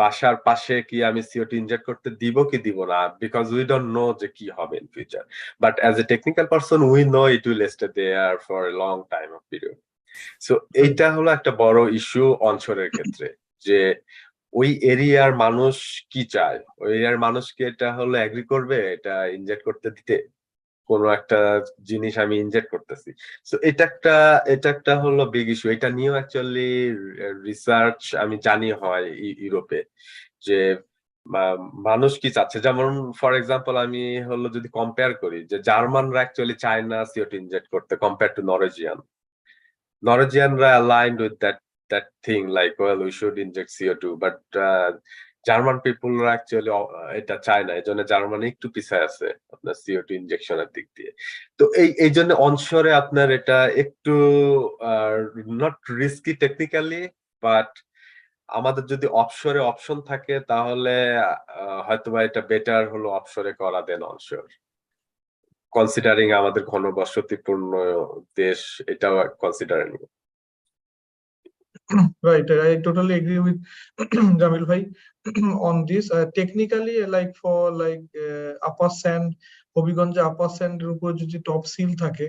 বাসার পাশে কি আমি CO2 ইনজেক্ট করতে দিব কি দিব না, বিকজ উই ডোন্ট নো যে কি হবে in future, but as a technical person we know it will stay there for a long time of period. So এইটা হলো একটা বড় ইস্যু অনশোরের ক্ষেত্রে, যে ওই এরিয়ার মানুষ কি চায়, ওই এরিয়ার মানুষকে এটা হলো এগ্রি করবে এটা ইনজেক্ট করতে দিতে, কোনো একটা জিনিস আমি ইনজেক্ট করতেছি। সো এটা একটা হলো বিগ ইস্যু। এটা নিয়েও অ্যাকচুয়ালি রিসার্চ আমি জানি হয় ইউরোপে, যে মানুষ কি চাচ্ছে। যেমন ফর এক্সাম্পল আমি হলো যদি কম্পেয়ার করি, যে জার্মানরা অ্যাকচুয়ালি চায় না CO2 ইনজেক্ট করতে কম্পেয়ার টু Norwegianরা aligned with that thing, like, well, we should inject CO2, but German পিপলরা অ্যাকচুয়ালি এটা চায় না, এই জন্য জার্মানি একটু পিছায় আছে আপনার CO2 ইনজেকশনের দিক দিয়ে। তো এই জন্য অনশোরে আপনার এটা একটু নট রিস্কি টেকনিক্যালি, বাট আমাদের যদি অফশোরে অপশন থাকে তাহলে হয়তোবা এটা বেটার হলো অফশোরে করা দেন অনশোর, কনসিডারিং আমাদের ঘনবসতিপূর্ণ দেশ, এটাও কনসিডার নিব। Right, I totally agree with Jamil bhai on this. Technically, like for upper sand, Hobiganje upper sand এর উপর যদি টপ সিল থাকে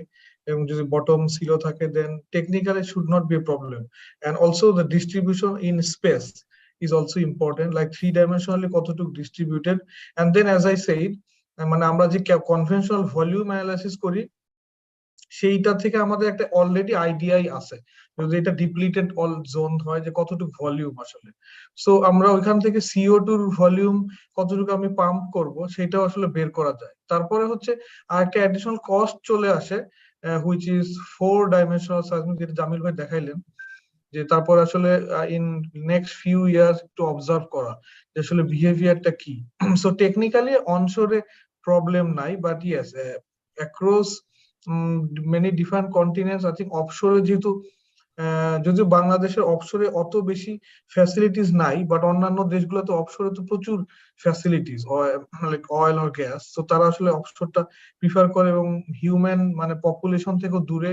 এবং যদি বটম সিলও থাকে, then technically it should not be a problem. And also the distribution in space is also important, like 3-dimensionally কতটুকু distributed. And then as I said, মানে আমরা যে কনভেনশনাল ভলিউম অ্যানালাইসিস করি সেইটা থেকে আমাদের একটা অলরেডি আইডিয়াই আছে, যদি এটা ডিপ্লিটেড অল জোন হয় যে কতটুকু ভলিউম আসলে। সো আমরা ওইখান থেকে CO2 ভলিউম কতটুকু আমি পাম্প করব সেটাও আসলে বের করা যায়। তারপরে হচ্ছে আরেকটা অ্যাডিশনাল কস্ট চলে আসে, হুইচ ইজ 4-dimensional seismic, যেটা জামিল ভাই দেখাইলেন, যে তারপর আসলে ইন নেক্সট ফিউ ইয়ার্স একটু অবজার্ভ করা যে আসলে বিহেভিয়ারটা কি। সো টেকনিক্যালি অনশোরে প্রবলেম নাই, but yes across many different continents I think অফশোরে যেহেতু যদিও বাংলাদেশের অফশোরে অত বেশি ফ্যাসিলিটিস নাই, বাট অন্যান্য দেশগুলোতে অফশোরে তো প্রচুর facilities, like oil or gas. তো তারা আসলে অফশোরটা প্রিফার করে এবং হিউম্যান মানে পপুলেশন থেকেও দূরে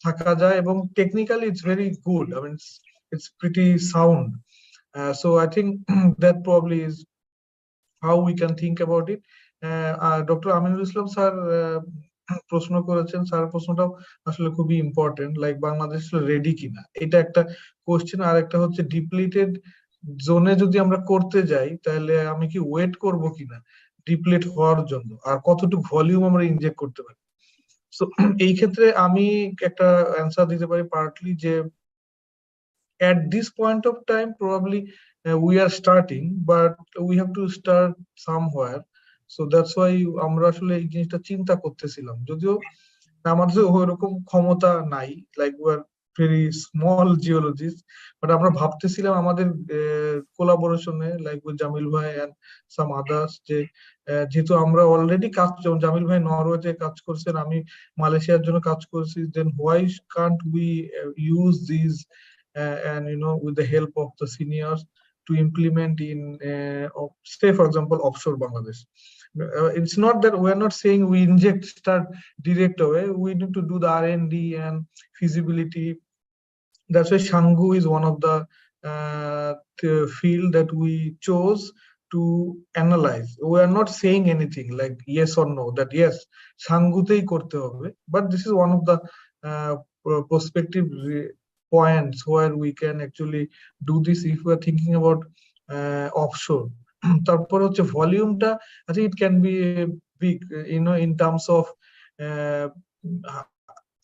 থাকা যায়, এবং technically it's very good, I mean it's pretty sound. So I think that probably is how we can think about it. Doctor Aminul Islam sir প্রশ্ন করেছেন, স্যার প্রশ্নটাও আসলে খুবই ইম্পর্টেন্ট, লাইক বাংলাদেশ রেডি কিনা, এটা একটা কোশ্চেন। আর একটা হচ্ছে ডিপ্লিটেড জোনে যদি আমরা করতে যাই তাহলে আমি কি ওয়েট করব কিনা ডিপ্লিট হওয়ার জন্য, আর কতটুকু ভলিউম আমরা ইনজেক্ট করতে পারি। সো এই ক্ষেত্রে আমি একটা অ্যান্সার দিতে পারি পার্টলি, যে at this point of time probably we are starting, but we have to start somewhere. So that's why আমরা আসলে এই জিনিসটা চিন্তা করতেছিলাম, যদিও আমাদের ওইরকম ক্ষমতা নাই, like we are very small geologist, but আমরা ভাবতেছিলাম আমাদের কোলাবোরেশনে লাইক উইথ জামিল ভাই এন্ড সাম আদার্স, যে যেহেতু আমরা অলরেডি কাজ, যেমন জামিল ভাই নরওয়েতে কাজ করছেন, আমি মালয়েশিয়ার জন্য কাজ করছি, then why can't we use this and with the help of the seniors to implement in say for example offshore Bangladesh. It's not that we are not saying we inject start direct away, we need to do the R&D and feasibility. That's why Shanggu is one of the field that we chose to analyze. We are not saying anything like yes or no, that yes Shangutei korte hobe, but this is one of the prospective points where we can actually do this if we are thinking about offshore. তারপর হচ্ছে ভলিউমটা, I think it can be big, in terms of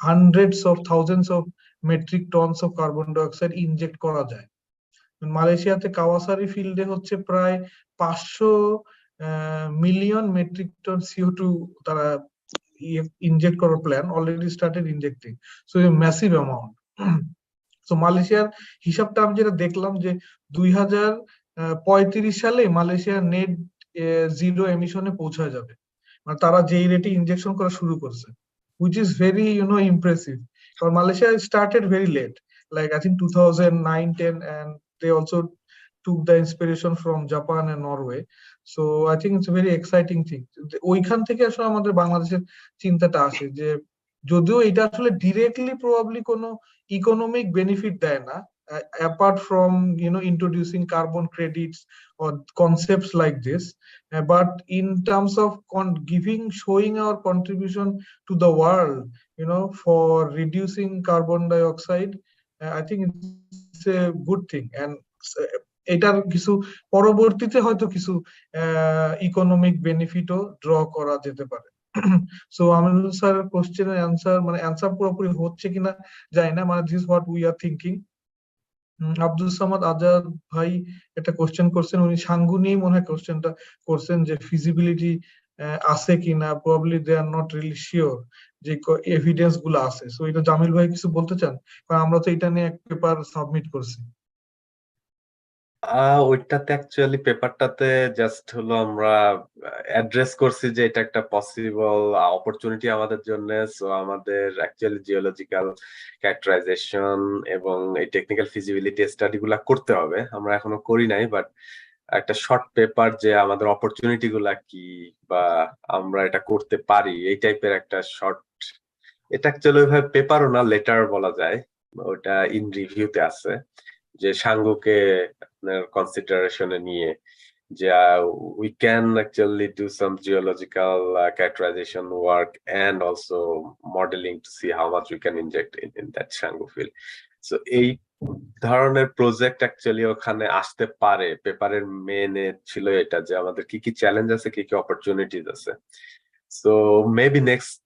hundreds of thousands of metric tons of carbon dioxide inject করা যায়। মালয়েশিয়াতে কাওয়াসারি ফিল্ডে হচ্ছে প্রায় 500 মিলিয়ন মেট্রিক টন CO2 তারা ইনজেক্ট করার plan, already started injecting, so massive amount. So মালয়েশিয়ার হিসাবটা আমি যেটা দেখলাম যে 2035 সালে মালয়েশিয়া নেট জিরো এমিশনে পৌঁছা যাবে, মানে তারা যেই রেটে ইনজেকশন করা শুরু করছে, which is very impressive. Because Malaysia started very late, like I think 2009-10, and they also took the inspiration from Japan and Norway. So I think it's a very exciting thing. ওইখান থেকে আসলে আমাদের বাংলাদেশের চিন্তাটা আসে যে যদিও এটা আসলে ডিরেক্টলি প্রবাবলি কোনো ইকোনমিক বেনিফিট দেয় না, apart from introducing carbon credits or concepts like this, but in terms of showing our contribution to the world, for reducing carbon dioxide, I think it's a good thing. And এটার কিছু পরবর্তীতে হয়তো কিছু ইকোনমিক বেনিফিটও ড্র করা যেতে পারে। সো আমিনুল স্যার কোশ্চেনের অ্যান্সার পুরোপুরি হচ্ছে কিনা জানি না, মানে this what we are thinking. Abdul Samad Azad ভাই একটা কোশ্চেন করছেন, উনি সাঙ্গু নিয়েই মনে হয় কোশ্চেনটা করছেন যে ফিজিবিলিটি আছে কিনা, probably they are not really sure যে এভিডেন্স গুলো আছে। সো এটা জামিল ভাই কিছু বলতে চান, কারণ আমরা তো এটা নিয়ে এক পেপার সাবমিট করছি। ওইটাতে অ্যাকচুয়ালি পেপারটাতে জাস্ট হলো আমরা অ্যাড্রেস করছি যে এটা একটা পসিবল অপরচুনিটি আমাদের জন্য। সো আমাদের অ্যাকচুয়ালি জিওলজিক্যাল ক্যারেক্টারাইজেশন এবং এই টেকনিক্যাল ফিজিবিলিটি স্টাডি গুলা করতে হবে, আমরা এখনো করি নাই, বাট একটা শর্ট পেপার যে আমাদের অপরচুনিটি গুলা কি বা আমরা এটা করতে পারি এই টাইপের একটা শর্ট, এটা অ্যাকচুয়ালি ওইভাবে পেপারও না, লেটার বলা যায়, ওটা ইন রিভিউতে আছে, যে সাঙ্গুকে আপনার কনসিডারেশনে নিয়ে যে we can actually do some geological characterization work and also modeling to see how much we can inject in that Sanggu field. So এই ধরনের প্রজেক্ট অ্যাকচুয়ালি ওখানে আসতে পারে। পেপারের মেনে ছিল এটা যে আমাদের কি কি চ্যালেঞ্জ আছে, কি কি অপরচুনিটিজ আছে। So maybe next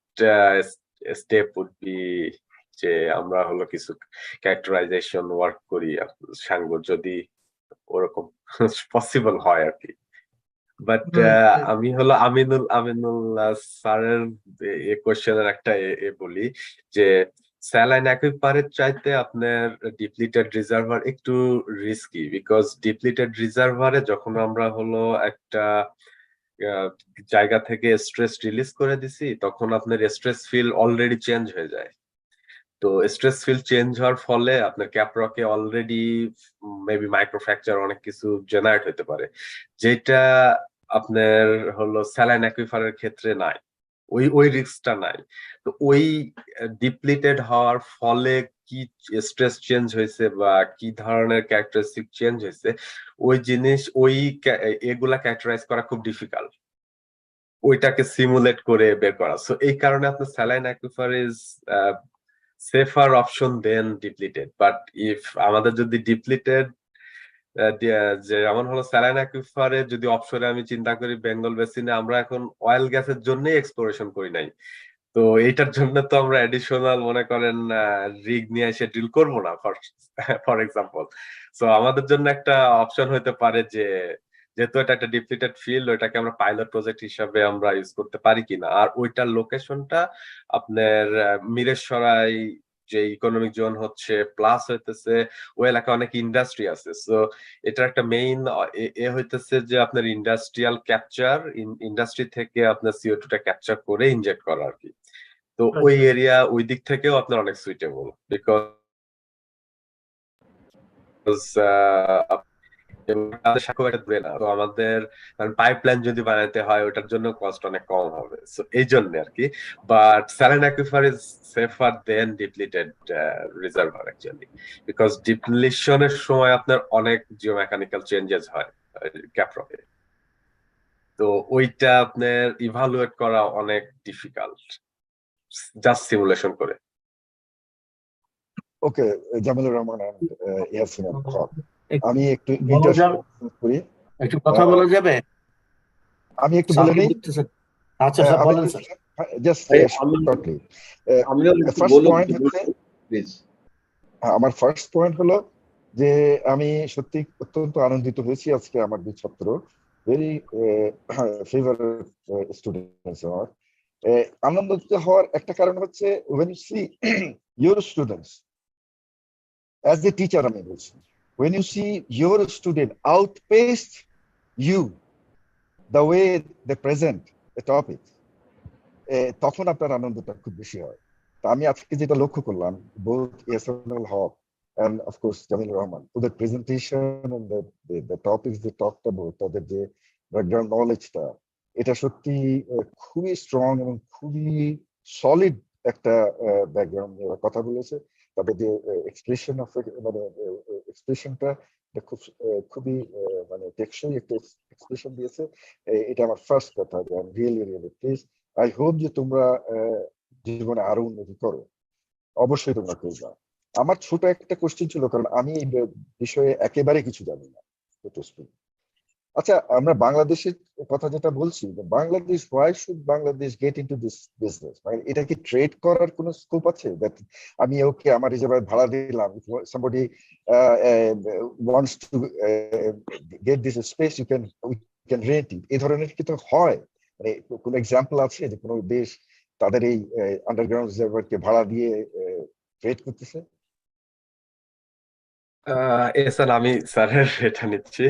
step would be যে আমরা হলো কিছু ক্যারেক্টারাইজেশন ওয়ার্ক করি সাঙ্গুর, যদি ওরকম পসিবল হয় আর কি। বাট আমি হলো আমিনুল স্যারের কোশ্চেনের একটা বলি যে স্যালাইন অ্যাকুইফারের চাইতে আপনার ডিপ্লিটেড রিজার্ভার একটু রিস্কি, বিকজ ডিপ্লিটেড রিজার্ভারে যখন আমরা হলো একটা জায়গা থেকে স্ট্রেস রিলিজ করে দিছি, তখন আপনার স্ট্রেস ফিল্ড অলরেডি চেঞ্জ হয়ে যায়। তো স্ট্রেস ফিল্ড চেঞ্জ হওয়ার ফলে আপনার ক্যাপরকে অলরেডি মেবি মাইক্রোফ্র্যাকচার অনেক কিছু জেনারেট হতে পারে, যেটা আপনার হলো স্যালাইন অ্যাকুইফারের ক্ষেত্রে নাই, ওই রিস্কটা নাই। তো ওই ডিপ্লিটেড হওয়ার ফলে কি স্ট্রেস চেঞ্জ হয়েছে বা কি ধরনের ক্যারেক্টারিস্টিক চেঞ্জ হয়েছে, ওই জিনিস এগুলা ক্যারেক্টারাইজ করা খুব ডিফিকাল্ট, ওইটাকে সিমুলেট করে বের করা। সো এই কারণে আপনার saline aquifer is safer option than depleted. But if আমাদের যদি ডিপ্লিটেড যেমন হলো স্যালাইন অ্যাকুইফারে যদি অপশনে আমি চিন্তা করি বেঙ্গল বেসিনে আমরা এখন অয়েল গ্যাসের জন্যই এক্সপ্লোরেশন করি নাই, তো এইটার জন্য তো আমরা এডিশনাল মনে করেন রিগ নিয়ে এসে ড্রিল করবো না ফর এক্সাম্পল। সো আমাদের জন্য একটা অপশন হতে পারে যে যেহেতু এটা একটা ডিপ্লিটেড ফিল্ড, ওইটাকে আমরা পাইলট প্রজেক্ট হিসাবে আমরা ইউজ করতে পারি কিনা। আর ওইটার লোকেশনটা আপনার মিরেশ্বরাই যে ইকোনমিক জোন হচ্ছে, প্লাস হইতেছে ওই এলাকায় অনেক ইন্ডাস্ট্রি আছে। সো এটার একটা মেইন হইতেছে যে আপনার ইন্ডাস্ট্রিয়াল ক্যাপচার, ইন্ডাস্ট্রি থেকে আপনার CO2 টা ক্যাপচার করে ইনজেক্ট করা আর কি। তো ওই এরিয়া ওই দিক থেকেও আপনার অনেক সুইটেবল, বিকজ আমাদের পাইপলাইন যদি বানাইতে হয় ওটার জন্য কস্ট অনেক কম হবে, সো এই জন্য আর কি। But saline aquifer is safer then depleted reservoir actually, because ডিপ্লিশনের সময় আপনার অনেক জিওমেকানিক্যাল চেঞ্জেস হয় ক্যাপ্রকে, তো ওইটা আপনার ইভালুয়েট করা অনেক ডিফিকাল্ট জাস্ট সিমুলেশন করে। ওকে, জামিলুর রহমান ইয়াসিন, আমি একটু করি, একটু কথা বলা যাবে? আমি একটু বলে নেই। আচ্ছা স্যার বলেন sir. Just shortly, first point হচ্ছে, আমার ফার্স্ট পয়েন্ট হলো যে আমি সত্যি অত্যন্ত আনন্দিত হয়েছি আজকে আমার দুই ছাত্র, ভেরি ফেভারিট স্টুডেন্টস আমার, আনন্দিত হওয়ার একটা কারণ হচ্ছে when you see your students as a teacher, আমি বলছি, when you see your student outpaced you the way they present a topic, তখন আপনার আনন্দটা খুব বেশি হয়। তা আমি আজকে যেটা লক্ষ্য করলাম, both ইয়াসিনুল Haque and of course Jamil Rahman, ওদের presentation and the topics they talked about, তাদের যে ব্যাকগ্রাউন্ড নলেজটা, এটা সত্যি খুবই স্ট্রং এবং খুবই সলিড একটা ব্যাকগ্রাউন্ড নিয়ে কথা বলেছে। তাদের যে এক্সপ্রেশন অফ মানে এক্সপ্রেশনটা খুবই মানে টেকসই একটা এক্সপ্রেশন দিয়েছে। এটা আমার ফার্স্ট কথা, যে I really really please, I hope যে তোমরা জীবনে আরো উন্নতি করো, অবশ্যই তোমরা করবা। আমার ছোট একটা কোশ্চেন ছিল, কারণ আমি এই বিষয়ে একেবারে কিছু জানি না। আচ্ছা, আমরা বাংলাদেশের কথা যেটা বলছি, Bangladesh, why should Bangladesh get into this business? মানে এটা কি ট্রেড করার কোনো স্কোপ আছে? দ্যাট আমি ওকে আমার হিসেবে ভাড়া দিলাম, somebody wants to get this space, you can rent it, এই ধরনের কি তো হয়? মানে কোনো এক্সাম্পল আছে যে কোনো দেশ তাদের এই আন্ডারগ্রাউন্ড রিজার্ভারকে ভাড়া দিয়ে ট্রেড করতেছে? স্যার আমি স্যারের এটা নিচ্ছি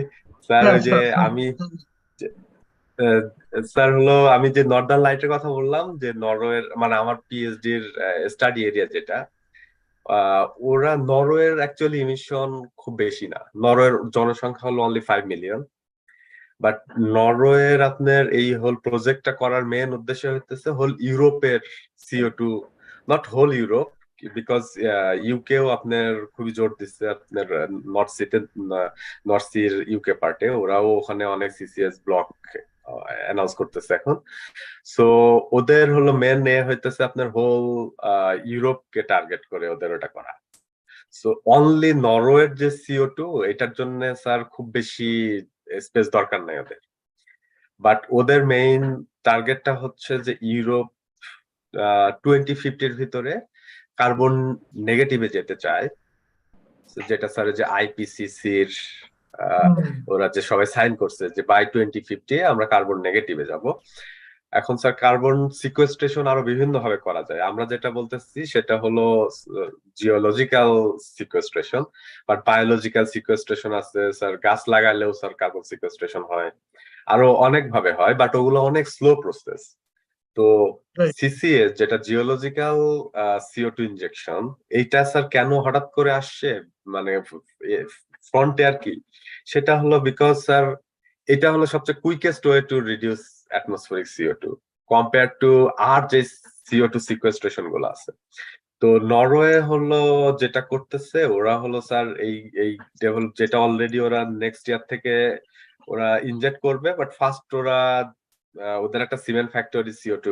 স্যার। ওই যে আমি স্যার হলো, আমি যে নর্দার্ন লাইটের কথা বললাম, যে নরওয়ের মানে আমার পিএইচডির স্টাডি এরিয়া যেটা, ওরা নরওয়ের অ্যাকচুয়ালি ইমিশন খুব বেশি না। নরওয়ের জনসংখ্যা হলো অনলি 5 মিলিয়ন। বাট নরওয়ের আপনার এই হোল প্রজেক্টটা করার মেন উদ্দেশ্য হচ্ছে হোল ইউরোপের CO2, not whole Europe, because ইউকেও আপনার খুবই জোর দিচ্ছে আপনার নর্থ সির ইউকে পার্টে, ওরাও ওখানে অনেক CCS ব্লক অ্যানাউন্স করতেছে এখন। সো ওদের হলো মেন হইতেছে আপনার হোল ইউরোপকে টার্গেট করে ওদের ওটা করা। সো অনলি নরওয়ের যে CO2, এটার জন্য স্যার খুব বেশি স্পেস দরকার নাই ওদের। বাট ওদের মেইন টার্গেটটা হচ্ছে যে ইউরোপ 2050-র ভিতরে কার্বন নেগেটিভে যেতে চায়, যেটা স্যার যে IPCC-র ওরা যে সবাই সাইন করছে যে বাই 2050 আমরা কার্বন নেগেটিভে যাব। এখন স্যার কার্বন সিকোয়েস্ট্রেশন আরো বিভিন্ন ভাবে করা যায়। আমরা যেটা বলতেছি সেটা হলো geological sequestration, but biological sequestration আছে স্যার, গাছ লাগালেও স্যার কার্বন সিকোয়েস্ট্রেশন হয়, আরো অনেক ভাবে হয়, বাট ওগুলো অনেক স্লো প্রসেস। তো CCS যেটা জিওলজিক্যাল CO2 ইনজেকশন, এইটা স্যার কেন হঠাৎ করে আসছে মানে ফ্রন্টে আর কি, সেটা হলো বিকজ স্যার এটা হলো সবচেয়ে quickest way to reduce atmospheric CO2 compare to আর যে CO2 সিকোয়েস্ট্রেশন গুলো আছে। তো নরওয়ে হলো যেটা করতেছে, ওরা হলো স্যার এই ডেভেলপ যেটা অলরেডি ওরা নেক্সট ইয়ার থেকে ওরা ইনজেক্ট করবে, বাট ফার্স্ট ওরা ওদের একটা সিমেন্ট ফ্যাক্টরি CO2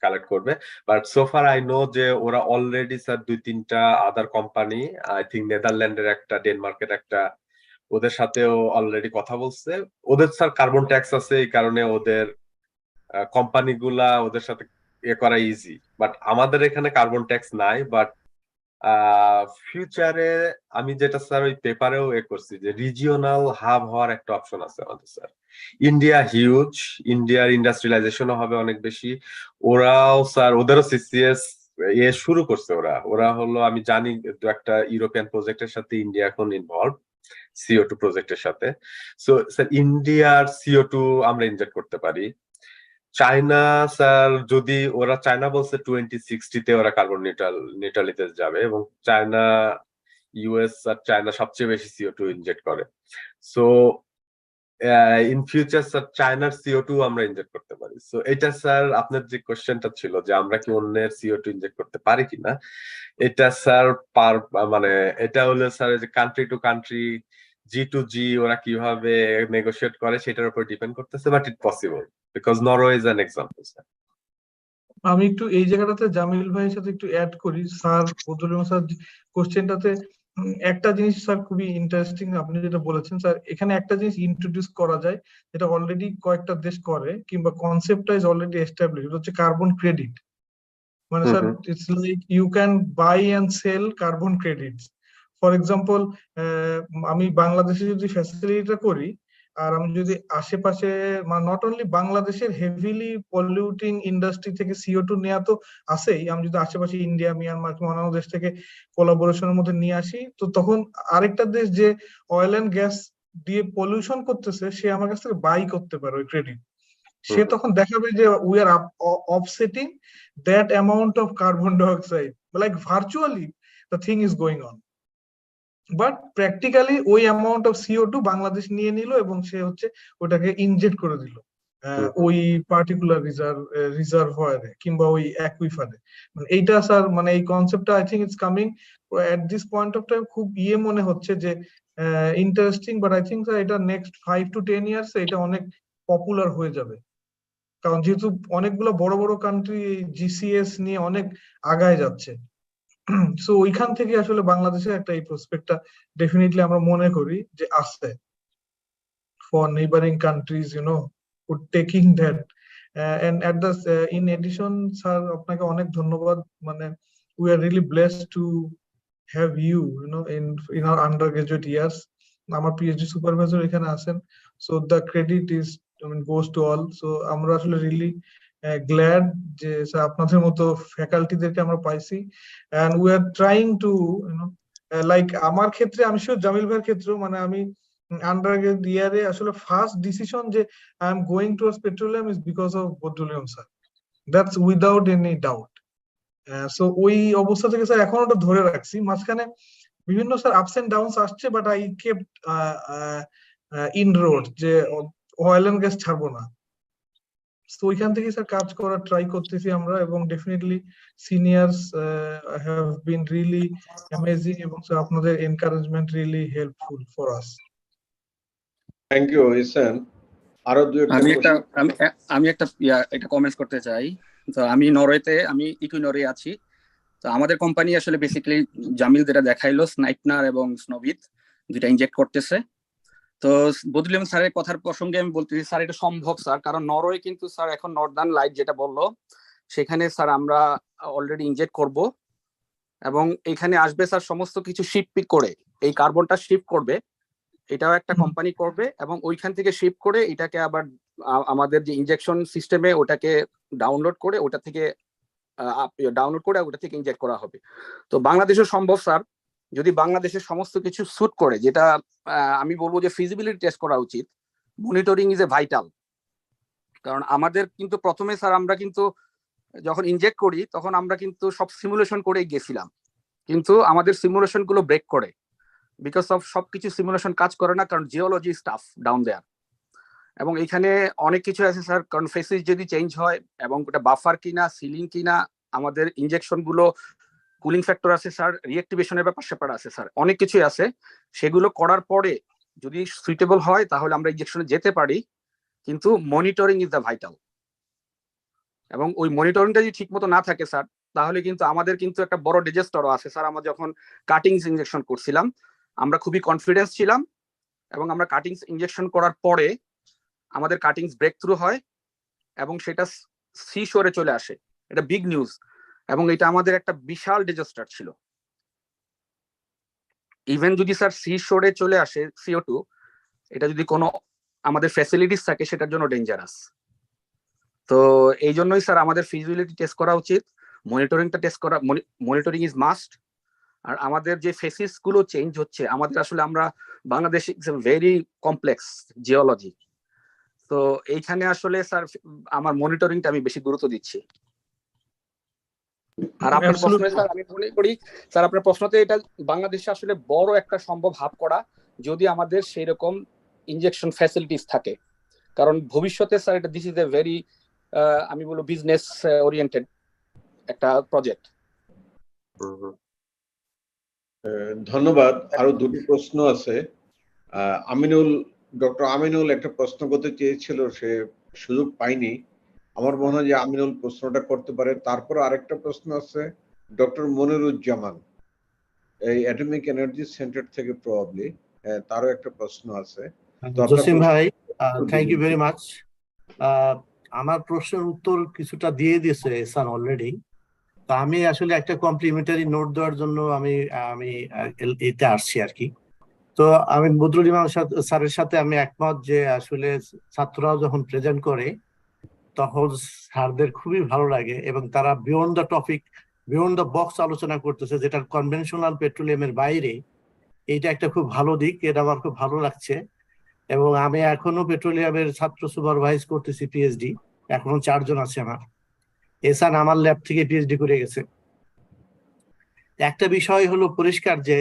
কালেক্ট করবে। বাট সোফার আই নো যে ওরা অলরেডি স্যার 2-3টা আদার কোম্পানি, আই থিঙ্ক নেদারল্যান্ডের একটা, ডেনমার্কের একটা, ওদের সাথেও অলরেডি কথা বলছে। ওদের স্যার কার্বন ট্যাক্স আছে, এই কারণে ওদের কোম্পানিগুলা ওদের সাথে করা ইজি। বাট আমাদের এখানে কার্বন ট্যাক্স নাই। বাট ফিউচারে আমি যেটা স্যার ওই পেপারেও করছি যে রিজিওনাল হাব হওয়ার একটা অপশন আছে আমাদের স্যার। ইন্ডিয়া হিউজ, ইন্ডিয়ার ইন্ডাস্ট্রিয়ালাইজেশনও হবে অনেক বেশি। ওরাও স্যার ওদেরও CCS শুরু করছে। ওরা হলো, আমি জানি একটা ইউরোপিয়ান প্রজেক্টের সাথে ইন্ডিয়া এখন ইনভলভ CO2 প্রজেক্টের সাথে। সো স্যার ইন্ডিয়ার CO2 আমরা ইনজেক্ট করতে পারি। চায়না স্যার, যদি ওরা, চায়না বলছে 2060-তে ওরা কার্বন নিউট্রালিতে যাবে, এবং চায়না, US আর চায়না সবচেয়ে বেশি CO2 ইনজেক্ট করে। সো ইন ফিউচার স্যার চায়নার CO2 আমরা ইনজেক্ট করতে পারি। সো এটা স্যার আপনার যে কোশ্চেনটা ছিল যে আমরা কি অন্যের CO2 ইনজেক্ট করতে পারি কিনা, এটা স্যার মানে এটা হলো স্যার যে কান্ট্রি টু কান্ট্রি, G2G ওরা কিভাবে নেগোশিয়েট করে সেটার উপর ডিপেন্ড করতেছে, but it possible because Norway is an example sir. আমি একটু এই জায়গাটাতে জামিল ভাইয়ের সাথে একটু অ্যাড করি। স্যার বদরুল স্যার কোশ্চেনটাতে একটা জিনিস স্যার খুবই ইন্টারেস্টিং আপনি যেটা বলেছেন স্যার, এখানে একটা জিনিস ইন্ট্রোডিউস করা যায় যেটা অলরেডি কয়েকটা দেশ করে, কিংবা কনসেপ্টটা ইজ অলরেডি এস্টাবলিশ, এটা হচ্ছে কার্বন ক্রেডিট। মানে sir it's like you can buy and sell carbon credits. For example আমি বাংলাদেশে যদি ফ্যাসিলিটিটা করি, আর আমি যদি আশেপাশে মানে নট অনলি বাংলাদেশের হেভিলি পলিউটিং ইন্ডাস্ট্রি থেকে CO2 নেওয়া তো আছেই, আমি যদি আশেপাশে ইন্ডিয়া, মিয়ানমার অন্যান্য দেশ থেকে কোলাবোরেশনের মধ্যে নিয়ে আসি, তো তখন আরেকটা দেশ যে অয়েল অ্যান্ড গ্যাস দিয়ে পলিউশন করতেছে সে আমার কাছ থেকে বাই করতে পারে ওই ক্রেডিট। সে তখন দেখাবে যে we are offsetting that amount of carbon dioxide, like virtually the thing is going on, but practically ওই অ্যামাউন্ট অফ CO2 বাংলাদেশ নিয়ে নিল এবং সে হচ্ছে ওটাকে ইনজেক্ট করে দিল ওই পার্টিকুলার রিজার্ভয়ারে কিংবা ওই অ্যাকুইফারে। মানে এইটা স্যার মানে এই কনসেপ্টটা I think it's coming at this point of time, খুব মনে হচ্ছে যে interesting, but I think sir এটা নেক্সট 5 to 10 ইয়ার্স এটা অনেক পপুলার হয়ে যাবে, কারণ যেহেতু অনেকগুলো বড় বড় কান্ট্রি GCS নিয়ে অনেক আগায় যাচ্ছে। সো ওইখান থেকে আসলে বাংলাদেশের একটা এই প্রসপেক্টটা ডেফিনেটলি আমরা মনে করি যে আছে for neighbouring countries taking that. And at the in addition sir আপনাকে অনেক ধন্যবাদ, মানে we are really blessed to have you in our undergraduate years. আমার PhD সুপারভাইজার এখানে আছেন, so the credit is goes to all. সো আমরা আসলে রিয়েলি গ্ল্যাড যে স্যার আপনাদের মতো ফ্যাকাল্টিদেরকে আমরা পাইছি, and we are trying to like আমার ক্ষেত্রে, আমি শিওর জামিল ভাইয়ের ক্ষেত্রেও, মানে আমি আন্ডারগ্রেড ইয়ারে আসলে ফার্স্ট ডিসিশন যে I am going towards petroleum is because of বদরুলিয়াম sir, that's without any doubt. So ওই অবস্থা থেকে স্যার এখন ওটা ধরে রাখছি, মাঝখানে বিভিন্ন স্যার আপস এন্ড ডাউনস আসছে, but I kept in road যে অয়েল এন্ড গ্যাস ছাড়বো না। তো ওইখান থেকে স্যার কাজ করার ট্রাই করতেছি আমরা, এবং definitely seniors have been really amazing, এবং স্যার আপনাদের encouragement really helpful for us. Thank you Ehsan. আরো দুই আমি একটা কমেন্টস করতে চাই। তো আমি নরওয়েতে, আমি ইকুইনরে আছি। তো আমাদের কোম্পানি আসলে বেসিক্যালি জামিল যেটা দেখাইলো, স্নাইপনার এবং স্নোভিত দুইটা ইনজেক্ট করতেছে। তো বদরুলিয়াম স্যারের কথার প্রসঙ্গে আমি বলতেছি স্যার এটা সম্ভব স্যার, কারণ নরওয়ে কিন্তু স্যার এখন নর্দার্ন লাইট যেটা বললো সেখানে স্যার আমরা অলরেডি ইনজেক্ট করব, এবং এখানে আসবে স্যার সমস্ত কিছু শিপ করে, এই কার্বনটা শিপ করবে, এটাও একটা কোম্পানি করবে, এবং ওইখান থেকে শিপ করে এটাকে আবার আমাদের যে ইনজেকশন সিস্টেমে ওটাকে ডাউনলোড করে ওটা থেকে ইনজেক্ট করা হবে। তো বাংলাদেশেও সম্ভব স্যার, যদি বাংলাদেশের সমস্ত কিছু স্যুট করে, যেটা আমি বলবো যে ফিজিবিলিটি টেস্ট করা উচিত। মনিটরিং ইজ এ ভাইটাল, কারণ আমাদের কিন্তু প্রথমে স্যার আমরা কিন্তু যখন ইনজেক্ট করি তখন আমরা কিন্তু সব সিমুলেশন করেই গেছিলাম, কিন্তু আমাদের সিমুলেশন গুলো ব্রেক করে, বিকজ অফ সবকিছু সিমুলেশন কাজ করে না, কারণ জিওলজি স্টাফ ডাউন দেয়ার। এবং এখানে অনেক কিছু আছে স্যার, কারণ ফেসিস যদি চেঞ্জ হয় এবং ওটা বাফার কিনা, সিলিং কিনা, আমাদের ইনজেকশন গুলো কুলিং ফ্যাক্টর আছে স্যার, রিঅ্যাক্টিভেশনের ব্যাপার স্যাপার আছে স্যার, অনেক কিছুই আছে। সেগুলো করার পরে যদি সুইটেবল হয় তাহলে আমরা ইনজেকশনে যেতে পারি, কিন্তু মনিটরিং ইজ দ্য ভাইটাল। এবং ওই মনিটরিংটা যদি ঠিক মতো না থাকে স্যার, তাহলে কিন্তু আমাদের কিন্তু একটা বড় ডিজাস্টারও আছে স্যার। আমরা যখন কাটিংস ইনজেকশন করছিলাম আমরা খুবই কনফিডেন্স ছিলাম, এবং আমরা কাটিংস ইনজেকশন করার পরে আমাদের কাটিংস ব্রেক থ্রু হয় এবং সেটা সি শোরে চলে আসে, এটা বিগ নিউজ, এবং এটা আমাদের একটা বিশাল ডিজাস্টার ছিল। ইভেন যদি স্যার সি শোরে চলে আসে CO2, এটা যদি কোনো আমাদের ফ্যাসিলিটিস থাকে সেটার জন্য ডেঞ্জারাস। তো এই জন্যই স্যার আমাদের ফিজিবিলিটি টেস্ট করা উচিত, মনিটরিংটা টেস্ট করা, মনিটরিং ইজ মাস্ট। আর আমাদের যে ফেসিস গুলো চেঞ্জ হচ্ছে, আমাদের আসলে আমরা Bangladesh is a very complex geology, তো এইখানে আসলে স্যার আমার মনিটরিংটা আমি বেশি গুরুত্ব দিচ্ছি। আর আপনার প্রশ্নে স্যার আমি মনে করি স্যার আপনার প্রশ্নতে এটা বাংলাদেশে আসলে বড় একটা সম্ভব হাব করা, যদি আমাদের সেই রকম ইনজেকশন ফ্যাসিলিটিস থাকে, কারণ ভবিষ্যতে স্যার এটা দিস ইজ এ ভেরি আমি বলবো বিজনেস ওরিয়েন্টেড একটা প্রজেক্ট। ধন্যবাদ। আরো দুটি প্রশ্ন আছে। ডক্টর আমিনুল একটা প্রশ্ন করতে চেয়েছিল, সে সুযোগ পায়নি। আমার মনে হয় যে আমিনুল প্রশ্নটা করতে পারে। তারপর আরেকটা প্রশ্ন আছে ডক্টর মনিরুজ্জামান, এই অ্যাটমিক এনার্জি সেন্টার থেকে প্রবাবলি, তারও একটা প্রশ্ন আছে। জসিম ভাই, থ্যাংক ইউ ভেরি মাচ। আমার প্রশ্নের উত্তর কিছুটা দিয়ে দিয়েছে এহসান অলরেডি। তো আমি আসলে একটা কমপ্লিমেন্টারি নোট দেওয়ার জন্য আমি এতে আসছি আর কি। তো আমি বদরুল ইমাম স্যারের সাথে আমি একমত যে আসলে ছাত্ররাও যখন প্রেজেন্ট করে তখন স্যারদের খুবই ভালো লাগে এবং তারা beyond the topic, beyond the box আলোচনা করতেছে, যেটা কনভেনশনাল পেট্রোলিয়ামের বাইরে। এইটা একটা খুব ভালো দিক, এটা আমার খুব ভালো লাগছে। এবং আমি এখনো পেট্রোলিয়ামের ছাত্র সুপারভাইজ করতেছি পিএইচডি, এখনো 4 জন আছে আমার। এসান আমার ল্যাব থেকে পিএইচডি করে গেছে। একটা বিষয় হলো পরিষ্কার যে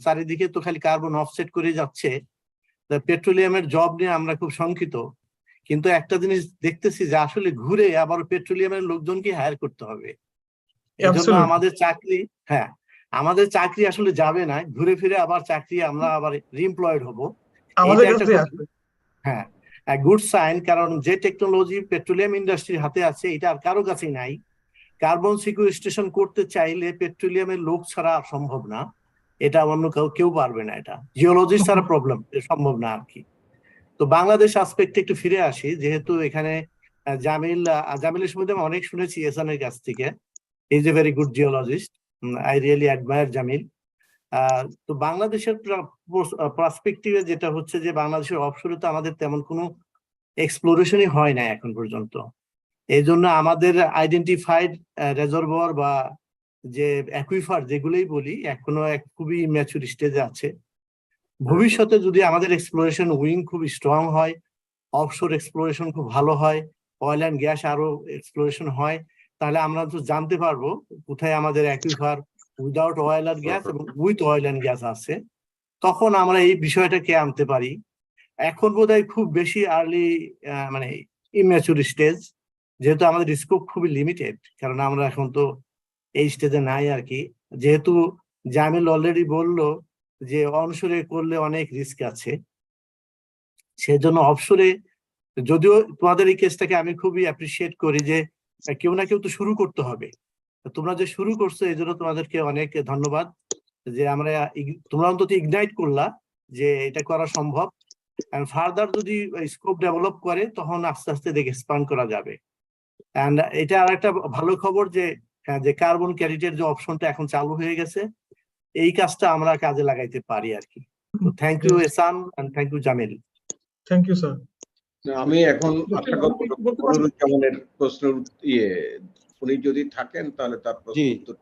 চারিদিকে তো খালি কার্বন অফসেট করে যাচ্ছে, পেট্রোলিয়ামের জব নিয়ে আমরা খুব শঙ্কিত। কিন্তু একটা জিনিস দেখতেছি যে আসলে ঘুরে আবার পেট্রোলিয়ামের লোকজনকে হায়ার করতে হবে। এই জন্য আমাদের চাকরি, হ্যাঁ আমাদের চাকরি আসলে যাবে না, ঘুরে ফিরে আবার চাকরি আমরা আবার রিএমপ্লয়েড হব। হ্যাঁ গুড সাইন, কারণ যে টেকনোলজি পেট্রোলিয়াম ইন্ডাস্ট্রির হাতে আছে এটা আর কারো কাছেই নাই। কার্বন সিকুয়েস্ট্রেশন করতে চাইলে পেট্রোলিয়ামের লোক ছাড়া সম্ভব না, এটা অন্য কেউ পারবে না, এটা জিওলজি ছাড়া প্রবলেম সম্ভব না আর কি। তো বাংলাদেশ আসপেক্টে একটু ফিরে আসি, যেহেতু এখানে জামিলের সম্বন্ধে আমি অনেক শুনেছি এসানের কাছ থেকে। Is a very good geologist, I really admire Jamil. তো বাংলাদেশের পার্সপেক্টিভে যেটা হচ্ছে যে বাংলাদেশের অফশোরে তো আমাদের তেমন কোনো এক্সপ্লোরেশনই হয় না এখন পর্যন্ত। এই জন্য আমাদের আইডেন্টিফাইড রেজার্ভয়ার বা যে অ্যাকুইফার যেগুলোই বলি এখনো খুবই ম্যাচুর স্টেজে আছে। ভবিষ্যতে যদি আমাদের এক্সপ্লোরেশন উইং খুব স্ট্রং হয়, অফশোর এক্সপ্লোরেশন খুব ভালো হয়, অয়েল অ্যান্ড গ্যাস আরো এক্সপ্লোরেশন হয়, তাহলে আমরা তো জানতে পারবো কোথায় আমাদের aquifer without oil and gas এবং উইথ অয়েল অ্যান্ড গ্যাস আছে। তখন আমরা এই বিষয়টাকে আনতে পারি। এখন বোধহয় খুব বেশি আর্লি মানে ইম্যাচুর স্টেজ, যেহেতু আমাদের স্কোপ খুবই লিমিটেড, কারণ আমরা এখন তো এই স্টেজে নাই আর কি। যেহেতু জামিল অলরেডি বললো যে অনশোরে করলে অনেক রিস্ক আছে, সেজন্য অফশোরে, যদিও তোমাদের এই কেসটাকে আমি খুবই অ্যাপ্রিসিয়েট করি যে কেউ না কেউ তো শুরু করতে হবে। তোমরা যে শুরু করছো এই জন্য তোমাদেরকে অনেক ধন্যবাদ, যে আমরা তোমরা অন্তত ইগনাইট করলা যে এটা করা সম্ভব। ফার্দার যদি স্কোপ ডেভেলপ করে তখন আস্তে আস্তে দেখে এক্সপান্ড করা যাবে। এন্ড এটা আর একটা ভালো খবর যে কার্বন ক্রেডিটের যে অপশনটা এখন চালু হয়ে গেছে, এই কাজটা আমরা কাজে লাগাইতে পারি আর কি। তো thank you Ehsan and thank you Jamil. Thank you sir. আমি এখন আশা করব মনিরুজ্জামানের প্রশ্ন উনি যদি থাকেন তাহলে তার প্রশ্ন উত্তর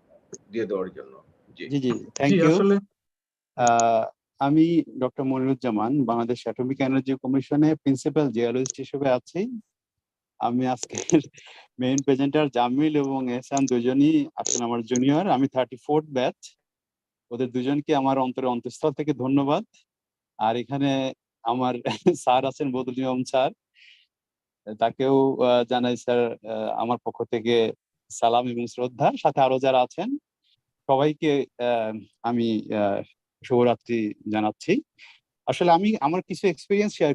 দিয়ে দেওয়ার জন্য। জি জি থ্যাংক ইউ। আমি doctor Moniruzzaman, Bangladesh atomic energy কমিশনে প্রিন্সিপাল জিওলজিস্ট হিসেবে আছি। আমি আজকের মেইন প্রেজেন্টার জামিল এবং এহসান দুজনই আসলে আমার জুনিয়র, আমি 34th ব্যাচ। ওদের দুজনকে আমার অন্তঃস্থল থেকে ধন্যবাদ। আর এখানে আমার স্যার আছেন বদরুল ইমাম স্যার, তাকেও জানাই স্যার আমার পক্ষ থেকে সালাম এবং শ্রদ্ধা। সাথে আরো যারা আছেন সবাইকে আমি শুভরাত্রি জানাচ্ছি। আসলে আমি আমার কিছু এক্সপেরিয়েন্স শেয়ার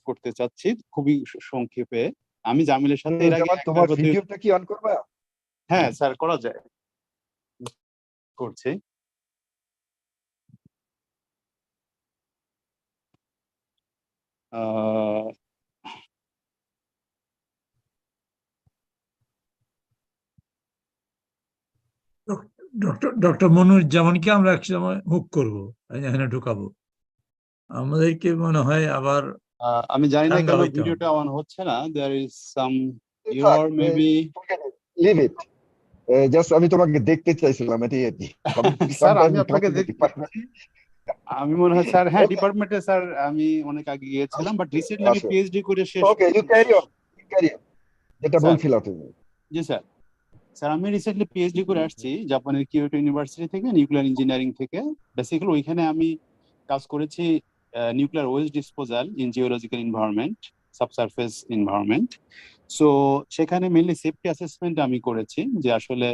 করতে চাচ্ছি খুবই সংক্ষেপে। আমি জামিলের সাথে এর আগে তোমার ভিডিওটা কি অন করবা? হ্যাঁ স্যার করা যায়, করছি। ডক্টর মনিরুজ্জামানকে আমরা এক সময় হুক করবো, এখানে ঢুকাবো। আমাদেরকে মনে হয় আবার আমি জানি না কেন ভিডিওটা অন হচ্ছে না। There is some error maybe. Leave it, just আমি তোমাকে দেখতে চাইছিলাম এটাই আর কি। স্যার আমি আপনাকে দেখতে, আমি মনে হয় স্যার হ্যাঁ ডিপার্টমেন্টে স্যার আমি অনেক আগে গিয়েছিলাম, বাট রিসেন্টলি আমি পিএইচডি করে শেষ। ওকে ইউ ক্যারি অন, যেটা বলছিলা তুমি। জি স্যার। স্যার আমি রিসেন্টলি পিএইচডি করে আসছি জাপানের কিয়োটো ইউনিভার্সিটি থেকে, নিউক্লিয়ার ইঞ্জিনিয়ারিং থেকে। বেসিক্যালি ওইখানে আমি কাজ করেছি nuclear West disposal in geological environment, subsurface environment. So সেখানে মেইনলি সেফটি অ্যাসেসমেন্ট আমি করেছি, যে আসলে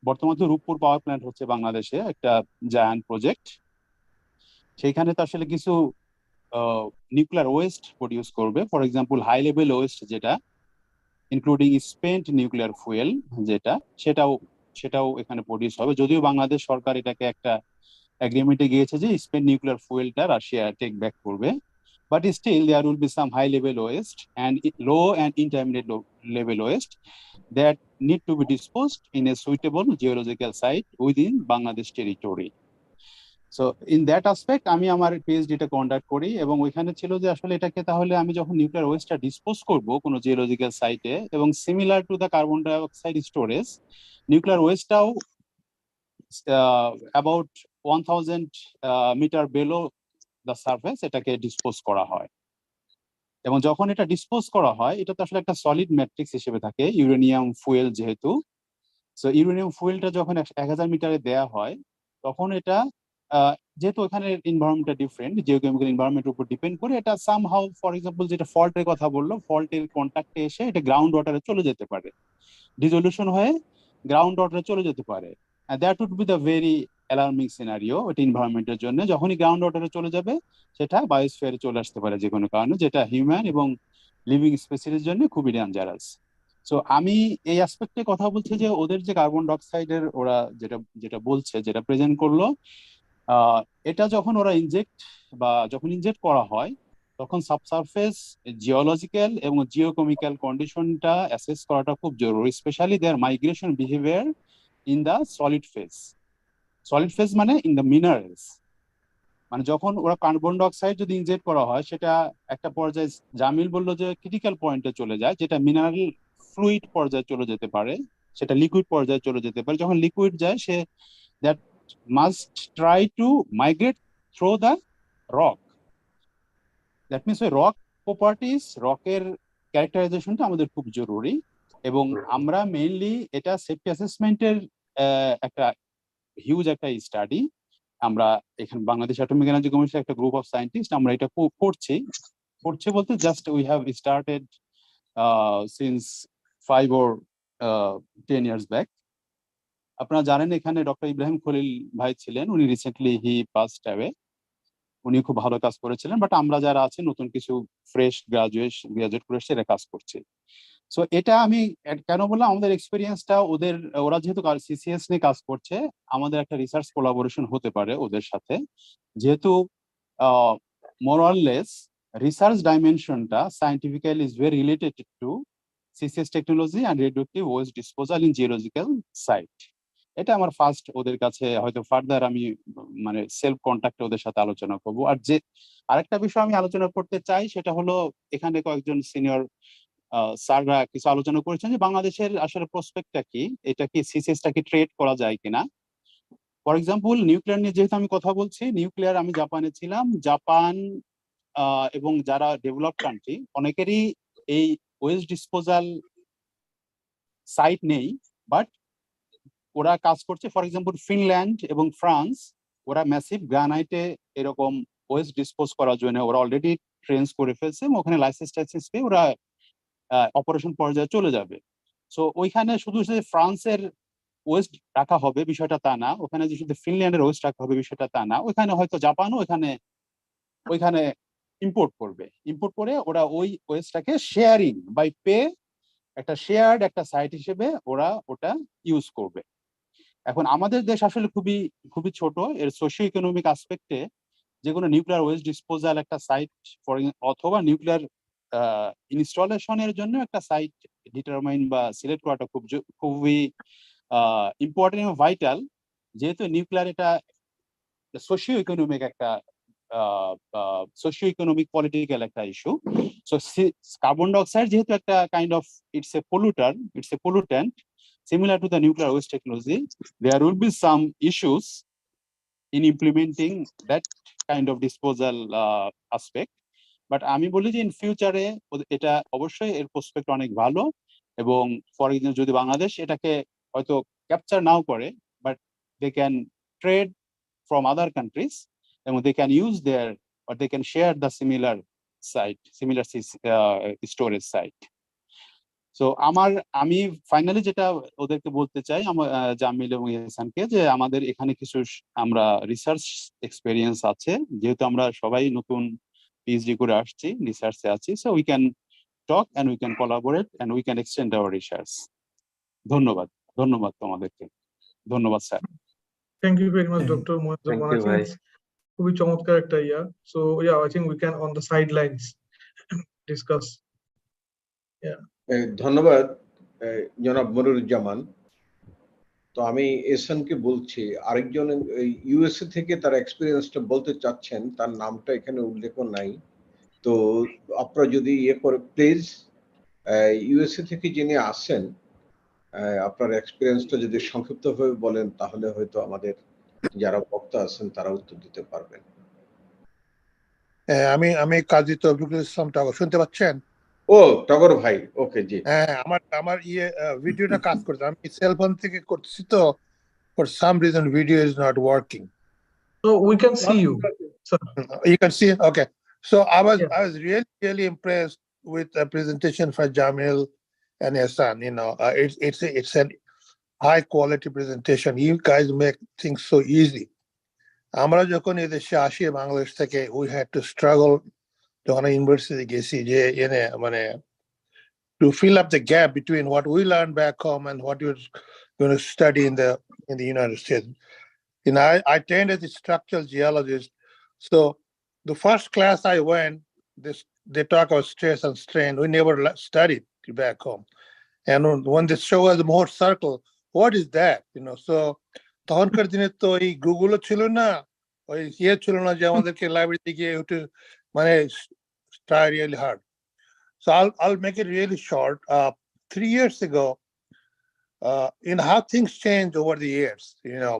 বর্তমানে তো রূপপুর পাওয়ার প্ল্যান্ট হচ্ছে বাংলাদেশে একটা জায়ান্ট প্রজেক্ট। সেইখানে তো আসলে কিছু নিউক্লিয়ার ওয়েস্ট প্রডিউস করবে, for example high level waste যেটা ইনক্লুডিং স্পেন্ট নিউক্লিয়ার ফুয়েল, যেটা সেটাও এখানে প্রডিউস হবে। যদিও বাংলাদেশ সরকার এটাকে একটা এগ্রিমেন্টে গিয়েছে যে স্পেন্ট নিউক্লিয়ার ফুয়েলটা রাশিয়া টেক ব্যাক করবে, but still there will be some high level waste and low and intermediate level waste that need to be disposed in a suitable geological site within Bangladesh territory. So in that aspect আমি আমার পিএইচডিটা কন্ডাক্ট করি, এবং ওইখানে ছিল যে আসলে এটাকে তাহলে আমি যখন নিউক্লিয়ার ওয়েস্টটা ডিসপোজ করব কোনো জিওলজিক্যাল সাইটে, এবং similar to the carbon dioxide storage, nuclear ওয়েস্টটাও about 1000 metre below the surface এটাকে ডিসপোজ করা হয়। এবং যখন এটা ডিসপোজ করা হয়, এটা তো আসলে একটা সলিড ম্যাট্রিক্স হিসেবে থাকে, ইউরেনিয়াম ফুয়েল যেহেতু। সো ইউরেনিয়াম ফুয়েলটা যখন 1000 মিটারে দেয়া হয়, তখন এটা যেহেতু ওখানে এনভায়রনমেন্টটা ডিফারেন্ট, জিওকেমিক্যাল এনভায়রনমেন্টের উপর ডিপেন্ড করে, এটা সামহাউ ফর এক্সাম্পল যেটা ফল্টের কথা বললো, ফল্টের কন্ট্যাক্টে এসে এটা গ্রাউন্ড ওয়াটারে চলে যেতে পারে, ডিজলিউশন হয়ে গ্রাউন্ড ওয়াটারে চলে যেতে পারে। That would be the very alarming scenario এটা এনভায়রনমেন্টের জন্য। যখনই গ্রাউন্ড ওয়াটারে চলে যাবে, সেটা বায়োস্ফিয়ারে চলে আসতে পারে যে কোনো কারণে, যেটা হিউম্যান এবং লিভিং স্পেসিসের জন্য খুবই ডেঞ্জারাস। সো আমি এই অ্যাসপেক্টে কথা বলছি যে ওদের যে কার্বন ডাইঅক্সাইডের ওরা যেটা বলছে, যেটা প্রেজেন্ট করলো, এটা যখন ওরা যখন ইনজেক্ট করা হয়, তখন সাবসারফেস জিওলজিক্যাল এবং জিওকেমিক্যাল কন্ডিশনটা অ্যাসেস করাটা খুব জরুরি, specially their migration behaviour in the solid phase. Solid phase মানে ইন দ্য মিনারেলস, মানে যখন ওরা কার্বন ডাইঅক্সাইড যদি ইনজেক্ট করা হয়, সেটা একটা পর্যায়ে জামিল বললো যে ক্রিটিক্যাল পয়েন্টে চলে যায়, যেটা মিনারেল ফ্লুইড পর্যায়ে চলে যেতে পারে, সেটা লিকুইড পর্যায়ে চলে যেতে পারে। যখন লিকুইড যায়, say that must try to migrate through the rock. That means ওই রক প্রপার্টিস, রকের ক্যারেক্টারাইজেশনটা আমাদের খুব জরুরি। এবং আমরা মেইনলি এটা সেফটি অ্যাসেসমেন্টের একটা হিউজ একটা স্টাডি, আমরা এখানে বাংলাদেশ অ্যাটমিক এনার্জি কমিশনের একটা গ্রুপ অফ সায়েন্টিস্ট আমরা এটা করছি বলতে just we have started since 5 or 10 years back. আপনারা জানেন এখানে ডক্টর ইব্রাহিম খলিল ভাই ছিলেন, উনি রিসেন্টলি হি পাসড অ্যাওয়ে, উনি খুব ভালো কাজ করেছিলেন। বাট আমরা যারা আছি নতুন কিছু ফ্রেশ গ্রাজুয়েট করে এরা কাজ করছে। সো এটা আমি কেন বললাম, আমাদের এক্সপিরিয়েন্সটা ওরা যেহেতু সিসিএস নিয়ে কাজ করছে, আমাদের একটা রিসার্চ কোলাবোরেশন হতে পারে ওদের সাথে, যেহেতু মোরাললেস রিসার্চ ডাইমেনশনটা scientifically is very related to CCS technology and radioactive waste disposal in geological site. এটা আমার ফার্স্ট, ওদের কাছে হয়তো ফার্দার আমি মানে সেলফ কন্ট্যাক্টে ওদের সাথে আলোচনা করবো। আর যে আরেকটা বিষয় আমি আলোচনা করতে চাই, সেটা হলো এখানে কয়েকজন সিনিয়র স্যাররা কিছু আলোচনা করেছেন যে বাংলাদেশের আসলে প্রসপেক্টটা কি, এটা কি সিসিএসটা কি ট্রেড করা যায় কিনা। ফর এক্সাম্পল নিউক্লিয়ার নিয়ে যেহেতু আমি কথা বলছি, নিউক্লিয়ার আমি জাপানে ছিলাম, জাপান এবং যারা ডেভেলপ কান্ট্রি অনেকেরই এই ওয়েস্ট ডিসপোজাল সাইট নেই, বাট ওরা কাজ করছে। ফর এক্সাম্পল ফিনল্যান্ড এবং ফ্রান্স, ওরা ম্যাসিভ গ্রানাইটে এরকম ওয়েস্ট ডিসপোজ করার জন্য ওরা অলরেডি ট্রেন্স করে ফেলছে, ওখানে লাইসেন্স পেয়ে ওরা অপারেশন পর্যায়ে চলে যাবে। সো ওইখানে শুধু যে ফ্রান্সের ওয়েস্ট রাখা হবে বিষয়টা তা না, ওখানে যে শুধু ফিনল্যান্ডের ওয়েস্ট রাখা হবে বিষয়টা তা না, ওইখানে হয়তো জাপানও ওইখানে ইম্পোর্ট করে ওরা ওই ওয়েস্টটাকে শেয়ারিং বাই পে, একটা শেয়ার্ড একটা সাইট হিসেবে ওরা ওটা ইউজ করবে। এখন আমাদের দেশ আসলে খুবই ছোট, এর সোশিও ইকোনমিক আসপেক্টে যে কোনো নিউক্লিয়ার ওয়েস্ট ডিসপোজাল একটা সাইট অথবা নিউক্লিয়ার ইনস্টলেশনের জন্য একটা সাইট ডিটারমাইন বা সিলেক্ট করাটা খুবই ইম্পর্টেন্ট এবং ভাইটাল, যেহেতু নিউক্লিয়ার এটা সোশিও ইকোনমিক পলিটিক্যাল একটা ইস্যু। সো কার্বন ডাইঅক্সাইড যেহেতু একটা kind of it's a pollutant similar to the nuclear waste technology, there will be some issues in implementing that kind of disposal aspect. But আমি বলি যে ইন ফিউচারে এটা অবশ্যই এর প্রসপেক্ট অনেক ভালো, এবং ফর এক্সাম্পল যদি বাংলাদেশ এটাকে হয়তো ক্যাপচার নাও করে, but they can trade from other countries এবং they can use their or they can share the similar storage site. সো আমি ফাইনালি যেটা ওদেরকে বলতে চাই, জামিল এবং ইহসানকে, যে আমাদের এখানে কিছু আমরা রিসার্চ এক্সপেরিয়েন্স আছে, যেহেতু আমরা সবাই নতুন পিএইচডি করে আসছি, রিসার্চে আছি, so we can talk and we can collaborate and we can extend our research. ধন্যবাদ তোমাদেরকে। ধন্যবাদ স্যার। Thank you very much doctor Moinul. খুবই চমৎকার একটা yeah. So yeah, I think we can on the side lines discuss. ধন্যবাদ জনাব মনিরুজ্জামান। তো আমি এসানকে বলছি, আরেকজন ইউএসএ থেকে তার এক্সপিরিয়েন্সটা বলতে চাচ্ছেন, তার নামটা এখানে উল্লেখ নাই। তো আপনারা যদি ইয়ে করে প্লিজ ইউএসএ থেকে যিনি আসেন আপনার এক্সপিরিয়েন্সটা যদি সংক্ষিপ্তভাবে বলেন, তাহলে হয়তো আমাদের যারা বক্তা আছেন তারা উত্তর দিতে পারবেন। আমি কাজী তৌফিকুল ইসলাম টগর, শুনতে পাচ্ছেন? ও টগর ভাই, ওকে জি। হ্যাঁ, আমার ভিডিওটা কাজ করছে, আমি সেলফোন থেকে করছি তো, for some reason video is not working. So we can see you. So, you can see, okay. So I was yeah. really impressed with the presentation for Jamil and Hassan. You know, it's a high quality presentation. You guys make things so easy. আমরা যখন এদেশে আসি বাংলাদেশ থেকে, we had to struggle যখন ইউনিভার্সিটি গেছি যে মানে to fill up the gap between what we learned back home and what you're going to study in the United States. You know, I trained as a structural geologist. So the first class I went, they talk about stress and strain. We never studied back home. And when they show us more circle, what is that? You know, so তখনকার দিনে তো এই গুগলও ছিল না, ওই ইয়ে ছিল না যে আমাদেরকে লাইব্রেরিতে গিয়ে একটু মানে try really hard. So I'll make it really short. 3 years ago, in how things change over the years, you know,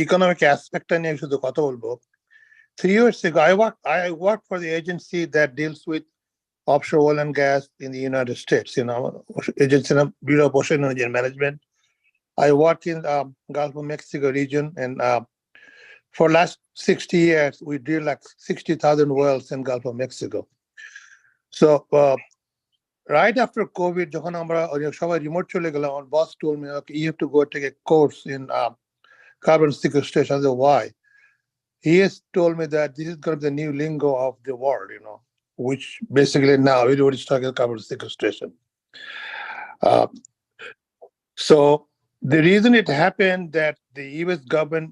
economic aspect নিয়ে শুধু কথা বলবো. 3 years ago, I worked for the agency that deals with offshore oil and gas in the United States. You know, agency Bureau of Ocean Energy and Management. I work in Gulf of Mexico region, and for last 60 years, we drill like 60,000 wells in Gulf of Mexico. So right after COVID, যখন আমরা সবাই রিমোট চলে গেলাম, আমার boss told me, okay, you have to go take a course in carbon sequestration. I said, why? He has told me that this is going to be the new lingo of the world, you know, which basically now everybody's talking about carbon sequestration. So the reason it happened that the US government,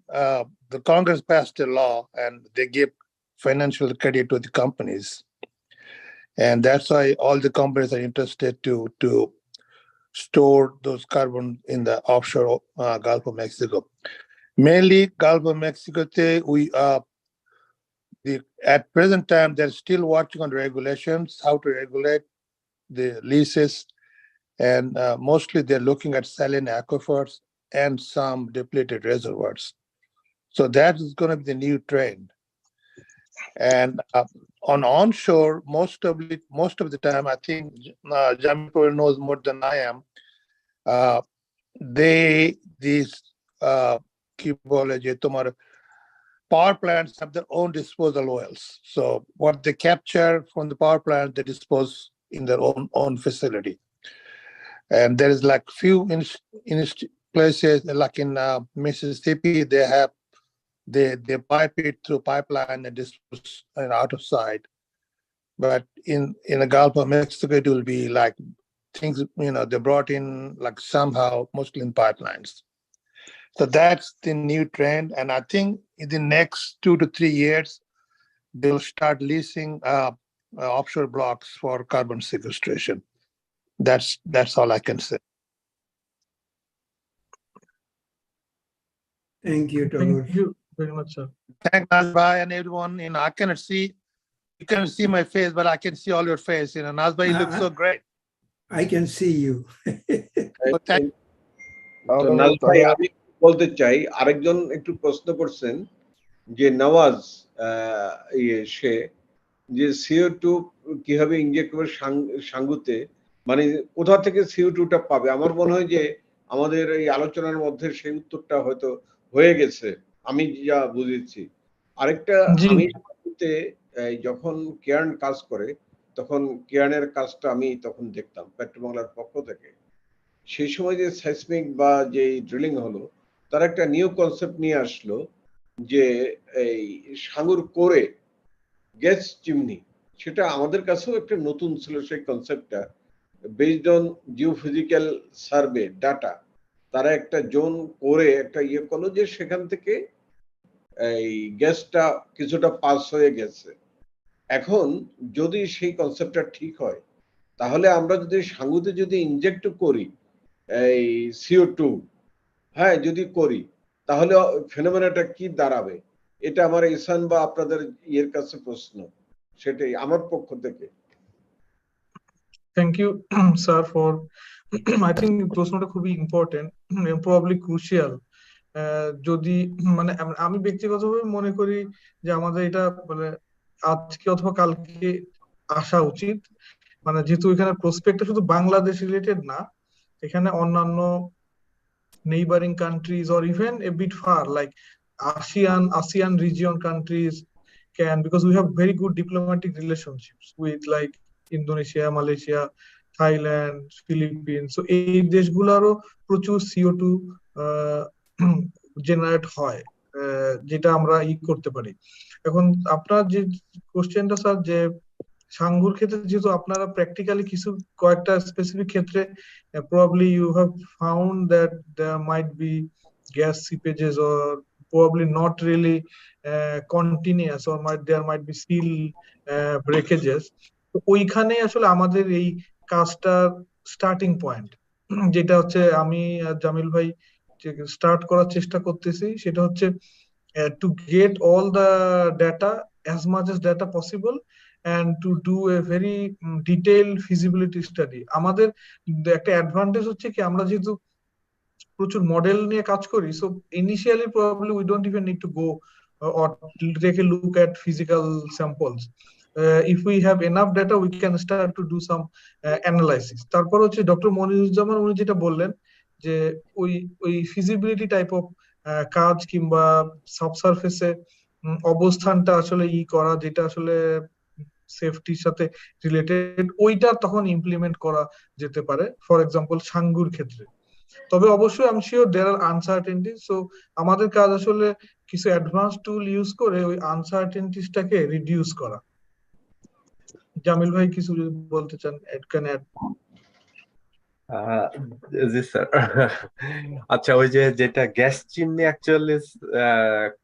the Congress passed a law and they give financial credit to the companies. And that's why all the companies are interested to store those carbon in the offshore Gulf of Mexico. Mainly Gulf of Mexico, at present time, they're still working on regulations, how to regulate the leases. And mostly they're looking at saline aquifers and some depleted reservoirs. So that is going to be the new trend. And on onshore, most of the time, I think Jamil probably knows more than I am. These power plants have their own disposal wells. So what they capture from the power plant, they dispose in their own facility. And there is like few in places, like in Mississippi, they pipe it through pipeline and dispose out of sight. But in the Gulf of Mexico, it will be like things, you know, they brought in like somehow, mostly in pipelines. So that's the new trend. And I think in the next 2 to 3 years, they'll start leasing offshore blocks for carbon sequestration. That's all I can say. Thank you, Tagore. Thank you very much, sir. Thank Nazbai and everyone. You know, you can see my face, but I can see all your face. You know, Nazbai, you look so great. I can see you. তো নাজ ভাই, আমি বলতে চাই, আরেকজন একটু প্রশ্ন করছেন যে নওয়াজ সে যে CO2 কিভাবে ইনজেক্ট করে সাঙ্গুতে, মানে কোথা থেকে CO2টা পাবে? আমার মনে হয় যে আমাদের এই আলোচনার মধ্যে সেই উত্তরটা হয়তো হয়ে গেছে, আমি যা বুঝেছি। আরেকটা, আমি যখন কেয়ার্ন কাজ করে তখন কেয়ার্নের কাজটা আমি তখন দেখতাম পেট্রোবাংলার পক্ষ থেকে। সেই সময় যে সাইসমিক বা যে ড্রিলিং হলো, তার একটা নিউ কনসেপ্ট নিয়ে আসলো যে এই সাঙ্গুর করে গ্যাস চিমনি, সেটা আমাদের কাছেও একটা নতুন ছিল সেই কনসেপ্টটা। Based on geophysical survey data, তারা একটা জোন করে একটা ইয়ে করলো যে সেখান থেকে এই গ্যাসটা কিছুটা পাস হয়ে গেছে। এখন যদি সেই কনসেপ্টটা ঠিক হয়, তাহলে আমরা যদি সাঙ্গুতে যদি ইনজেক্ট করি এই CO2, হ্যাঁ যদি করি তাহলে ফেনোমেনাটা কি দাঁড়াবে, এটা আমার ইসান বা আপনাদের ইয়ের কাছে প্রশ্ন, সেটাই আমার পক্ষ থেকে। Thank you sir for I think প্রশ্নটা খুবই ইম্পর্টেন্ট, প্রবাবলি ক্রুশিয়াল। যদি মানে আমি ব্যক্তিগতভাবে মনে করি যে আমাদের এটা মানে আজকে অথবা কালকে আসা উচিত, মানে যেহেতু এখানে প্রসপেক্টটা শুধু বাংলাদেশ রিলেটেড না, এখানে অন্যান্য neighboring countries or even a bit far like ASEAN region countries can, because we have very good diplomatic relationships with like Indonesia, Malaysia, Thailand, Philippines. So এই দেশগুলোরও প্রচুর CO2 জেনারেট হয়, যেটা আমরা করতে পারি। এখন আপনার যে কোশ্চেনটা স্যার, যে সাঙ্গুর ক্ষেত্রে যেহেতু আপনারা প্র্যাকটিক্যালি কিছু কয়েকটা স্পেসিফিক ক্ষেত্রে probably you have found that there might be gas seepages or probably not really continuous, or there might be seal breakages. তো ওইখানে আসলে আমাদের এই কাজটার স্টার্টিং পয়েন্ট, যেটা হচ্ছে আমি জামিল ভাই স্টার্ট করার চেষ্টা করতেছি, সেটা হচ্ছে to get all the data, as much as data possible, and to do a very detailed feasibility study. আমাদের একটা অ্যাডভান্টেজ হচ্ছে কি, আমরা যেহেতু প্রচুর মডেল নিয়ে কাজ করি, so initially probably we don't even need to go or take a look at physical samples. If we have enough data, we can start to do some analysis. তারপর হচ্ছে ডক্টর মনিরুজ্জামান উনি যেটা বললেন যে ওই ফিজিবিলিটি টাইপ অফ কাজ কিংবা সাবসারফেসে অবস্থানটা আসলে করা, যেটা আসলে সেফটির সাথে রিলেটেড, ওইটা তখন ইমপ্লিমেন্ট করা যেতে পারে, ফর এক্সাম্পল সাঙ্গুর ক্ষেত্রে। তবে অবশ্যই আমি শিওর দেয়ার আর আনসার্টেনটি, সো আমাদের কাজ আসলে কিছু অ্যাডভান্স টুল ইউজ করে ওই আনসার্টেনটিসটাকে রিডিউস করা। জামিল ভাই কিছু যদি বলতে চান, এড ক্যান অ্যাড। জি স্যার। আচ্ছা, ওই যে যেটা গ্যাস চিমনি অ্যাকচুয়ালি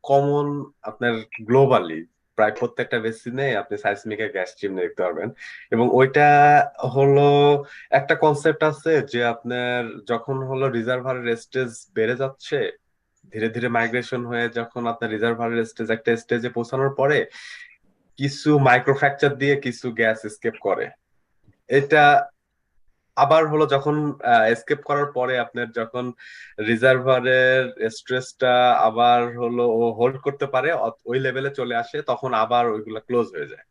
কমন আপনার গ্লোবালি প্রায় প্রত্যেকটা বেসিনে আপনি সাইসমিকের গ্যাস চিমনি দেখতে পারবেন, এবং ওইটা হলো একটা কনসেপ্ট আছে যে আপনার যখন হলো রিজার্ভারের স্টেজ বেড়ে যাচ্ছে, ধীরে ধীরে মাইগ্রেশন হয়ে যখন আপনার রিজার্ভারের স্টেজ একটা স্টেজে পৌঁছানোর পরে কিছু মাইক্রোফ্র্যাকচার দিয়ে কিছু গ্যাস এসকেপ করে। এটা আবার হলো যখন এসকেপ করার পরে আপনার যখন রিজার্ভারের স্ট্রেসটা আবার হলো ও হোল্ড করতে পারে, ওই লেভেলে চলে আসে, তখন আবার ওইগুলা ক্লোজ হয়ে যায়।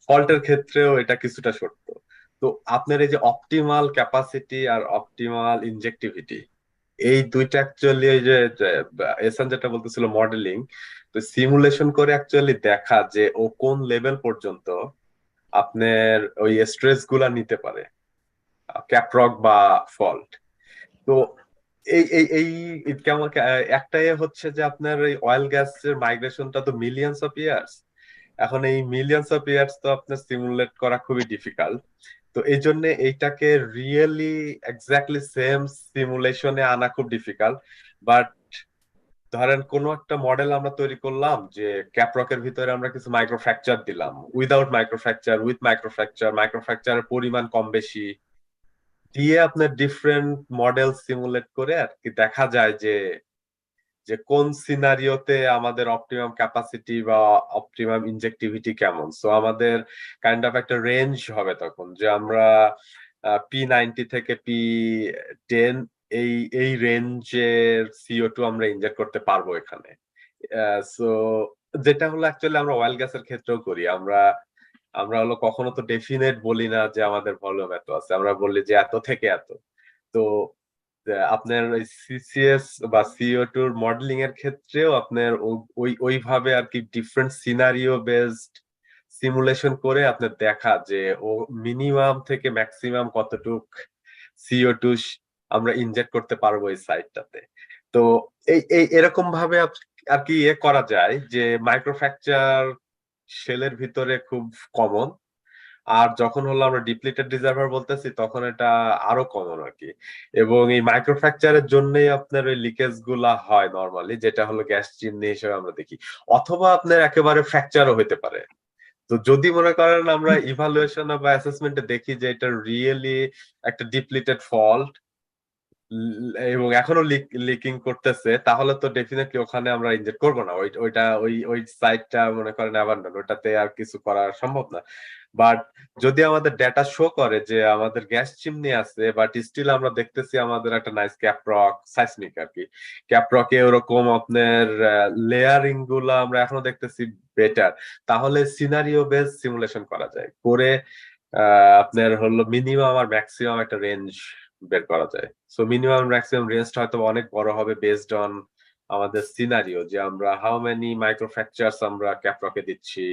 ফল্টের ক্ষেত্রেও এটা কিছুটা সত্য। তো আপনার এই যে অপটিমাল ক্যাপাসিটি আর অপটিমাল ইনজেক্টিভিটি, এই দুইটা অ্যাকচুয়ালি এই যে এসান যেটা বলতেছিল মডেলিং, তো সিমুলেশন করে অ্যাকচুয়ালি দেখা যে ও কোন লেভেল পর্যন্ত আপনার ওই স্ট্রেস গুলা নিতে পারে, ক্যাপ্রক বা ফল্ট। তো এই এই এই কেমন একটাই হচ্ছে যে আপনার এই অয়েল গ্যাসের মাইগ্রেশনটা তো মিলিয়ন্স অফ ইয়ার্স। এখন এই মিলিয়ন্স অফ ইয়ার্স তো আপনার সিমুলেট করা খুবই ডিফিকাল্ট। তো এই জন্য এইটাকে রিয়েলি এক্স্যাক্টলি সেম সিমুলেশনে আনা খুব ডিফিকাল্ট। বাট ধরেন কোনো একটা মডেল আমরা তৈরি করলাম যে ক্যাপ্রকের ভিতরে আমরা কিছু মাইক্রোফ্র্যাকচার দিলাম, উইদাউট মাইক্রোফ্র্যাকচার, উইথ মাইক্রোফ্র্যাকচার, মাইক্রোফ্র্যাকচারের পরিমাণ কম বেশি দিয়ে আপনার ডিফারেন্ট মডেল সিমুলেট করে আর কি দেখা যায় যে যে কোন সিনারিওতে আমাদের অপটিমাম ক্যাপাসিটি বা অপটিমাম ইনজেক্টিভিটি কেমন। সো আমাদের কাইন্ড অফ একটা রেঞ্জ হবে তখন যে আমরা P90 থেকে P10 এই এই রেঞ্জের CO2 আমরা ইনজেক্ট করতে পারবো এখানে। সো যেটা হলো অ্যাকচুয়ালি আমরা অয়েল গ্যাসের ক্ষেত্রেও করি। আমরা হলো কখনো তো ডেফিনেট বলি না যে আমাদের ভলিউম এত আছে, আমরা বলি যে এত থেকে এত। তো আপনার ওই সিসিএস বা CO2 মডেলিং এর ক্ষেত্রেও আপনার ওইভাবে আর কি ডিফারেন্ট সিনারিও বেসড সিমুলেশন করে আপনার দেখা যে ও মিনিমাম থেকে ম্যাক্সিমাম কতটুক CO2 আমরা ইনজেক্ট করতে পারবো এই সাইটটাতে। তো এই এরকম ভাবে আর কি করা যায় যে মাইক্রোফ্র্যাকচার শেলের ভিতরে খুব কমন, আর যখন হলো আমরা ডিপ্লিটেড রিজার্ভার বলতেছি তখন এটা আরো কমন আর কি। এবং এই মাইক্রোফ্র্যাকচারের জন্যই আপনার ওই লিকেজ গুলা হয় নরমালি, যেটা হলো গ্যাস চিমনি হিসেবে আমরা দেখি, অথবা আপনার একেবারে ফ্র্যাকচারও হতে পারে। তো যদি মনে করেন আমরা ইভালুয়েশন বা অ্যাসেসমেন্টে দেখি যে এটা রিয়েলি একটা ডিপ্লিটেড ফল্ট, এবং এখনো লিকিং করতেছে, তাহলে তো ডেফিনেটলি ওখানে আমরা ইনজেক্ট করবো না। ওইটা ওই সাইটটা মনে করেন অ্যাবান্ডন, ওটাতে আর কিছু করা সম্ভব না। বাট যদি আমাদের ডেটা শো করে যে আমাদের গ্যাস চিমনি আছে, বাট স্টিল আমরা দেখতেছি আমাদের একটা নাইস ক্যাপ্রক সাইসমিক আর কি, ক্যাপ্রকে ওরকম আপনার লেয়ারিং গুলা আমরা এখনো দেখতেছি বেটার, তাহলে সিনারিও বেস সিমুলেশন করা যায়, করে আপনার হলো মিনিমাম আর ম্যাক্সিমাম একটা রেঞ্জ বের করা যায়। সো মিনিমাম ম্যাক্সিমাম রেঞ্জটা হয়তো অনেক বড় হবে বেসড অন আমাদের সিনারিও, যে আমরা হাউ মেনি মাইক্রোফ্র্যাকচারস আমরা ক্যাপ্রকে দিচ্ছি,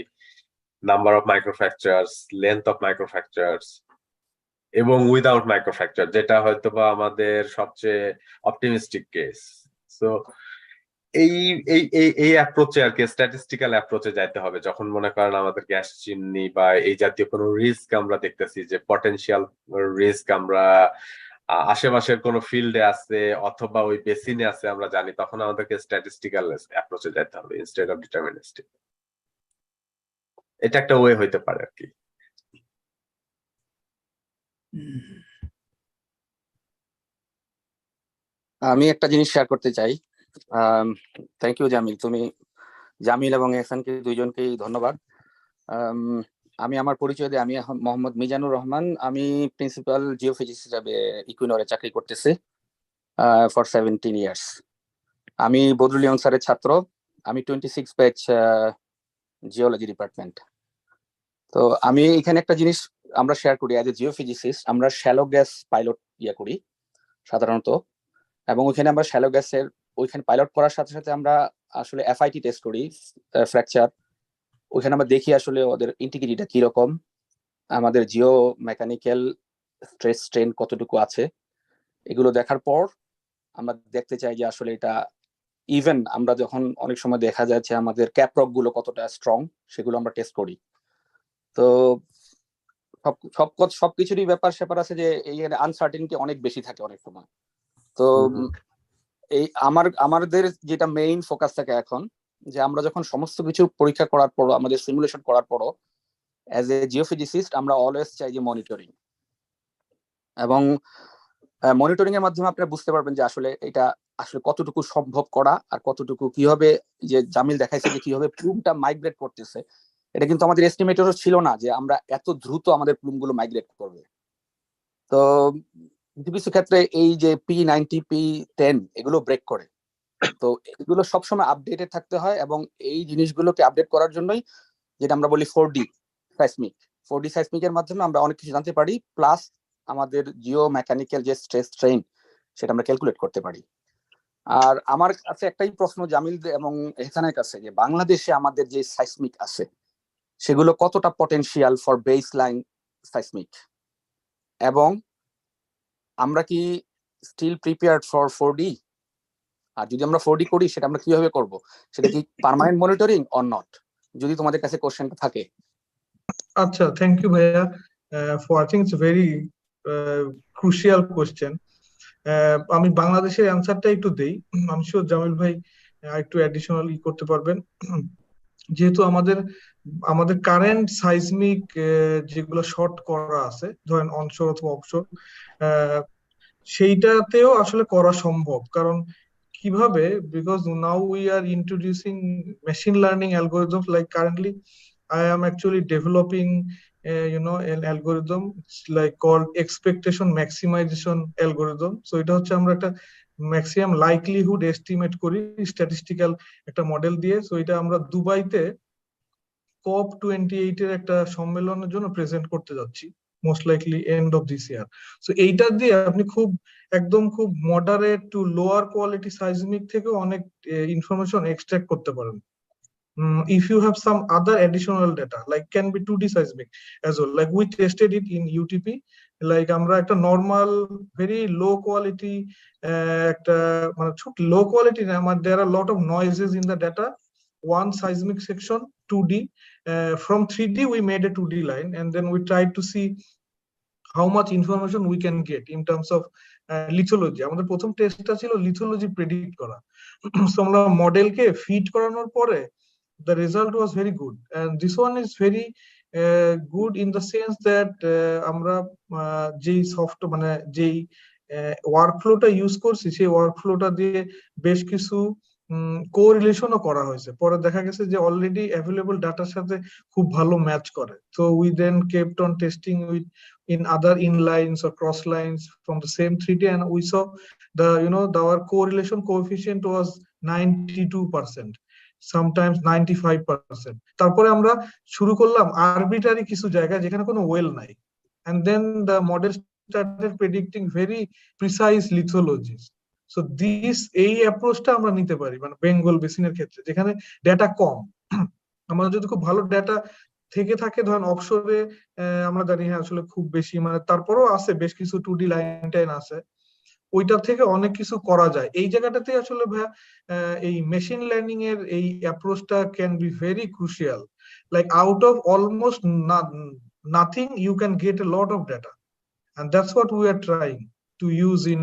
নাম্বার অফ মাইক্রোফ্র্যাকচারস, লেন্থ অফ মাইক্রোফ্র্যাকচারস, এবং উইদাউট মাইক্রোফ্র্যাকচার, যেটা হয়তো বা আমাদের সবচেয়ে অপটিমিস্টিক কেস। সো এই এই এই এই অ্যাপ্রোচে আর কি, স্ট্যাটিস্টিক্যাল অ্যাপ্রোচে যাইতে হবে যখন মনে করেন আমাদের গ্যাস চিমনি বা এই জাতীয় কোনো রিস্ক আমরা দেখতেছি, যে পটেনশিয়াল রিস্ক আমরা আশেপাশের কোনো ফিল্ডে আছে অথবা ওই বেসিনে আছে আমরা জানি, তখন আমাদেরকে স্ট্যাটিস্টিক্যাল অ্যাপ্রোচে যাইতে হবে ইনস্টেড অফ ডিটারমিনিস্টিক। এটা একটা ওয়ে হইতে পারে আর কি। আমি একটা জিনিস শেয়ার করতে চাই। থ্যাংক ইউ জামিল, জামিল এবং এহসানকে দুইজনকেই ধন্যবাদ। আমি আমার পরিচয় দিই, আমি মোহাম্মদ মিজানুর রহমান, আমি প্রিন্সিপাল জিওফিজিক্স হিসাবে ইকুইনরে চাকরি করতেছি ফর 17 ইয়ার্স। আমি বদরুল ইয়ং স্যারের ছাত্র, আমি 26 ব্যাচ জিওলজি ডিপার্টমেন্ট। তো আমি এখানে একটা জিনিস আমরা শেয়ার করি, অ্যাজ এ জিওফিজিসিস্ট আমরা শ্যালো গ্যাস পাইলট করি সাধারণত, এবং ওইখানে আমরা শ্যালো গ্যাসের ওইখানে পাইলট করার সাথে সাথে আমরা আসলে এফআইটি টেস্ট করি, ফ্র্যাকচার। ওইখানে আমরা দেখি আসলে ওদের ইন্টিগ্রিটিটা কিরকম, আমাদের জিও মেকানিক্যাল স্ট্রেস স্ট্রেন কতটুকু আছে। এগুলো দেখার পর আমরা দেখতে চাই যে আসলে এটা ইভেন আমরা যখন অনেক সময় দেখা যাচ্ছে আমাদের ক্যাপ্রক গুলো কতটা স্ট্রং, সেগুলো আমরা টেস্ট করি। তো সবকিছুরই ব্যাপার স্যাপার আছে, যে এই আনসার্টেনিটি অনেক বেশি থাকে অনেক সময়। তো এই আমাদের যেটা মেইন ফোকাস থাকে এখন, যে আমরা যখন সমস্ত কিছু পরীক্ষা করার পর, আমাদের সিমুলেশন করার পরও অ্যাজ এ জিওফিজিসিস্ট আমরা অলওয়েজ চাই যে মনিটরিং, এবং মনিটরিং এর মাধ্যমে আপনারা বুঝতে পারবেন যে আসলে এটা আসলে কতটুকু সম্ভব করা, আর কতটুকু কিভাবে, যে জামিল দেখাইছে যে কিভাবে প্লুমটা মাইগ্রেট করতেছে, এটা কিন্তু আমাদের এস্টিমেটেরও ছিল না যে আমরা এত দ্রুত আমাদের প্লুমগুলো মাইগ্রেট করবে। তো কিছু কিছু ক্ষেত্রে এই যে P90 P10 এগুলো ব্রেক করে, তো এগুলো সবসময় আপডেটেড থাকতে হয়, এবং এই জিনিসগুলোকে আপডেট করার জন্যই যেটা আমরা বলি 4D সাইসমিকের মাধ্যমে আমরা অনেক কিছু জানতে পারি, প্লাস আমাদের জিও মেকানিক্যাল যে স্ট্রেস স্ট্রেইন সেটা আমরা ক্যালকুলেট করতে পারি। আর আমার কাছে একটাই প্রশ্ন জামিল এবং এহসানের কাছে, যে বাংলাদেশে আমাদের যে সাইসমিক আছে সেগুলো কতটা potential for base line seismic, এবং আমরা কি স্টিল প্রিপেয়ার্ড ফর 4D? আর যদি আমরা 4D করি সেটা আমরা কিভাবে করব, সেটা কি পার্মানেন্ট মনিটরিং অর নট, যদি তোমাদের কাছে কোশ্চেনটা থাকে। আচ্ছা, থ্যাংক ইউ ভাইয়া for I think it's very crucial question. আমি বাংলাদেশের অ্যান্সারটা একটু দেই, আমি শিওর জামিল ভাই একটু অ্যাডিশনাল করতে পারবেন। যেহেতু আমাদের কারেন্ট সাইসমিক যেগুলো শর্ট করা আছে, ধরেন অনশোর অথবা অফশোর, সেইটাতেও আসলে করা সম্ভব। কারণ কিভাবে, because now we are introducing machine learning algorithms, like currently I am actually developing an algorithm like called expectation maximization algorithm. So এটা হচ্ছে আমরা একটা ম্যাক্সিমাম লাইকলিহুড এস্টিমেট করি স্ট্যাটিস্টিক্যাল একটা মডেল দিয়ে। সো এটা আমরা দুবাইতে COP28 এর একটা সম্মেলনের জন্য প্রেজেন্ট করতে যাচ্ছি, most likely end of this year. So এইটা দিয়ে আপনি খুব মডারেট টু লোয়ার কোয়ালিটি সাইজমিক থেকে অনেক ইনফরমেশন এক্সট্রাক্ট করতে পারেন। If you have some other additional data, like can be 2D seismic as well, like we tested it in UTP, like আমরা একটা normal very low quality একটা মানে ছোট low quality না, there are a lot of noises in the data, one seismic section 2D, from 3D we made a 2D line, and then we tried to see how much information we can get in terms of লিথোলজি। আমাদের প্রথম টেস্টটা ছিল লিথোলজি প্রেডিক্ট করা। সো আমরা মডেলকে ফিড করানোর পরে the result was very good, and this one is very good in the sense that আমরা যেই সফট মানে যেই ওয়ার্কফ্লোটা ইউজ করছি, সেই ওয়ার্কফ্লোটা দিয়ে বেশ কিছু কোরিলেশনও করা হয়েছে। পরে দেখা গেছে যে অলরেডি অ্যাভেলেবল ডাটার সাথে খুব ভালো ম্যাচ করে। তো we then kept on testing with in other inlines or cross lines from the same 3D, and we saw our correlation coefficient was 92%, sometimes 95%. তারপরে আমরা শুরু করলাম আরবিটারি কিছু জায়গা যেখানে কোনো ওয়েল নাই, and then the model started predicting very precise lithologies. So এই অ্যাপ্রোচটা আমরা নিতে পারি মানে বেঙ্গল বেসিনের ক্ষেত্রে, যেখানে ডেটা কম। আমাদের যদি খুব ভালো ডেটা থেকে থাকে, ধরেন অফশোরে আমরা জানি হ্যাঁ আসলে খুব বেশি মানে তারপরেও আছে বেশ কিছু 2D লাইন টাইন আছে, ওইটার থেকে অনেক কিছু করা যায়। এই জায়গাটাতে আসলে এই মেশিন লার্নিং এর এই অ্যাপ্রোচটা can be very crucial. Like out of almost nothing you can get a lot of data, and that's what we are trying to use in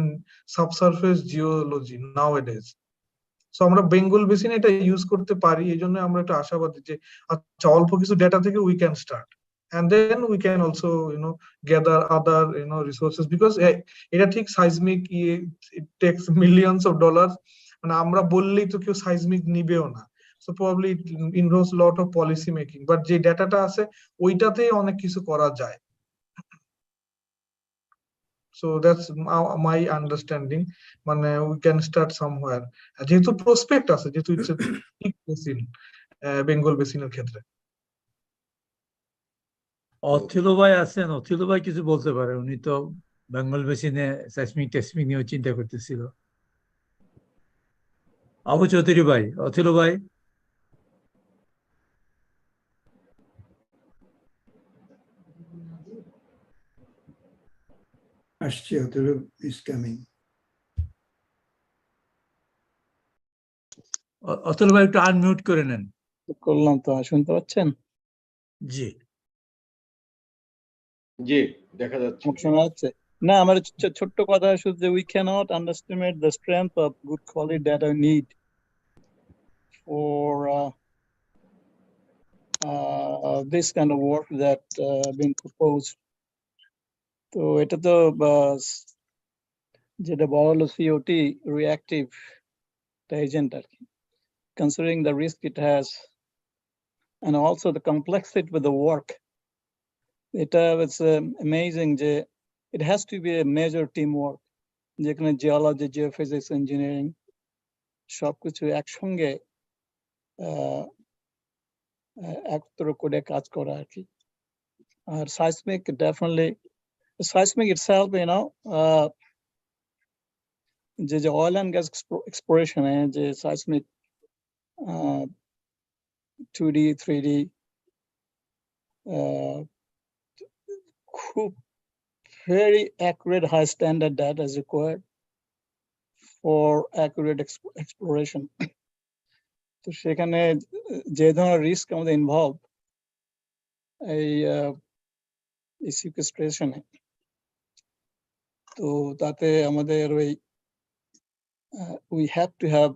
subsurface geology nowadays. So আমরা বেঙ্গল বেসিন এটা ইউজ করতে পারি, এই জন্য আমরা একটা আশাবাদী যে আচ্ছা অল্প কিছু ডেটা থেকে we can start, and then we can also gather other resources, because এটা ঠিক সাইজমিক it takes millions of dollars, মানে আমরা বললেই তো কেউ সাইজমিক নিবেও না। So probably it involves lot of policy making, but যে ডেটাটা আছে ওইটাতে অনেক কিছু করা যায়। So that's my understanding, মানে we can start somewhere, যেহেতু প্রসপেক্ট আছে, যেহেতু ইটস ঠিক বেসিন বেঙ্গল বেসিনের ক্ষেত্রে। অথিল ভাই আছেন, অথিল ভাই কিছু বলতে পারে, উনি তো বেঙ্গল বেসিনে সেসমিক টেসমিক নিয়ে চিন্তা করতেছিল। আবু চৌধুরী ভাই, অথিল ভাই। আসছে, অথিল ইজ কামিং। অথিল ভাই একটু আনমিউট করে নেন। করলাম তো, শুনতে পাচ্ছেন? জি জি, দেখা যাচ্ছে। শোনা যাচ্ছে? না, আমার ছোট্ট কথা শুধু যে we cannot underestimate the strength of good quality data we need for this kind of work that been proposed. তো এটা তো যেটা বলা হলো COT reactive agent আর কি, considering the risk it has and also the complexity with the work. It's amazing যে it has to be a major teamwork, যেখানে জিওলজি, জিওফিজিক্স, ইঞ্জিনিয়ারিং সবকিছু একসঙ্গে একত্র করে কাজ করা আর কি। আর seismic, definitely seismic itself, যে oil and gas exploration যে seismic 2D 3D খুব very accurate high standard data is required for accurate exploration. তো সেখানে যে ধরনের রিস্ক আমাদের ইনভলভ এই সিকুয়েস্ট্রেশনে, তো তাতে আমাদের ওই we have to have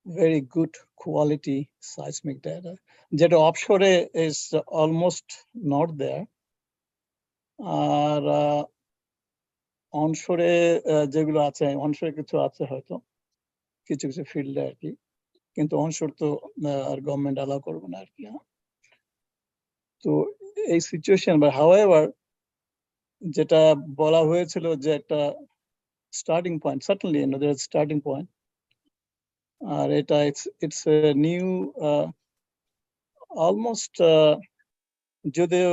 very good quality seismic data, যেটা অফশোরে is almost not there. আর অনশোরে যেগুলো আছে, অনশোরে কিছু আছে হয়তো কিছু কিছু ফিল্ডে আর কি, কিন্তু অনশোর তো আর গভর্নমেন্ট অ্যালাউ করবে না আর কি। তো এই সিচুয়েশন, বাট হাউএভার যেটা বলা হয়েছিল যে একটা স্টার্টিং পয়েন্ট, সার্টেনলি দেয়ার স্টার্টিং পয়েন্ট, আর এটা ইটস নিউ অলমোস্ট, যদিও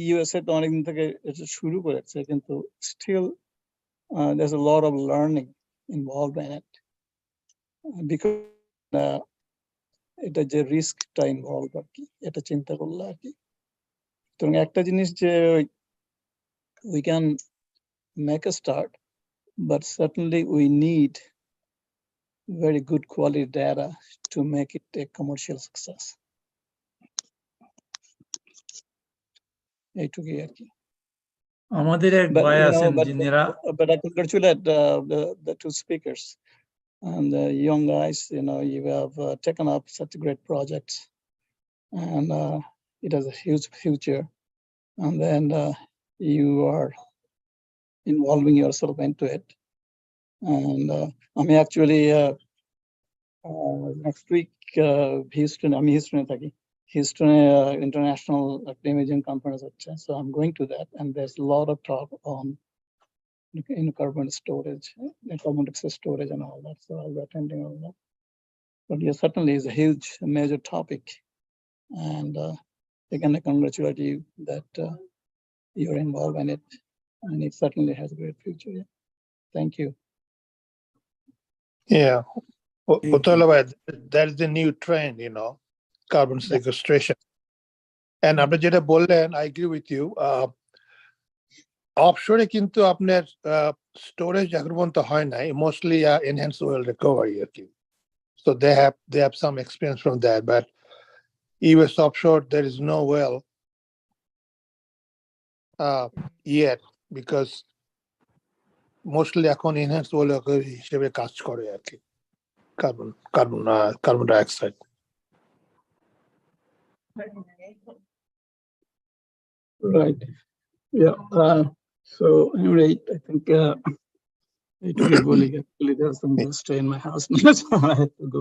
ইউএসএ তো অনেকদিন থেকে এটা শুরু করেছে, কিন্তু still there's a lot of learning involved in it, because এটা যে রিস্কটা ইনভলভ আর কি, এটা চিন্তা করলে আর কি। তো একটা জিনিস যে we can make a start, but certainly we need very good quality data to make it a commercial success. এইটুকুই আর কি। আমাদের এক ভাই আছেন যিনিরা, but I congratulate the two speakers and the young guys. You have taken up such great projects, and it has a huge future. And then you are involving yourself into it. And I'm actually next week Houston, I'm Houston International Imaging Conference, so I'm going to that, and there's a lot of talk on carbon storage, carbon dioxide storage and all that, so I'll be attending all that. But yeah, certainly is a huge major topic, and again I congratulate you that you're involved in it, and it certainly has a great future. Yeah. Thank you. Yeah. That is the new trend, carbon sequestration. And আপনি যেটা বললেন, I agree with you. Offshore কিন্তু আপনার storage এখন পর্যন্ত হয় নাই, mostly enhanced oil recovery আর কি. So they have some experience from that, but US offshore there is no well yet, because mostly এখন enhanced oil recovery হিসেবে কাজ করে আর কি, carbon dioxide. Right. Yeah. So anyway, I think I took a bully. Actually, there's some guest in my house now, so I had to go.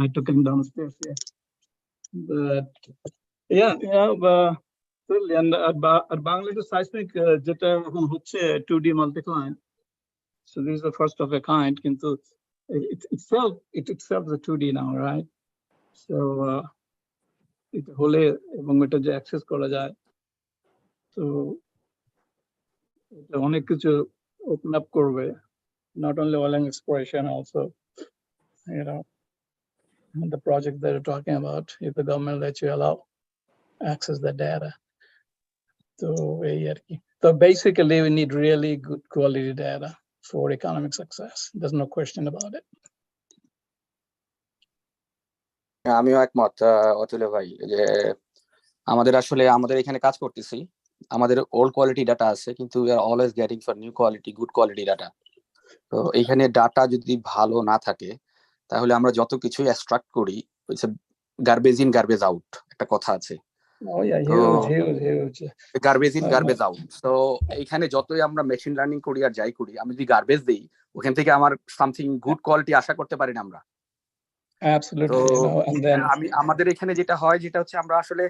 I took him downstairs. Yeah. But yeah. And at Bangladesh seismic যেটা এখন হচ্ছে 2D multi-client. So this is the first of a kind. Kintu it itself is a 2D now, right? So it হলে এবং এটা যে অ্যাক্সেস করা যায়, তো এটা অনেক কিছু open up করবে, not only oil and exploration, also the project that you're talking about, if the government lets you allow access the data. So basically we need really good quality data for economic success. There's no question about it. আমিও একমত অতুল ভাই, যে আমাদের এখানে কাজ করতেছি, আমাদের ওল্ড কোয়ালিটি ডাটা আছে, কিন্তু we are always getting for new quality, good quality data. তো এখানে ডাটা যদি ভালো না থাকে, তাহলে আমরা যত কিছু এক্সট্রাক্ট করি, গার্বেজ ইন গার্বেজ আউট একটা কথা আছে। Garbage in garbage out. তো এইখানে যতই আমরা মেশিন লার্নিং করি আর যাই করি, আমি যদি গার্বেজ দিই, ওখান থেকে আমার সামথিং গুড কোয়ালিটি আশা করতে পারি না আমরা। আমাদের এখানে যেটা হয়, যেটা হচ্ছে আমরা আসলে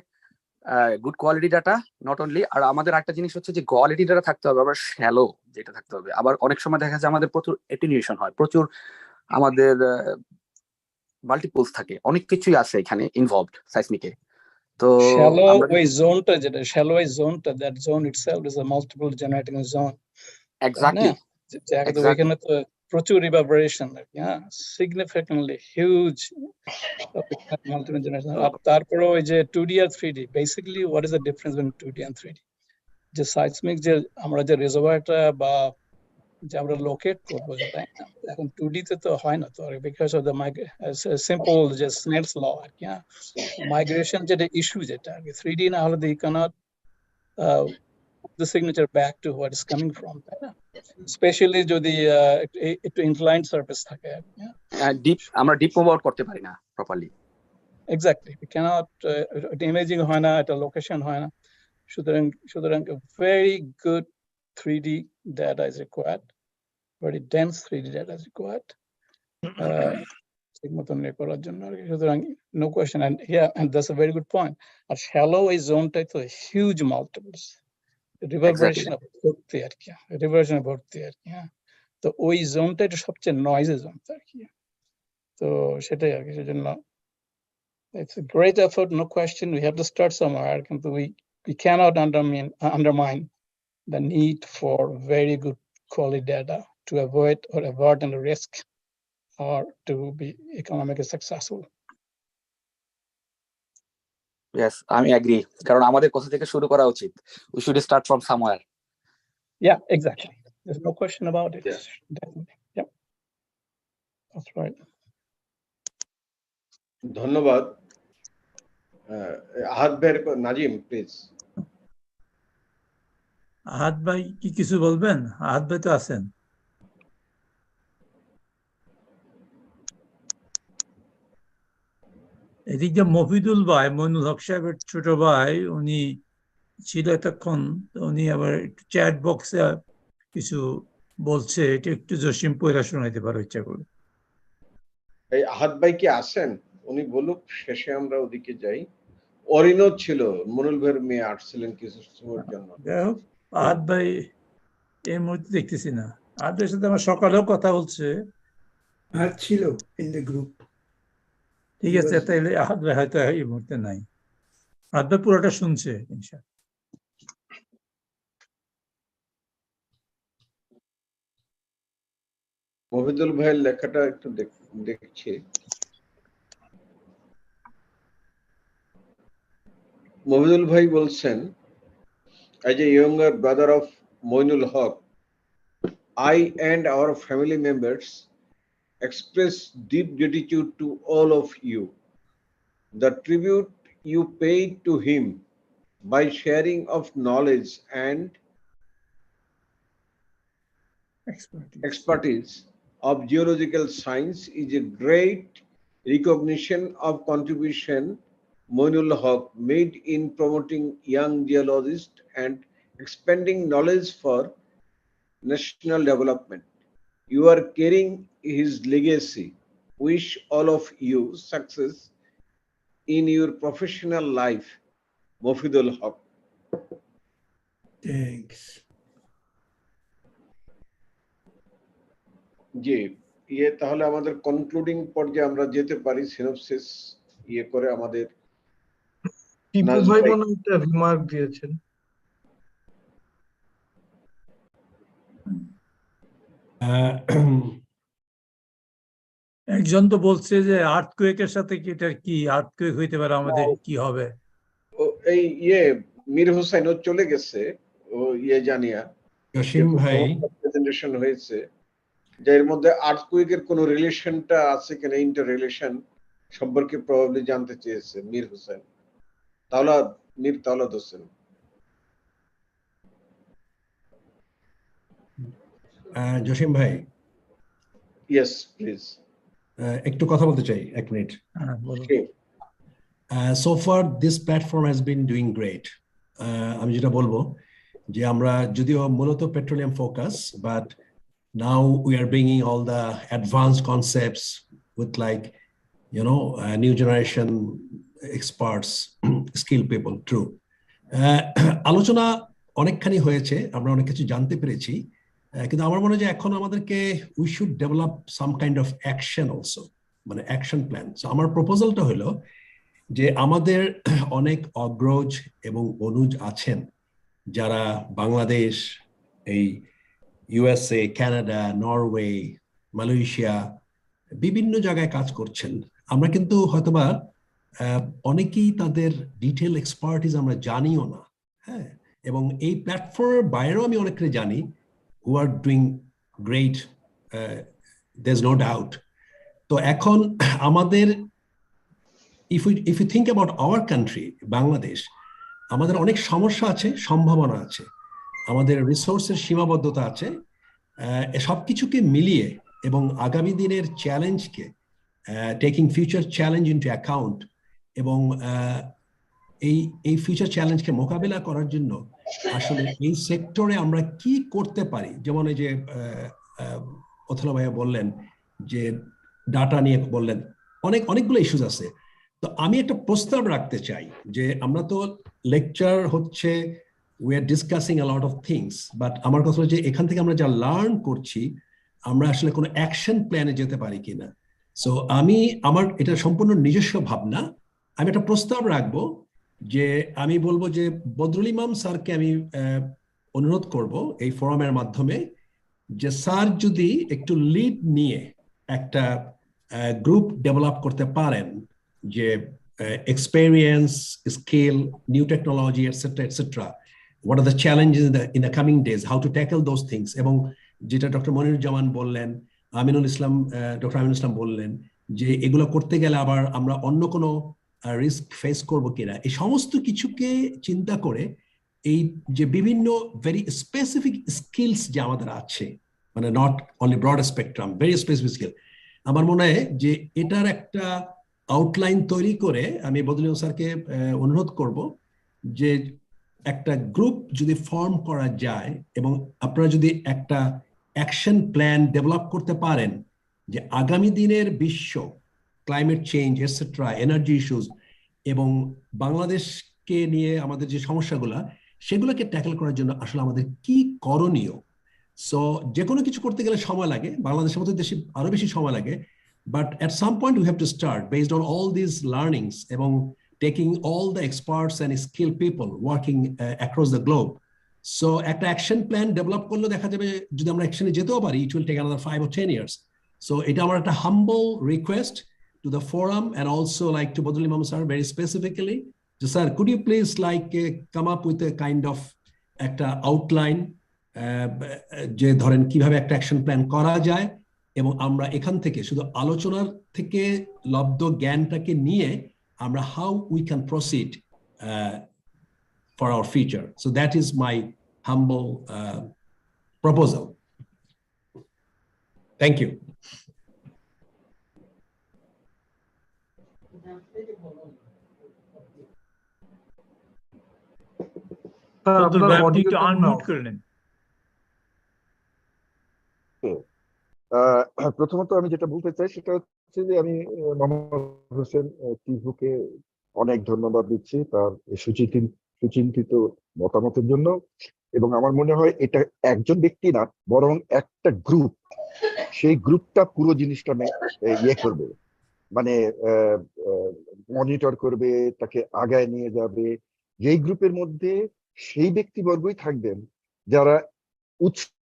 good quality data not only, আর আমাদের একটা জিনিস হচ্ছে যে কোয়ালিটি ডাটা থাকতে হবে, আবার শ্যালো যেটা থাকতে হবে। আবার অনেক সময় দেখা যায় আমাদের প্রচুর অ্যাটেনুয়েশন হয়, প্রচুর আমাদের মাল্টিপলস থাকে, অনেক কিছুই আছে এখানে ইনভলভড সাইসমিকে। তো শ্যালো ওই জোনটা, যেটা শ্যালো ওই জোনটা, that zone itself is a multiple generating zone. Exactly. এখানে তো প্রচুর reverberation, significantly huge multiple generation. তারপরে ওই যে 2D আর 3D, basically what is the difference between 2D and 3D? যে সাইসমিক যে আমরা যে রিজার্ভারটা বা যে আমরা লোকেট করবো, যেটা এখন 2D তে তো হয় না তো, বিকজ অফ দ্য সিম্পল যে স্নেলস ল আর কি, মাইগ্রেশন যেটা ইস্যু, যেটা 3D না হলে you cannot the signature back to what is coming from, তাই না? স্পেশালি যদি একটু ইনক্লাইন্ড সারফেস থাকে, ডিপ আমরা ডিপ মুভ আউট করতে পারি না properly. Exactly, we cannot imaging হয় না, এটা লোকেশন হয় না। সুতরাং very good 3D data is required, very dense 3D data is required ঠিক মতন করার জন্য। সুতরাং no question, and that's a very good point. R shallow এই জোনটাই তো হিউজ মাল্টিপলস রিভারবেরেশন ভর্তি আর কি, রিভারবেরেশন ভর্তি আর কি। তো ওই জোনটা এটা সবচেয়ে নয়েজি জোন আর কি। তো সেটাই আর কি, সেজন্য it's a great effort, no question. We have to start somewhere, কিন্তু we cannot undermine the need for very good quality data to avoid any risk or to be economically successful. Yes, I agree. কারণ আমাদের কোথা থেকে শুরু করা উচিত? We should start from somewhere. Yeah, exactly. There's no question about it. Yeah. Definitely. Yeah. That's right. ধন্যবাদ। আহাদ ভাই, নাজিম প্লিজ। আহাদ ভাই কি কিছু বলবেন? আহাদ ভাই তো আছেন। এদিক দিয়ে মফিদুল ভাই, মইনুল হক সাহেবের ছোট ভাই, উনি ছিল এতক্ষণ, তো উনি আবার একটু চ্যাট বক্সে কিছু বলছে, এটা একটু জসিম পয়রা শোনাইতে পারো ইচ্ছা করলে। এই আহাদ ভাই কি আছেন? উনি বলুক, শেষে আমরা ওদিকে যাই। অরিনও ছিল, মনুল ভাইয়ের মেয়ে আসছিলেন কিছু সময়ের জন্য। যাই হোক, আহাদ ভাই এই মুহূর্তে দেখতেছি না। আহাদ ভাইয়ের সাথে আমার সকালেও কথা বলছে। আর ছিল ইন দ্য গ্রুপ। ঠিক আছে, তাইলে আহাদ ভাই হয়তো এই মুহূর্তে নাই। আহাদ ভাই পুরোটা শুনছে ইনশাআল্লাহ। মফিদুল ভাইয়ের লেখাটা একটু দেখছি। মফিদুল ভাই বলছেন, as a younger brother of Moinul Haq, I and our family members express deep gratitude to all of you. The tribute you paid to him by sharing of knowledge and expertise of geological science is a great recognition of contribution Moinul Haq made in promoting young geologists and expanding knowledge for national development. You are carrying his legacy. Wish all of you success in your professional life, Mofidul Haq. Thanks. জি, তাহলে আমাদের কনক্লুডিং পর্যায়ে আমরা যেতে পারি, সিনপসিস করে আমাদের। টিপু ভাই মনে হয় একটা রিমার্ক দিয়েছেন। একজন তো বলছে যে আর্থকুয়েকের সাথে কি এটার কি আর্থকুয়েক হইতে পারে, আমাদের কি হবে? এই মীর হোসেন ও চলে গেছে, ও জানিয়া জসিম ভাই প্রেজেন্টেশন হয়েছে যে এর মধ্যে আর্থকুয়েকের কোন রিলেশনটা আছে কিনা, ইন্টার রিলেশন সম্পর্কে প্রবাবলি জানতে চেয়েছে মীর হোসেন। মীর তাওলাদ হোসেন। জসিম ভাই, ইয়েস প্লিজ, একটু কথা বলতে চাই, 1 minute. So far this platform has been doing great. আমি যেটা বলবো যে আমরা যদিও মূলত petroleum focus, but now we are bringing all the advanced concepts with new generation experts, skilled people. True. আলোচনা অনেকখানি হয়েছে, আমরা অনেক কিছু জানতে পেরেছি, কিন্তু আমার মনে হয় যে এখন আমাদেরকে we should develop some kind of action also, মানে অ্যাকশন প্ল্যান। সো আমার প্রপোজালটা হলো যে আমাদের অনেক অগ্রজ এবং অনুজ আছেন যারা বাংলাদেশ, এই ইউএসএ, কানাডা, নরওয়ে, মালয়েশিয়া বিভিন্ন জায়গায় কাজ করছেন। আমরা কিন্তু হয়তোবা অনেকেই তাদের ডিটেল এক্সপার্টিস আমরা জানিও না, হ্যাঁ। এবং এই প্ল্যাটফর্মের বাইরেও আমি অনেককে জানি who are doing great, there's no doubt. তো এখন আমাদের if you think about our country, Bangladesh, আমাদের অনেক সমস্যা আছে, সম্ভাবনা আছে, আমাদের রিসোর্সের সীমাবদ্ধতা আছে, সবকিছুকে মিলিয়ে এবং আগামী দিনের চ্যালেঞ্জকে taking future challenge into account এবং এই ফিউচার চ্যালেঞ্জকে মোকাবেলা করার জন্য আসলে এই সেক্টরে আমরা কি করতে পারি। যেমন এই যে অথলা ভাইয়া বললেন যে ডাটা নিয়ে বললেন, অনেকগুলো ইস্যুস আছে। তো আমি একটা প্রস্তাব রাখতে চাই যে আমরা তো লেকচার হচ্ছে we are discussing a lot of things, but আমার কথা হলো যে এখান থেকে আমরা যা লার্ন করছি আমরা আসলে কোনো অ্যাকশন প্ল্যানে যেতে পারি কিনা। সো আমার এটা সম্পূর্ণ নিজস্ব ভাবনা। আমি একটা প্রস্তাব রাখবো যে আমি বলবো যে বদরুল ইমাম স্যারকে আমি অনুরোধ করব এই ফোরামের মাধ্যমে যে স্যার যদি একটু লিড নিয়ে একটা গ্রুপ ডেভেলপ করতে পারেন, যে experience, skill, new technology, etcetera, what are the challenges in the coming days, how to tackle those things, এবং যেটা ডক্টর মনিরুজ্জামান বললেন, ডক্টর আমিনুল ইসলাম বললেন যে এগুলো করতে গেলে আবার আমরা অন্য কোনো রিস্ক ফেস করবো কিনা, এই সমস্ত কিছুকে চিন্তা করে এই যে বিভিন্ন ভেরি স্পেসিফিক স্কিলস যে আমাদের আছে, মানে not only broad spectrum, very specific skill, আমার মনে হয় যে এটার একটা আউটলাইন তৈরি করে আমি বদরুল স্যারকে অনুরোধ করব যে একটা গ্রুপ যদি ফর্ম করা যায় এবং আপনারা যদি একটা অ্যাকশন প্ল্যান ডেভেলপ করতে পারেন যে আগামী দিনের বিশ্ব climate change etcetera energy issues এবং বাংলাদেশকে নিয়ে আমাদের যে সমস্যাগুলো সেগুলোকে ট্যাকেল করার জন্য আসলে আমাদের কি করণীয়। সো যে কোনো কিছু করতে গেলে সময় লাগে, বাংলাদেশের মতো দেশে আরো বেশি সময় লাগে, but at some point we have to start based on all these learnings এবং taking all the experts and skilled people working across the globe. So একটা অ্যাকশন প্ল্যান ডেভেলপ করলে দেখা যাবে যদি আমরা অ্যাকশনে যেতেও পারি it will take another 5 or 10 years. So এটা আমার একটা humble request to the forum and also like to Badrul Imam sir very specifically. So sir, could you please like come up with a kind of একটা outline যে ধরেন কিভাবে একটা অ্যাকশন প্ল্যান করা যায় এবং আমরা এখান থেকে শুধু আলোচনার থেকে লব্ধ জ্ঞানটাকে নিয়ে আমরা how we can proceed for our future. So that is my humble proposal. Thank you. আপনার আপনি একটু আনমিউট করে নেন। প্রথমত আমি যেটা বলতে চাই সেটা হচ্ছে যে আমি মোহাম্মদ হোসেন টিভুকে অনেক ধন্যবাদ দিচ্ছি তার সুচিন্তিত মতামতের জন্য, এবং আমার মনে হয় এটা একজন ব্যক্তি না বরং একটা গ্রুপ, সেই গ্রুপটা পুরো জিনিসটা ইয়ে করবে, মানে মনিটর করবে, তাকে আগায় নিয়ে যাবে। যেই গ্রুপের মধ্যে সেই ব্যক্তিবর্গই থাকবেন যারা উৎসাহী,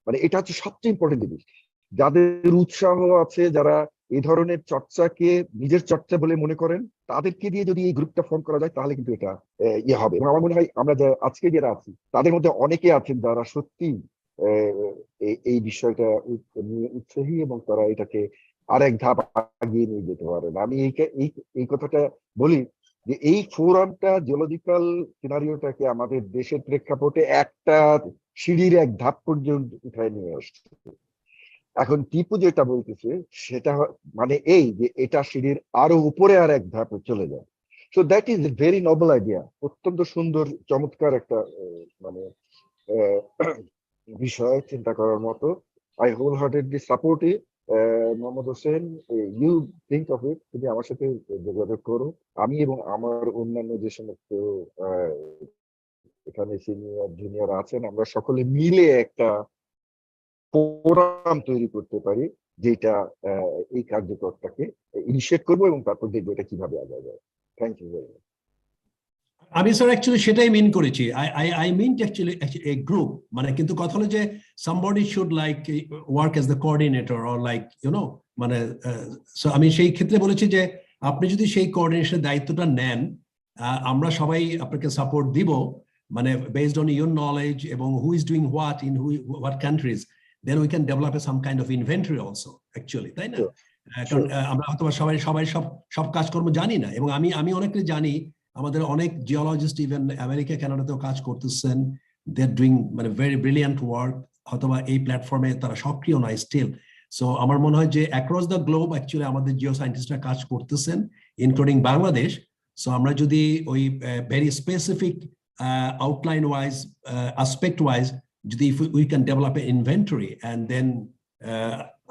মানে এটা হচ্ছে সবচেয়ে ইম্পর্টেন্ট জিনিস, যাদের উৎসাহ আছে, যারা এই ধরনের চর্চাকে নিজের চর্চা বলে মনে করেন, তাদেরকে দিয়ে যদি এই গ্রুপটা ফর্ম করা যায় তাহলে কিন্তু এটা ইয়ে হবে। এবং আমার মনে হয় আমরা আজকে যারা আছি তাদের মধ্যে অনেকে আছেন যারা সত্যি এই বিষয়টা নিয়ে উৎসাহী এবং তারা এটাকে আরেক ধাপ আগিয়ে নিয়ে যেতে পারেন। আমি এই কথাটা বলি যে এই ফোরামটা জিওলজিক্যাল সিনারিওটাকে আমাদের দেশের প্রেক্ষাপটে একটা সিঁড়ির এক ধাপ পর্যন্ত উঠায় নিয়ে আসছে। এখন টিপু যেটা বলতেছে সেটা মানে এই যে এটা সিঁড়ির আরো উপরে আর এক ধাপে চলে যায়। So that is very noble idea, অত্যন্ত সুন্দর চমৎকার একটা মানে বিষয় চিন্তা করার মতো। I wholeheartedly support it. Mohammad Hossain, you think of it, তুমি আমার সাথে যোগাযোগ করো। আমি এবং আমার অন্যান্য যে সমস্ত এখানে সিনিয়র জুনিয়র আছেন আমরা সকলে মিলে একটা ফোরাম তৈরি করতে পারি যেটা এই কার্যকরটাকে ইনিশিয়েট করবো এবং তারপর দেখবো এটা কিভাবে আগায় যায়। Thank you very much. আমি স্যার অ্যাকচুয়ালি সেটাই মিন করেছি, I mean actually a group, মানে কিন্তু কথা হলো যে somebody should like work as the coordinator or like you know মানে সো আমি সেই ক্ষেত্রে বলেছি যে আপনি যদি সেই কোঅর্ডিনেশনের দায়িত্বটা নেন আমরা সবাই আপনাকে সাপোর্ট দিব, মানে বেসড অন ইউর নলেজ এবং who is doing what in what countries, then we can develop some kind of inventory also actually, তাই না? কারণ আমরা হয়তো সবাই সব কাজকর্ম জানি না, এবং আমি অনেকটা জানি আমাদের অনেক জিওলজিস্ট ইভেন আমেরিকা কানাডাতেও কাজ করতেছেন, দে আর ডুইং মানে ভেরি ব্রিলিয়ান্ট ওয়ার্ক, অথবা এই প্ল্যাটফর্মে তারা সক্রিয় নয় স্টিল। সো আমার মনে হয় যে অ্যাক্রস দ্য গ্লোব অ্যাকচুয়ালি আমাদের জিও সায়েন্টিস্টরা কাজ করতেছেন ইনক্লুডিং বাংলাদেশ। সো আমরা যদি ওই very specific outline wise aspect wise যদি we can develop an inventory and then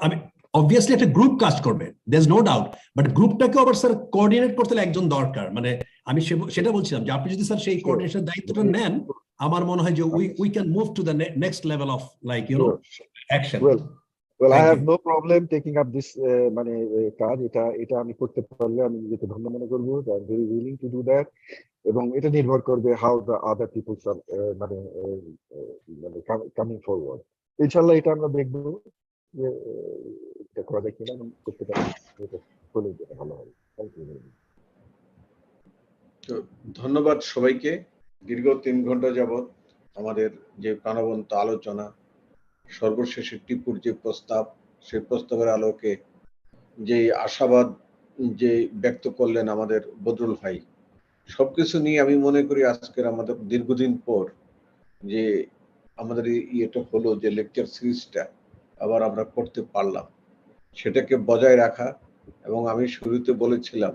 আমি অবভিয়াসলি একটা গ্রুপ কাজ করবে, there is no doubt, but গ্রুপটাকে আবার স্যার কোঅর্ডিনেট করতে একজন দরকার। মানে আমি সেটা বলছিলাম যে আপনি যদি স্যার সেই কোঅর্ডিনেশনের দায়িত্বটা নেন আমার মনে হয় যে we can move to the next level of like you know action. Well, I have no problem taking up this মানে কাজ, এটা আমি করতে পারলে আমি নিজেকে ধন্য মনে করবো। I am very willing to do that, এবং এটা নির্ভর করবে how the other people are মানে coming forward. ইনশাআল্লাহ এটা আমরা দেখবো যে এটা করা যায় কিনা এবং করতে পারি, এটা হলে ভালো হবে। Thank you. ধন্যবাদ সবাইকে। দীর্ঘ 3 ঘন্টা যাবত আমাদের যে প্রাণবন্ত আলোচনা, সর্বশেষে টিপুর যে প্রস্তাব, সেই প্রস্তাবের আলোকে যে আশাবাদ যে ব্যক্ত করলেন আমাদের বদরুল ভাই, সবকিছু নিয়ে আমি মনে করি আজকের আমাদের দীর্ঘদিন পর যে আমাদের এটা হলো যে লেকচার সিরিজটা আবার আমরা করতে পারলাম, সেটাকে বজায় রাখা। এবং আমি শুরুতে বলেছিলাম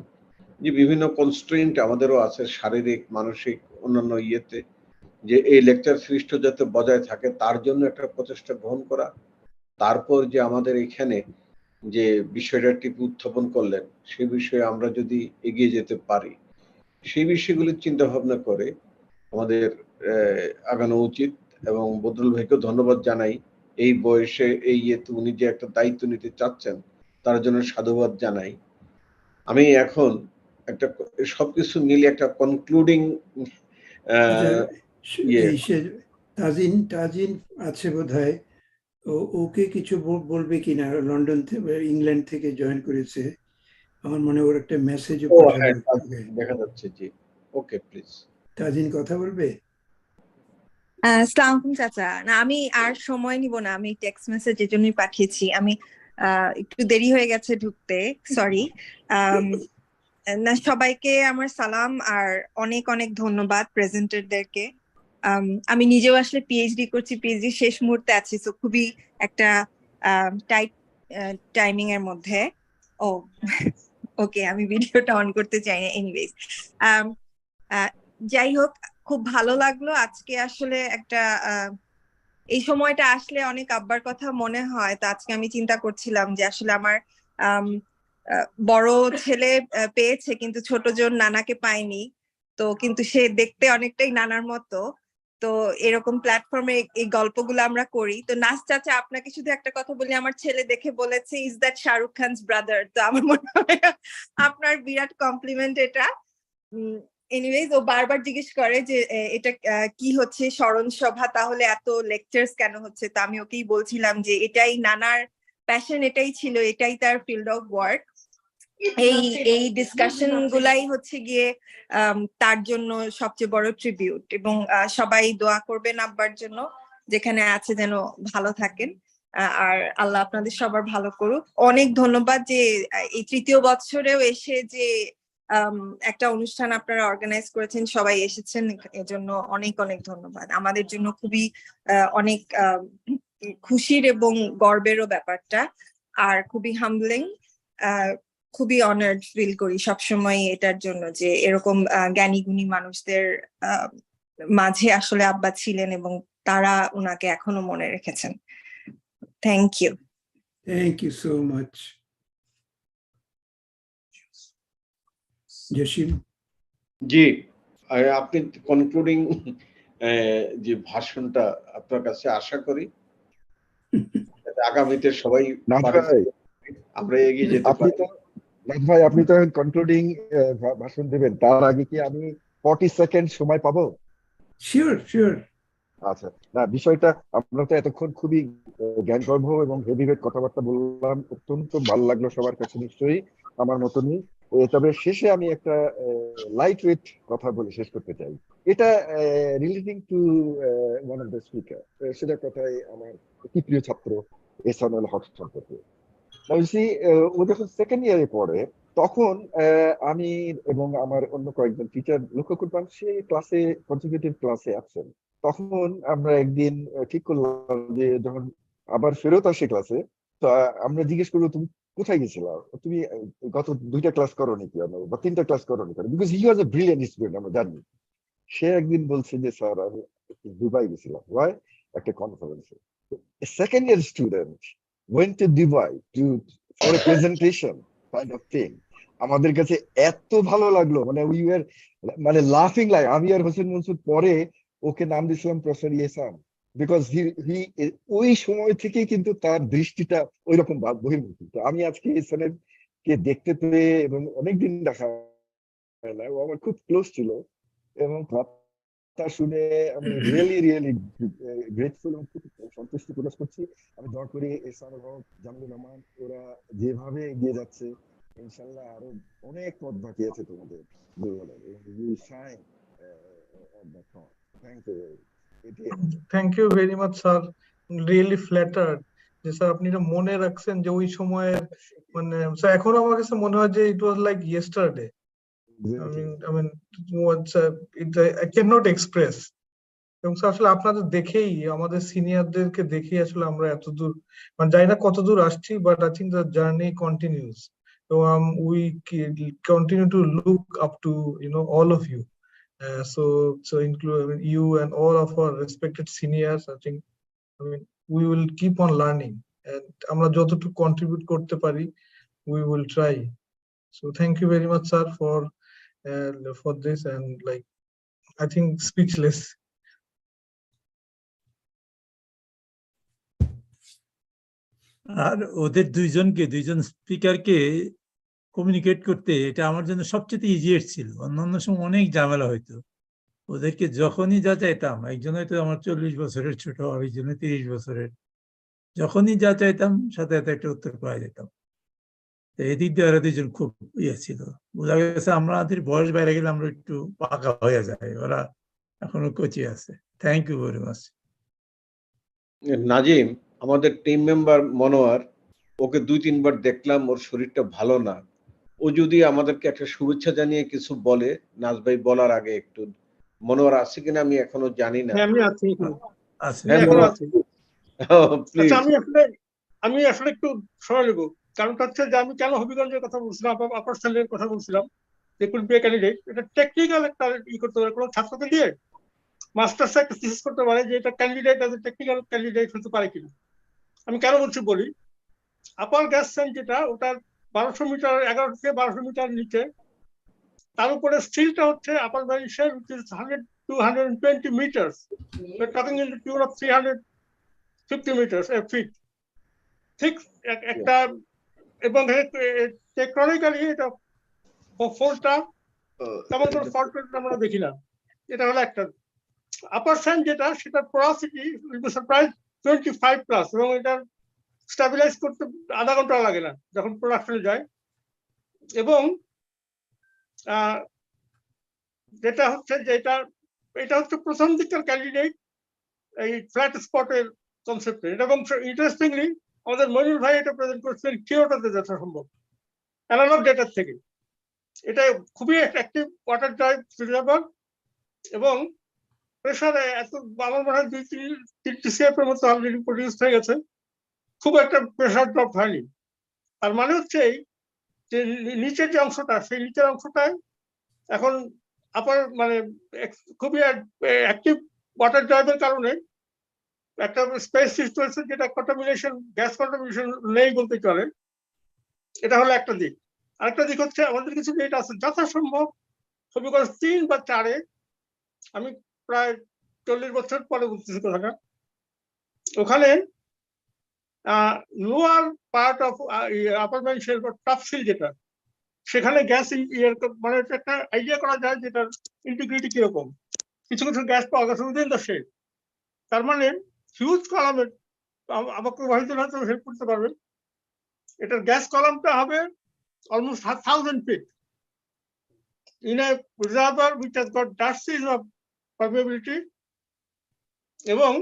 যে বিভিন্ন কনস্ট্রেন্ট আমাদেরও আছে, শারীরিক, মানসিক, অন্যান্য ইয়েতে, যে এই লেকচার সৃষ্ট যাতে বজায় থাকে তার জন্য একটা প্রচেষ্টা গ্রহণ করা। তারপর যে আমাদের এখানে যে বিষয়টা টিপু উত্থাপন করলেন, সেই বিষয়ে আমরা যদি এগিয়ে যেতে পারি, সেই বিষয়গুলি চিন্তা ভাবনা করে আমাদের আগানো উচিত। এবং বদরুল ভাইকেও ধন্যবাদ জানাই, এই বয়সে এই ইয়েতে উনি যে একটা দায়িত্ব নিতে চাচ্ছেন তার জন্য সাধুবাদ জানাই। আমি এখন একটা সবকিছু মিলে একটা কনক্লুডিং তাজিন আছে বোধহয়, ওকে কিছু বলবে কিনা? লন্ডন থেকে, ইংল্যান্ড থেকে জয়েন করেছে, আমার মনে ওর একটা মেসেজও পাঠাবে। দেখা যাচ্ছে, জি, ওকে, প্লিজ তাজিন কথা বলবে। আসসালামু আলাইকুম চাচা। না, আমি আর সময় নিব না, আমি টেক্সট মেসেজ এর জন্যই পাঠিয়েছি। আমি একটু দেরি হয়ে গেছে ঢুকতে, সরি। না, সবাইকে আমার সালাম আর অনেক অনেক ধন্যবাদ প্রেজেন্টারদেরকে। আমি নিজেও আসলে পিএইচডি করছি, পিএইচডি শেষ মুহূর্তে আছি, তো খুবই একটা টাইট টাইমিং এর মধ্যে। ও ওকে, আমি ভিডিওটা অন করতে চাই না। এনিওয়েজ, যাই হোক, খুব ভালো লাগলো আজকে। আসলে একটা এই সময়টা আসলে অনেক আব্বার কথা মনে হয়। তো আজকে আমি চিন্তা করছিলাম যে আসলে আমার বড় ছেলে পেয়েছে, কিন্তু ছোট জন নানাকে পায়নি। তো কিন্তু সে দেখতে অনেকটাই নানার মতো। তো এরকম প্ল্যাটফর্মে এই গল্পগুলো আমরা করি। তো নাস চাচা, আপনাকে শুধু একটা কথা বলি, আমার ছেলে দেখে বলেছে, is that Shahrukh Khan's brother? তো আমার মনে হয় আপনার বিরাট কমপ্লিমেন্ট এটা। এনিওয়েজ, ও বারবার জিজ্ঞেস করে যে এটা কি হচ্ছে স্মরণ সভা, তাহলে এত লেকচারস কেন হচ্ছে? তো আমি ওকেই বলছিলাম যে এটাই নানার প্যাশন, এটাই ছিল, এটাই তার ফিল্ড অফ ওয়ার্ক। এই ডিসকাশন গুলাই হচ্ছে গিয়ে তার জন্য সবচেয়ে বড় ট্রিবিউট। এবং সবাই দোয়া করবেন আব্বার জন্য, যেখানে আছে যেন ভালো থাকেন। আর আল্লাহ আপনাদের সবার ভালো করুক। অনেক ধন্যবাদ যে এই তৃতীয় বছরেও এসে যে একটা অনুষ্ঠান আপনারা অর্গানাইজ করেছেন, সবাই এসেছেন, এজন্য অনেক অনেক ধন্যবাদ। আমাদের জন্য খুবই অনেক খুশির এবং গর্বেরও ব্যাপারটা, আর খুবই হাম্বলিং, খুবই অনার্ড ফিল করি সবসময় এটার জন্য যে এরকম জ্ঞানী গুণী মানুষদের মাঝে আসলে আব্বা ছিলেন এবং তারা উনাকে এখনো মনে রেখেছেন। Thank you. Thank you so much. Jasim ji, আপনি কনক্লুডিং যে ভাষণটা আপনার কাছে আশা করি আগামীতে সবাই আমরা এগিয়ে যেতে পারি। ভাই, আপনি তো কনক্লুডিং ভাষণ দেবেন, তার আগে কি আমি 40 সেকেন্ড সময় পাবো? Sure sure. আচ্ছা, না, বিষয়টা আমরা তো এতক্ষণ খুবই জ্ঞানগর্ভ এবং হেভিওয়েট কথাবার্তা বললাম, অত্যন্ত ভালো লাগলো সবার কাছে, নিশ্চয়ই আমার মতনই। তবে শেষে আমি একটা লাইট ওয়েট কথা বলে শেষ করতে চাই। এটা relating to one of the speaker, সেটা কথাই আমার অতি প্রিয় ছাত্র এহসানুল হক সম্পর্কে। ও যখন সেকেন্ড ইয়ারে পড়ে তখন আমি এবং আমার অন্য কয়েকজন টিচার লক্ষ্য করলাম সে ক্লাসে, কনজিকিউটিভ ক্লাসে আছেন। তখন আমরা একদিন ঠিক করলাম যে যখন আবার ফেরত আসে ক্লাসে, তো আমরা জিজ্ঞেস করবো, তুমি কোথায় গেছিলা, তুমি গত 2টা ক্লাস করো নি কেন, বা 3টা ক্লাস করো নি কেন? Because he was A brilliant student, আমরা জানি। সে একদিন বলছে যে স্যার, আমি দুবাই গেছিলাম, ওয়াই, একটা কনফারেন্সে। Second year student went to Dubai for a presentation kind of thing. আমাদের কাছে এত ভালো লাগলো, মানে we were মানে লাফিং, লাইক আমি আর হোসেন মনসুর পরে ওকে নাম দিয়েছিলাম প্রফেসর ইহসান, বিকজ হি ওই সময় থেকেই কিন্তু তার দৃষ্টিটা ওই রকম বহির্মুখী। তো আমি আজকে ইহসানের কে দেখতে পেয়ে, এবং অনেকদিন দেখা হয় না, ও আমার খুব ক্লোজ ছিল, এবং তা শুনে আমি রিয়েলি গ্রেটফুল এবং খুব সন্তুষ্টি প্রকাশ করছি। আমি দোয়া করি এহসানুল হক, জামিলুর রহমান, ওরা যেভাবে এগিয়ে যাচ্ছে, ইনশাল্লাহ আরো অনেক পথ বাকি আছে তোমাদের জীবনের। Thank you very much sir, really flattered যে স্যার আপনি এটা মনে রাখছেন যে ওই সময়ের, মানে স্যার এখনো আমার কাছে মনে হয় যে it was like yesterday. I mean, I cannot express. এবং আসলে আপনাদের দেখেই, আমাদের সিনিয়রদেরকে দেখেই আসলে আমরা এত দূর, মানে জানি না কত দূর আসছি, but I think the journey continuous. So we continue to look up to all of you. So include you and all of our respected seniors. I think we will keep on learning, and আমরা যতটুকু contribute করতে পারি, we will try. So thank you very much, sir, for this, and like I think speechless. আর ওদের দুইজন স্পিকারকে কমিউনিকেট করতে এটা আমার জন্য সবচেয়ে ইজিয়েস্ট ছিল। অন্যান্য সময় অনেক ঝামেলা হইতো। ওদেরকে যখনই যা চাইতাম, একজন হয়তো আমার 40 বছরের ছোট, আরেকজন 30 বছরের, যখনই যা চাইতাম সাথে সাথে একটা উত্তর পাওয়া যেতাম। এদিক দিয়ে ওরা দুজন খুব ছিল। বোঝা গেছে আমাদের বয়স বাইরে গেলে আমরা একটু পাকা হয়ে যায়, ওরা এখনো কচি আছে। Thank you very much. Nazim, আমাদের টিম মেম্বার মনোয়ার, ওকে 2-3 বার দেখলাম, ওর শরীরটা ভালো না। ও যদি আমাদেরকে একটা শুভেচ্ছা জানিয়ে কিছু বলে, নাজ ভাই বলার আগে একটু। মনোয়ার আছে কিনা আমি এখনো জানি না। আমি আছি এখানে। হ্যাঁ, মনোয়ার আছি। প্লিজ। আচ্ছা, আমি আসলে একটু সময় নেব। কারণটা হচ্ছে যে আমি কেন হবিগঞ্জের কথা বলছিলাম, আপার স্ট্যান্ডার্ডের কথা বলছিলাম, যে কুড বি ক্যান্ডিডেট। এটা টেকনিক্যাল একটা করতে পারে, কোনো ছাত্রকে দিয়ে মাস্টার্স একটা থিসিস করতে পারে যে এটা candidate as a technical candidate হতে পারে কিনা। আমি কেন বলি, আপার গ্যাস সেন্ট যেটা, ওটার 1200 মিটার, 11 থেকে 1200 মিটার নিচে, তার উপরে স্টিলটা হচ্ছে আপার ভ্যালিশের 100 to 120 metre, talking in the tune of 350 metre feet ঠিক একটা। এবং টেকনিক্যালি এটা ফোল্টটা তেমন কোনো ফল্ট আমরা দেখি না। এটা হলো একটা। আপার স্যান্ড যেটা, সেটার পোরাসিটি প্রায় 25+, এবং এটা স্টেবিলাইজ করতে আধা ঘন্টা লাগে না যখন প্রোডাকশনে যায়। এবং যেটা হচ্ছে যে এটা হচ্ছে প্রথম দিককার ক্যান্ডিডেট এই ফ্ল্যাট স্পটের কনসেপ্টে। এবং ইন্টারেস্টিংলি আমাদের মইনুল ভাই এটা প্রেজেন্ট করছিলেন কিয়োটোতে যথাসম্ভব অ্যানালগ ডেটার থেকে। এটা খুবই অ্যাক্টিভ ওয়াটার ড্রাইভ রিজার্ভার, এবং প্রেশারে এত আমার মনে হয় 2-3 TCF এর মতো অলরেডি প্রডিউস হয়ে গেছে। খুব একটা প্রেশার ড্রপ হয়নি। তার মানে হচ্ছে এই যে নিচের যে অংশটা, সেই নিচের অংশটায় এখন আপার খুবই অ্যাক্টিভ ওয়াটার ড্রাইভের কারণে একটা স্পেস সৃষ্টি হয়েছে, যেটা কন্টামিনেশন, গ্যাস কন্টামিনেশন নেই বলতে চলে। এটা হলো একটা দিক। আরেকটা দিক হচ্ছে আমাদের কিছু ডেটা আছে যথাসম্ভব হবিগঞ্জ 3 বা 4-এ, আমি প্রায় 40 বছর পরে বলতেছি কথাটা, ওখানে লোয়ার পার্ট অফ আপার ভ্যালিশের টপসিল যেটা, সেখানে গ্যাস মানে একটা আইডিয়া করা যায় যেটার ইন্টিগ্রিটি কিরকম। কিছু কিছু গ্যাস পাওয়া গেছে উইদিন দ্য শেড। তার মানে হিউজ কলামের, আমাকে ওয়াহিদুল হয়তো হেল্প করতে পারবেন, এটার গ্যাস কলামটা হবে almost 1000 feet in a reservoir which has got dusties of permeability, এবং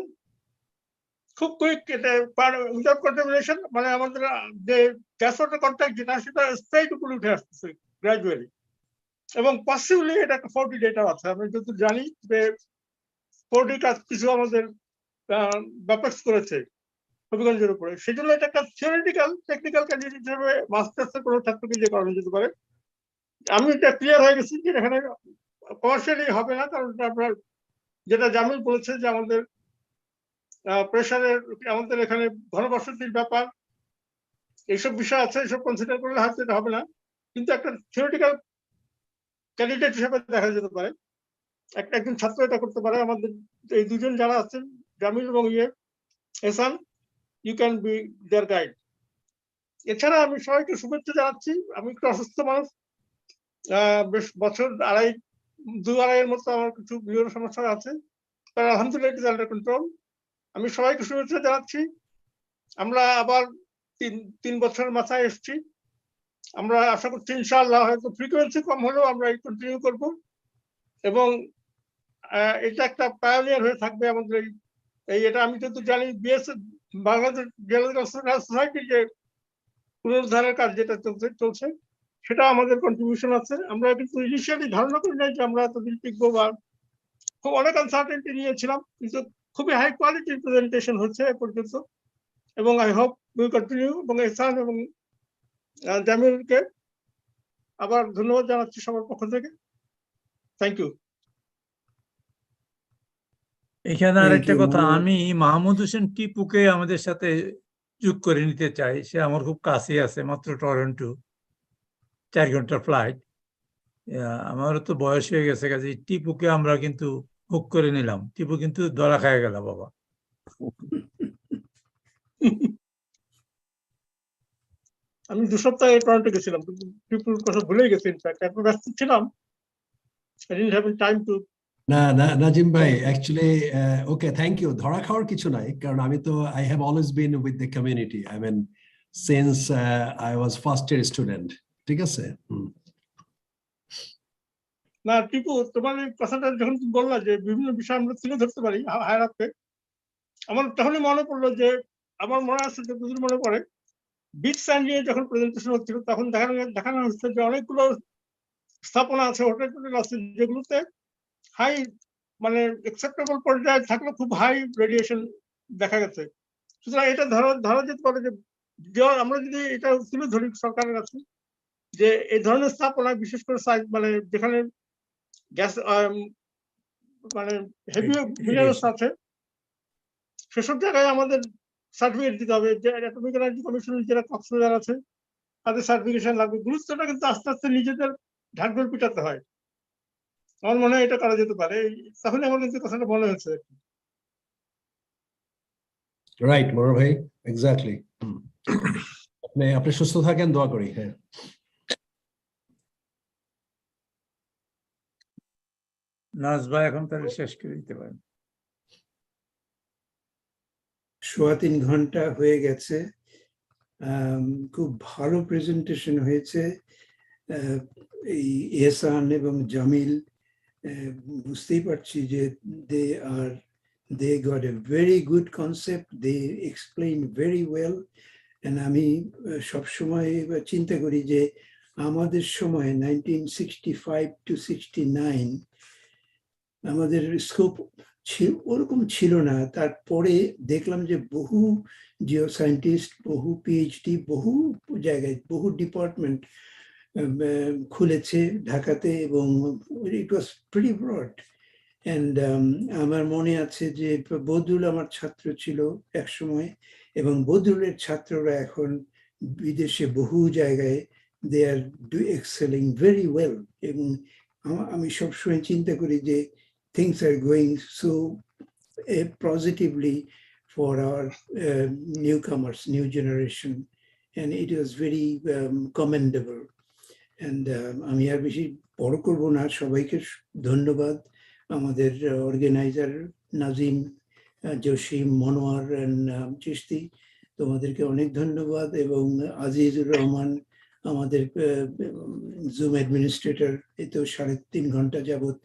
খুব কুইক এটা উইদাউট কন্টামিনেশন, মানে আমাদের যে গ্যাস ওয়াটার কন্ট্যাক্ট যেটা, সেটা স্ট্রেইট উপরে উঠে আসতেছে গ্রাজুয়ালি। এবং পসিবলি এটা একটা 4D ডেটা আছে। আমি যত জানি যে 4D কাজ কিছু আমাদের ব্যাপাক্স করেছে হবিগঞ্জের উপরে। সেই জন্য এটা একটা থিওরিটিক্যাল টেকনিক্যাল ক্যান্ডিডেট হিসেবে মাস্টার্সের কোনো ছাত্রকে যে করানো যেতে পারে। আমি এটা ক্লিয়ার হয়ে গেছি যে এখানে কমার্শিয়ালি হবে না, কারণ আপনার যেটা জামিল বলেছে যে আমাদের প্রেশারের, আমাদের এখানে ঘনবসতির ব্যাপার, এইসব বিষয় আছে, এইসব কনসিডার করলে হয়তো এটা হবে না। কিন্তু একটা থিওরিটিক্যাল ক্যান্ডিডেট হিসেবে দেখা যেতে পারে, একজন ছাত্র এটা করতে পারে। আমাদের এই দুজন যারা আছেন, জামিল এবং Ehsan, you can be their guide. এছাড়া আমি সবাইকে শুভেচ্ছা জানাচ্ছি। আমি একটু অসুস্থ মানুষ, বেশ বছর 2-2.5 মতো আমার কিছু বিয়ের সমস্যা আছে, তার আলহামদুলিল্লাহ ইট ইজ আন্ডার কন্ট্রোল। আমি সবাইকে শুভেচ্ছা জানাচ্ছি। আমরা আবার 3 বছরের মাথায় এসেছি। আমরা আশা করছি ইনশাআল্লাহ হয়তো ফ্রিকোয়েন্সি কম হলেও আমরা এই কন্টিনিউ করব, এবং এটা একটা পায়োনিয়ার হয়ে থাকবে আমাদের এই এটা। আমি কিন্তু জানি বিএসএফ, বাংলাদেশ জিওলজিক্যাল সোসাইটির যে পুনরুদ্ধারের কাজ যেটা চলছে, সেটা আমাদের কন্ট্রিবিউশন আছে। আমরা কিন্তু ইনিশিয়ালি ধারণা করি নাই যে আমরা এতদিন টিকবো, বা খুব অনেক আনসার্টেনটি নিয়েছিলাম, কিন্তু খুবই হাই কোয়ালিটির প্রেজেন্টেশন হচ্ছে এ পর্যন্ত, এবং আই হোপ উই কন্টিনিউ। এবং এহসান এবং জামিলকে আবার ধন্যবাদ জানাচ্ছি সবার পক্ষ থেকে। Thank you. এখানে আর একটা কথা, মনোয়ার। আমি মাহমুদ হোসেন টিপুকে আমাদের সাথে যোগ করে নিতে চাই। সে আমার খুব কাছে আছে, মাত্র টরন্টো, 4 ঘন্টার ফ্লাইট। আমারও তো বয়স হয়ে গেছে, কাজে টিপুকে আমরা কিন্তু হুক করে নিলাম। টিপু কিন্তু ধরা খায় গেল বাবা। আমি 2 সপ্তাহ টরন্টো গেছিলাম, কিন্তু টিপুর কথা ভুলে গেছি। ইনফ্যাক্ট এত ব্যস্ত ছিলাম, I didn't have time to. না না নাজিম ভাই, অ্যাকচুয়ালি ওকে, থ্যাংক ইউ। ধরা খাওয়ার কিছু নাই, কারণ আমি তো I have always been with the community, I mean since I was first year student. ঠিক আছে। না টিপু, তোমার এই কথাটা যখন তুমি বললা যে বিভিন্ন বিষয় আমরা তুলে ধরতে পারি হায়ার আপে, আমার তখনই মনে পড়লো যে আমার মনে আছে, যতদূর মনে পড়ে, বিচ স্যান্ড নিয়ে যখন প্রেজেন্টেশন হচ্ছিল, তখন দেখানো হচ্ছে যে অনেকগুলো স্থাপনা আছে, হোটেল আছে, যেগুলোতে হাই মানে অ্যাকসেপ্টেবল পর্যায়ে থাকলে খুব হাই রেডিয়েশন দেখা গেছে। সুতরাং এটা ধরা যেতে পারে যে আমরা যদি এটা তুলে ধরি সরকারের কাছে, যে এই ধরনের স্থাপনা, বিশেষ করে মানে যেখানে গ্যাস মানে হেভি মিনারেলস আছে, সেসব জায়গায় আমাদের সার্টিফিকেট দিতে হবে। যে অ্যাটমিক এনার্জি কমিশনের যারা কক্সবাজার আছে, তাদের সার্টিফিকেশন লাগবে। গুরুত্বটা কিন্তু আস্তে আস্তে নিজেদের ঢাকঢোল পিটাতে হয়। আমার মনে হয় এটা করা যেতে পারে। তখনই আমার কিন্তু কথাটা মনে হয়েছে। রাইট মনোহর ভাই, এক্স্যাক্টলি। আপনি সুস্থ থাকেন, দোয়া করি। হ্যাঁ, নাজ ভাই এখন তাহলে শেষ করে দিতে পারেন। 3.25 ঘন্টা হয়ে গেছে। খুব ভালো প্রেজেন্টেশন হয়েছে। এই এহসান এবং জামিল, বুঝতেই পারছি যে they got a very good concept, they explained very well, and আমি সবসময় চিন্তা করি যে আমাদের সময় 1965 to 69 আমাদের স্কোপ ওরকম ছিল না। তারপরে দেখলাম যে বহু জিও সায়েন্টিস্ট, বহু পিএইচডি, বহু জায়গায় বহু ডিপার্টমেন্ট খুলেছে ঢাকাতে, এবং ইট ওয়াজ প্রিটি ব্রড। অ্যান্ড আমার মনে আছে যে বদরুল আমার ছাত্র ছিল এক সময়, এবং বদরুলের ছাত্ররা এখন বিদেশে বহু জায়গায় দে আর এক্সেলিং ভেরি ওয়েল। এবং আমি সবসময় চিন্তা করি যে things are going so positively for our newcomers, new generation, and it was very commendable. And আমি আর বেশি বড় করব না, সবাইকে ধন্যবাদ। আমাদের অর্গানাইজার নাজিম, জসিম, মনোয়ার এন্ড চিশতি, তোমাদেরকে অনেক ধন্যবাদ। এবং আজিজুর রহমান, আমাদের জুম অ্যাডমিনিস্ট্রেটর, এ তো 3.5 ঘন্টা যাবত,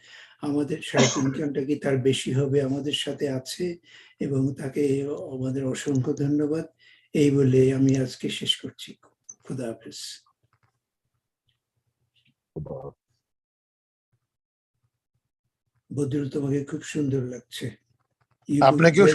আমাদের 3.5 ঘন্টা কি তার বেশি হবে, আমাদের সাথে আছে, এবং তাকে আমাদের অসংখ্য ধন্যবাদ। এই বলে আমি আজকে শেষ করছি। খুদা হাফেজ। বদরুল, তোমাকে খুব সুন্দর লাগছে। আপনাকেও